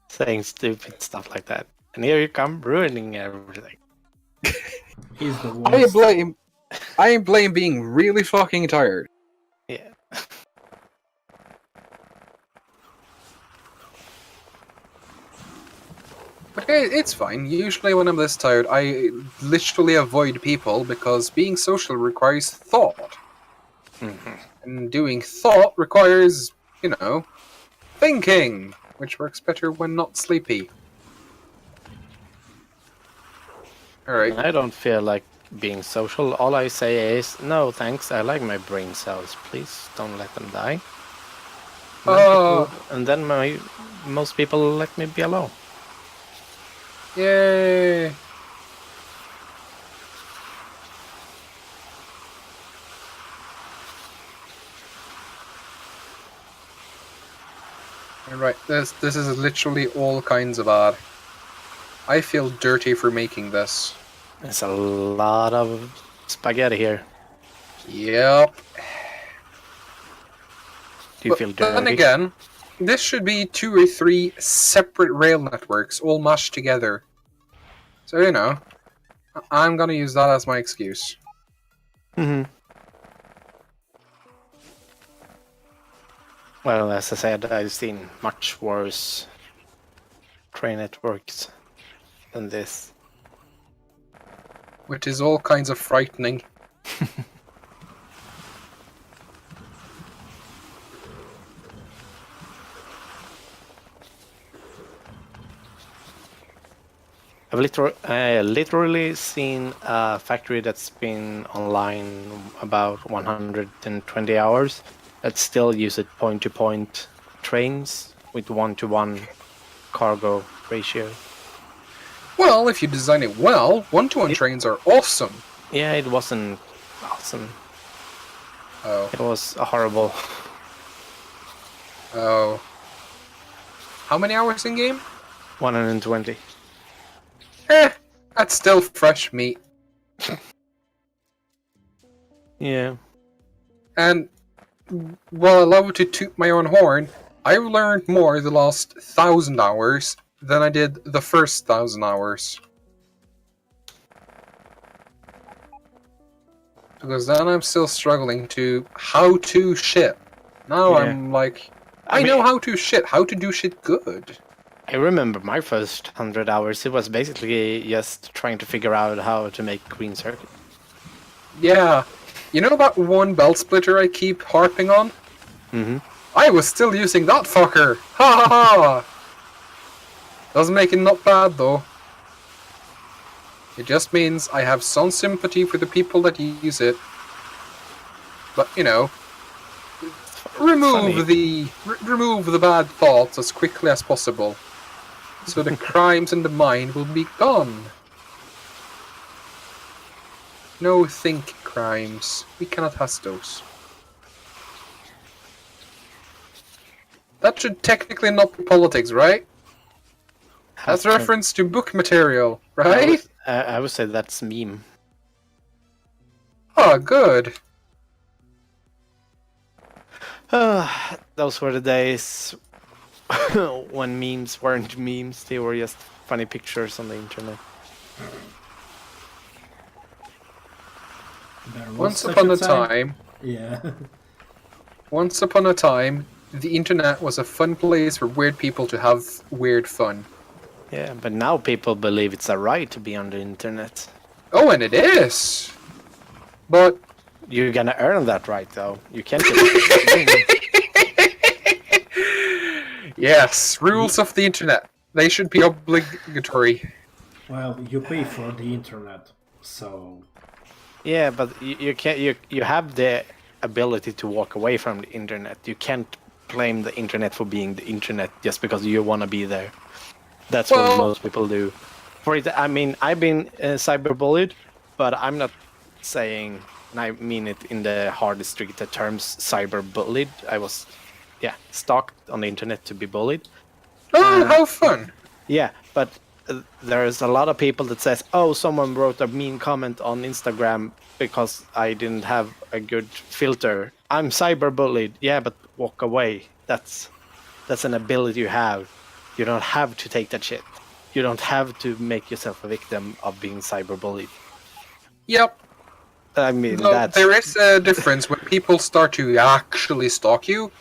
saying stupid stuff like that. And here you come ruining everything. He's the worst. I blame being really fucking tired. Yeah. But hey, it's fine. Usually when I'm this tired, I literally avoid people because being social requires thought. And doing thought requires, you know, thinking, which works better when not sleepy. Alright. I don't feel like being social. All I say is, no thanks, I like my brain cells. Please don't let them die. And then most people let me be alone. Yay! Right, this is literally all kinds of bad. I feel dirty for making this. There's a lot of spaghetti here. Yep. Do you feel dirty? Then again, this should be 2 or 3 separate rail networks all mashed together. So, you know, I'm gonna use that as my excuse. Well, as I said, I've seen much worse train networks than this. Which is all kinds of frightening. I've literally seen a factory that's been online about 120 hours that still uses point-to-point trains with 1-to-1 cargo ratio. Well, if you design it well, 1-to-1 trains are awesome. Yeah, it wasn't awesome. Oh. It was horrible. Oh. How many hours in game? 120. That's still fresh meat. Yeah. And while I love to toot my own horn, I've learned more the last 1,000 hours than I did the first 1,000 hours. Because then I'm still struggling to how to shit. Now Yeah. I'm like, I know how to shit, how to do shit good. I remember my first 100 hours. It was basically just trying to figure out how to make green circuit. Yeah. You know that one belt splitter I keep harping on? I was still using that fucker! Ha ha ha! Doesn't make it not bad though. It just means I have some sympathy for the people that use it. But, you know, remove the bad thoughts as quickly as possible. So the crimes in the mind will be gone. No think crimes. We cannot have those. That should technically not be politics, right? That's a reference to book material, right? I would say that's meme. Oh, good. Those were the days when memes weren't memes, they were just funny pictures on the internet. Once upon a time, Yeah. once upon a time, the internet was a fun place for weird people to have weird fun. Yeah, but now people believe it's a right to be on the internet. Oh, and it is! But You're gonna earn that right, though. You can't just yes, rules of the internet. They should be obligatory. Well, you pay for the internet, so Yeah, but you can't. You have the ability to walk away from the internet. You can't blame the internet for being the internet just because you want to be there. That's what Well- most people do. For it, I mean, I've been cyberbullied, but I'm not saying, and I mean it in the hardest restricted terms, cyberbullied. I was, stalked on the internet to be bullied. Oh, how fun! Yeah, but there's a lot of people that says, "Oh, someone wrote a mean comment on Instagram because I didn't have a good filter. I'm cyberbullied." Yeah, but walk away. That's an ability you have. You don't have to take that shit. You don't have to make yourself a victim of being cyberbullied. Yep. I mean, No, that's there is a difference when people start to actually stalk you.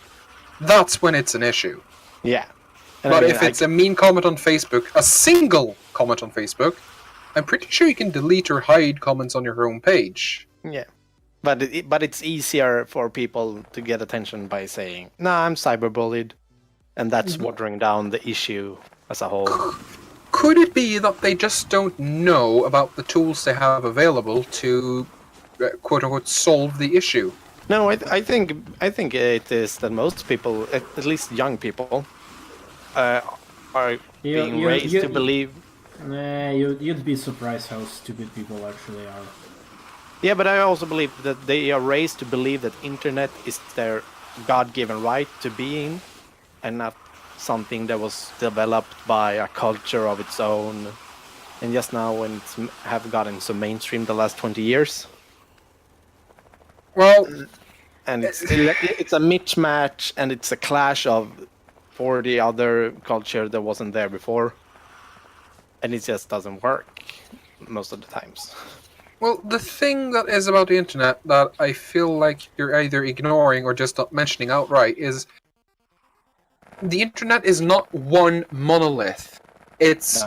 That's when it's an issue. yeah. And But I mean, if it's a mean comment on Facebook, a single comment on Facebook, I'm pretty sure you can delete or hide comments on your own page. yeah. But it's easier for people to get attention by saying, "No, I'm cyberbullied," and that's watering down the issue as a whole. Could it be that they just don't know about the tools they have available to, quote unquote, solve the issue? No, I think it is that most people, at least young people, are being raised to believe. nah, you'd be surprised how stupid people actually are. Yeah, but I also believe that they are raised to believe that internet is their God-given right to be in, and not something that was developed by a culture of its own. And just now, when it's have gotten so mainstream the last 20 years, Well, and it's a mismatch, and it's a clash of 40 other culture that wasn't there before, and it just doesn't work most of the times. well, the thing that is about the internet that I feel like you're either ignoring or just not mentioning outright is the internet is not one monolith. It's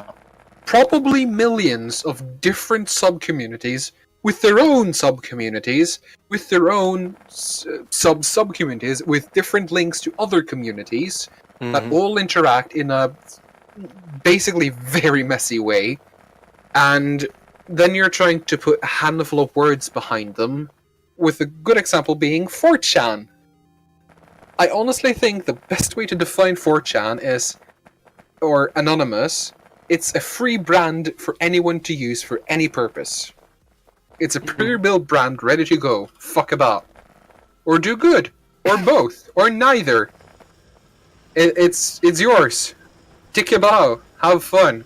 probably millions of different sub-communities with their own sub-communities, with their own sub-sub-communities, with different links to other communities that all interact in a basically very messy way. And then you're trying to put a handful of words behind them, with a good example being 4chan. I honestly think the best way to define 4chan is, or Anonymous, it's a free brand for anyone to use for any purpose. It's a pre-built brand ready to go. Fuck about. Or do good. Or both. Or neither. It's yours. Tick your bow. Have fun.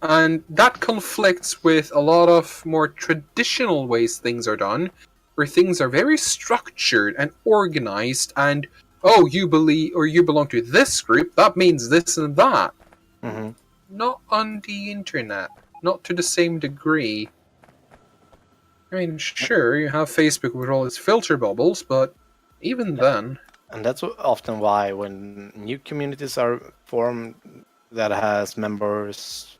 And that conflicts with a lot of more traditional ways things are done, where things are very structured and organized, and oh, you believe or you belong to this group, that means this and that. Not on the internet. Not to the same degree. I mean, sure, you have Facebook with all its filter bubbles, but even then... And that's often why when new communities are formed that has members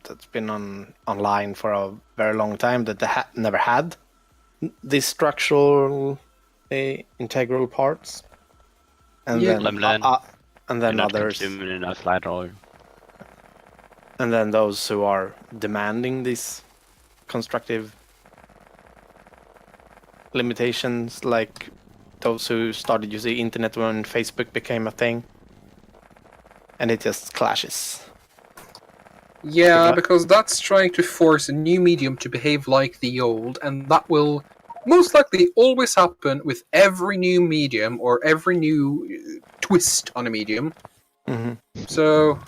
that's been online for a very long time that they never had these structural integral parts, and Yeah. then Not others, consuming enough light oil. and then those who are demanding these constructive limitations, like those who started using internet when Facebook became a thing, and it just clashes. Yeah, Yeah. because that's trying to force a new medium to behave like the old, and that will most likely always happen with every new medium or every new twist on a medium. So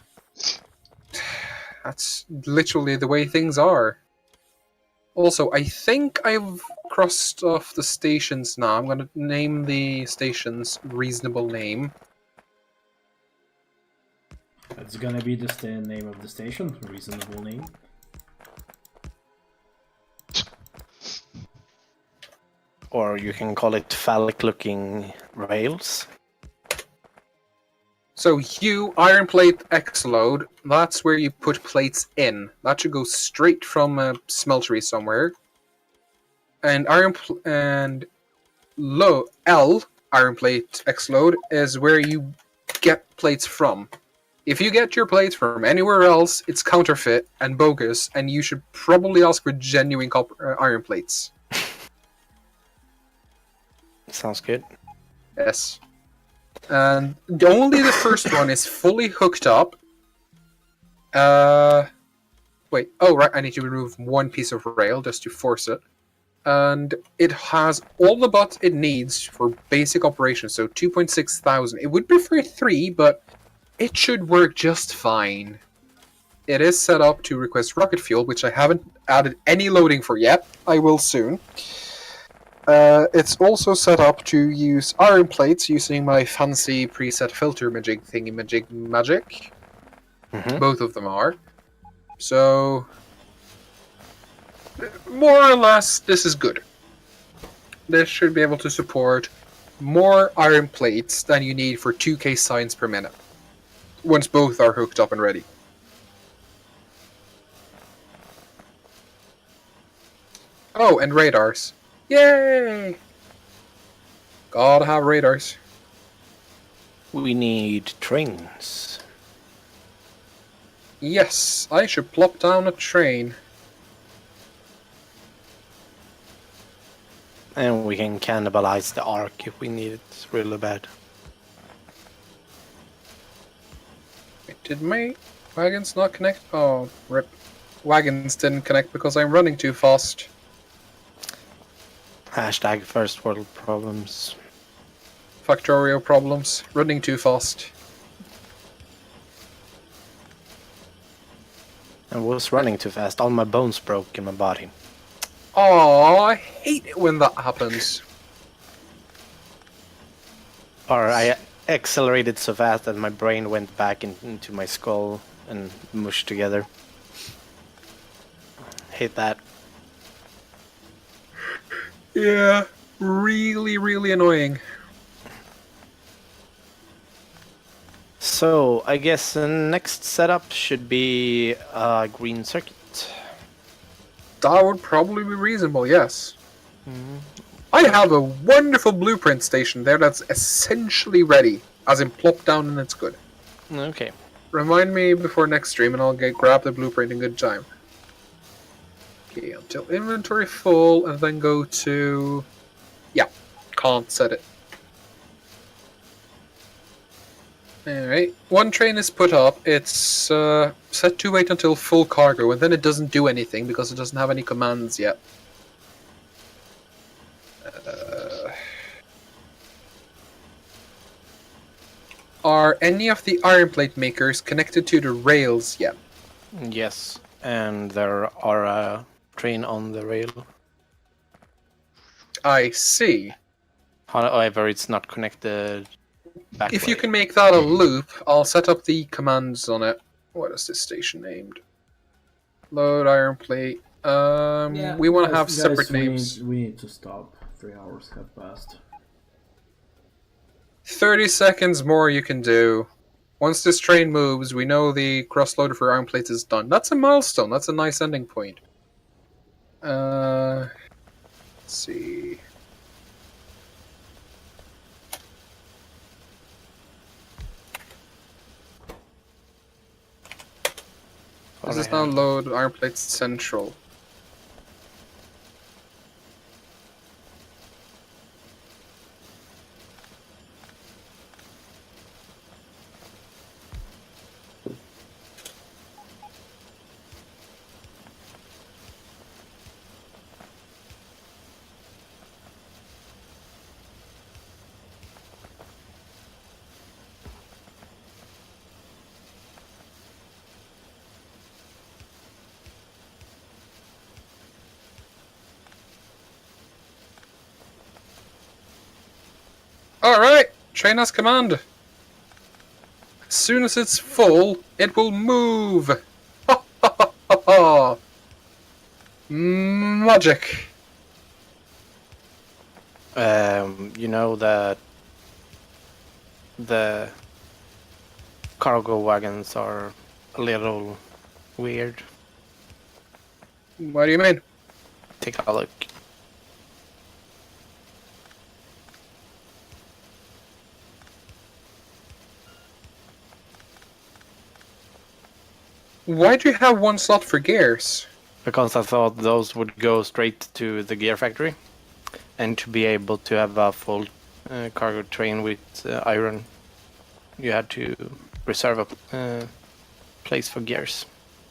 that's literally the way things are. Also, I think I've crossed off the stations now. I'm going to name the stations reasonable name. That's gonna be the name of the station. Reasonable name. Or you can call it phallic-looking rails. So iron plate X-load, that's where you put plates in. That should go straight from a smeltery somewhere. And L iron plate X-load is where you get plates from. If you get your plates from anywhere else, it's counterfeit and bogus, and you should probably ask for genuine iron plates. Sounds good. Yes. And only the first one is fully hooked up. Wait. Oh, right. I need to remove one piece of rail just to force it. And it has all the bots it needs for basic operations, so 2.6 thousand. It would prefer 3, but it should work just fine. It is set up to request rocket fuel, which I haven't added any loading for yet. I will soon. It's also set up to use iron plates using my fancy preset filter magic magic. Both of them are. So, more or less, this is good. This should be able to support more iron plates than you need for 2k science per minute, once both are hooked up and ready. Oh, and radars. Yay! Gotta have radars. We need trains. Yes, I should plop down a train. And we can cannibalize the Ark if we need it really bad. Wait, did my wagons not connect? Oh, rip. Wagons didn't connect because I'm running too fast. Hashtag first world problems. Factorio problems. Running too fast. I was running too fast. All my bones broke in my body. Oh, I hate it when that happens. Or I accelerated so fast that my brain went back into my skull and mushed together. Hate that. Yeah, really, really annoying. So, I guess the next setup should be a green circuit. That would probably be reasonable, yes. I have a wonderful blueprint station there that's essentially ready, as in plop down and it's good. Okay. Remind me before next stream and I'll grab the blueprint in good time. Okay, until inventory full, and then go to... Yeah, can't set it. Alright, one train is put up, it's set to wait until full cargo, and then it doesn't do anything because it doesn't have any commands yet. Are any of the iron plate makers connected to the rails yet? Yes, and there are a train on the rail. I see. However, it's not connected back If way. you can make that a loop, I'll set up the commands on it. What is this station named? Load iron plate. We want to have separate names. We need to stop. 3 hours have passed. 30 seconds more you can do. Once this train moves, we know the cross-loader for iron plates is done. That's a milestone. That's a nice ending point. Let's see. This is now load iron plates central. Alright, train has command. As soon as it's full, it will move. Ha ha ha ha ha. Magic. You know that the cargo wagons are a little weird. What do you mean? Take a look. Why do you have one slot for gears? Because I thought those would go straight to the gear factory. And to be able to have a full cargo train with iron, you had to reserve a place for gears.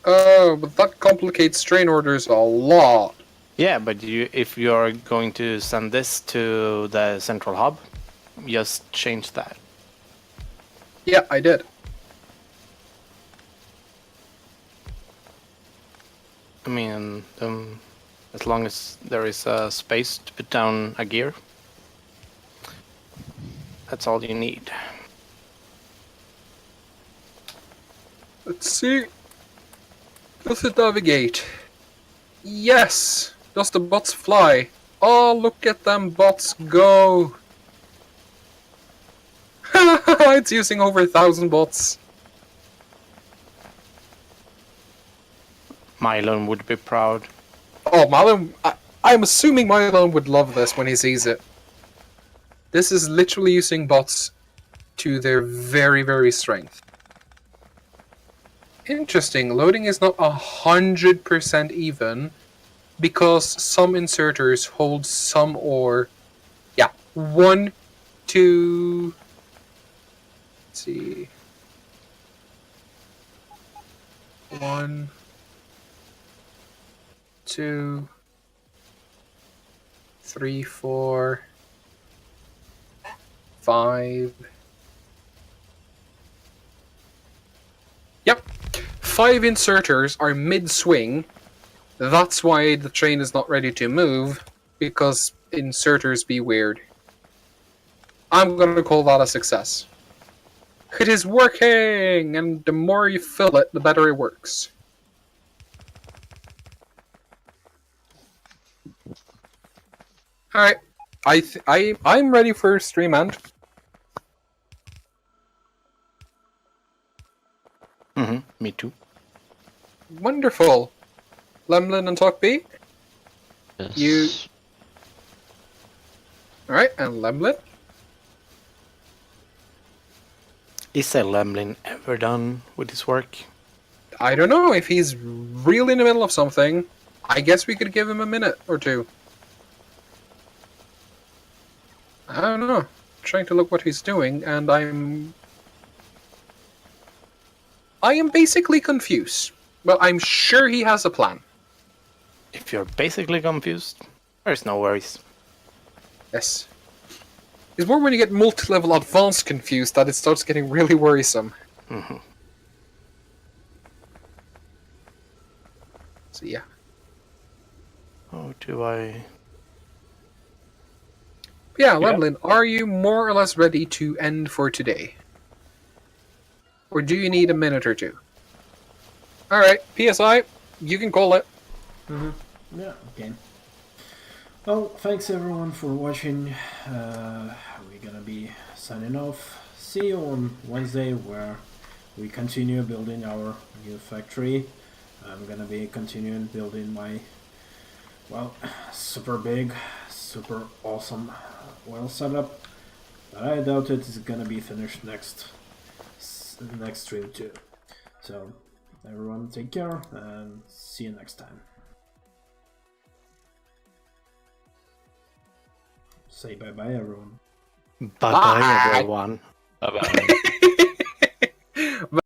Oh, but that complicates train orders a lot. Yeah, but if you're going to send this to the central hub, just change that. Yeah, I did. I mean, as long as there is a space to put down a gear, that's all you need. Let's see. Does it navigate? Yes! Does the bots fly? Oh, look at them bots go! It's using over 1,000 bots. Mylon would be proud. Oh, Malum, I'm assuming Malum would love this when he sees it. This is literally using bots to their very, very strength. Interesting, loading is not 100% even, because some inserters hold some ore. Yeah, 1, 2... Let's see... 1... 2... 3, 4... 5... Yep. 5 inserters are mid-swing. That's why the train is not ready to move, because inserters be weird. I'm gonna call that a success. It is working! And the more you fill it, the better it works. Alright. I'm ready for stream end. Me too. Wonderful. Lemlin and Talk B? Yes. You- Alright, and Lemlin? Is a Lemlin ever done with his work? I don't know, if he's really in the middle of something, I guess we could give him a minute or two. I don't know. Trying to look what he's doing, and I am basically confused. Well, I'm sure he has a plan. If you're basically confused, there's no worries. Yes. It's more when you get multi-level advanced confused that it starts getting really worrisome. So yeah. Oh, do I... Yeah, Lemlin, are you more or less ready to end for today? Or do you need a minute or two? Alright, PSI, you can call it. Yeah, okay. Well, thanks everyone for watching. We're gonna be signing off. See you on Wednesday, where we continue building our new factory. I'm gonna be continuing building my, well, super big, super awesome well setup. But I doubt it is gonna be finished next stream too. So everyone take care and see you next time. Say bye bye everyone. Bye-bye, everyone. Bye-bye.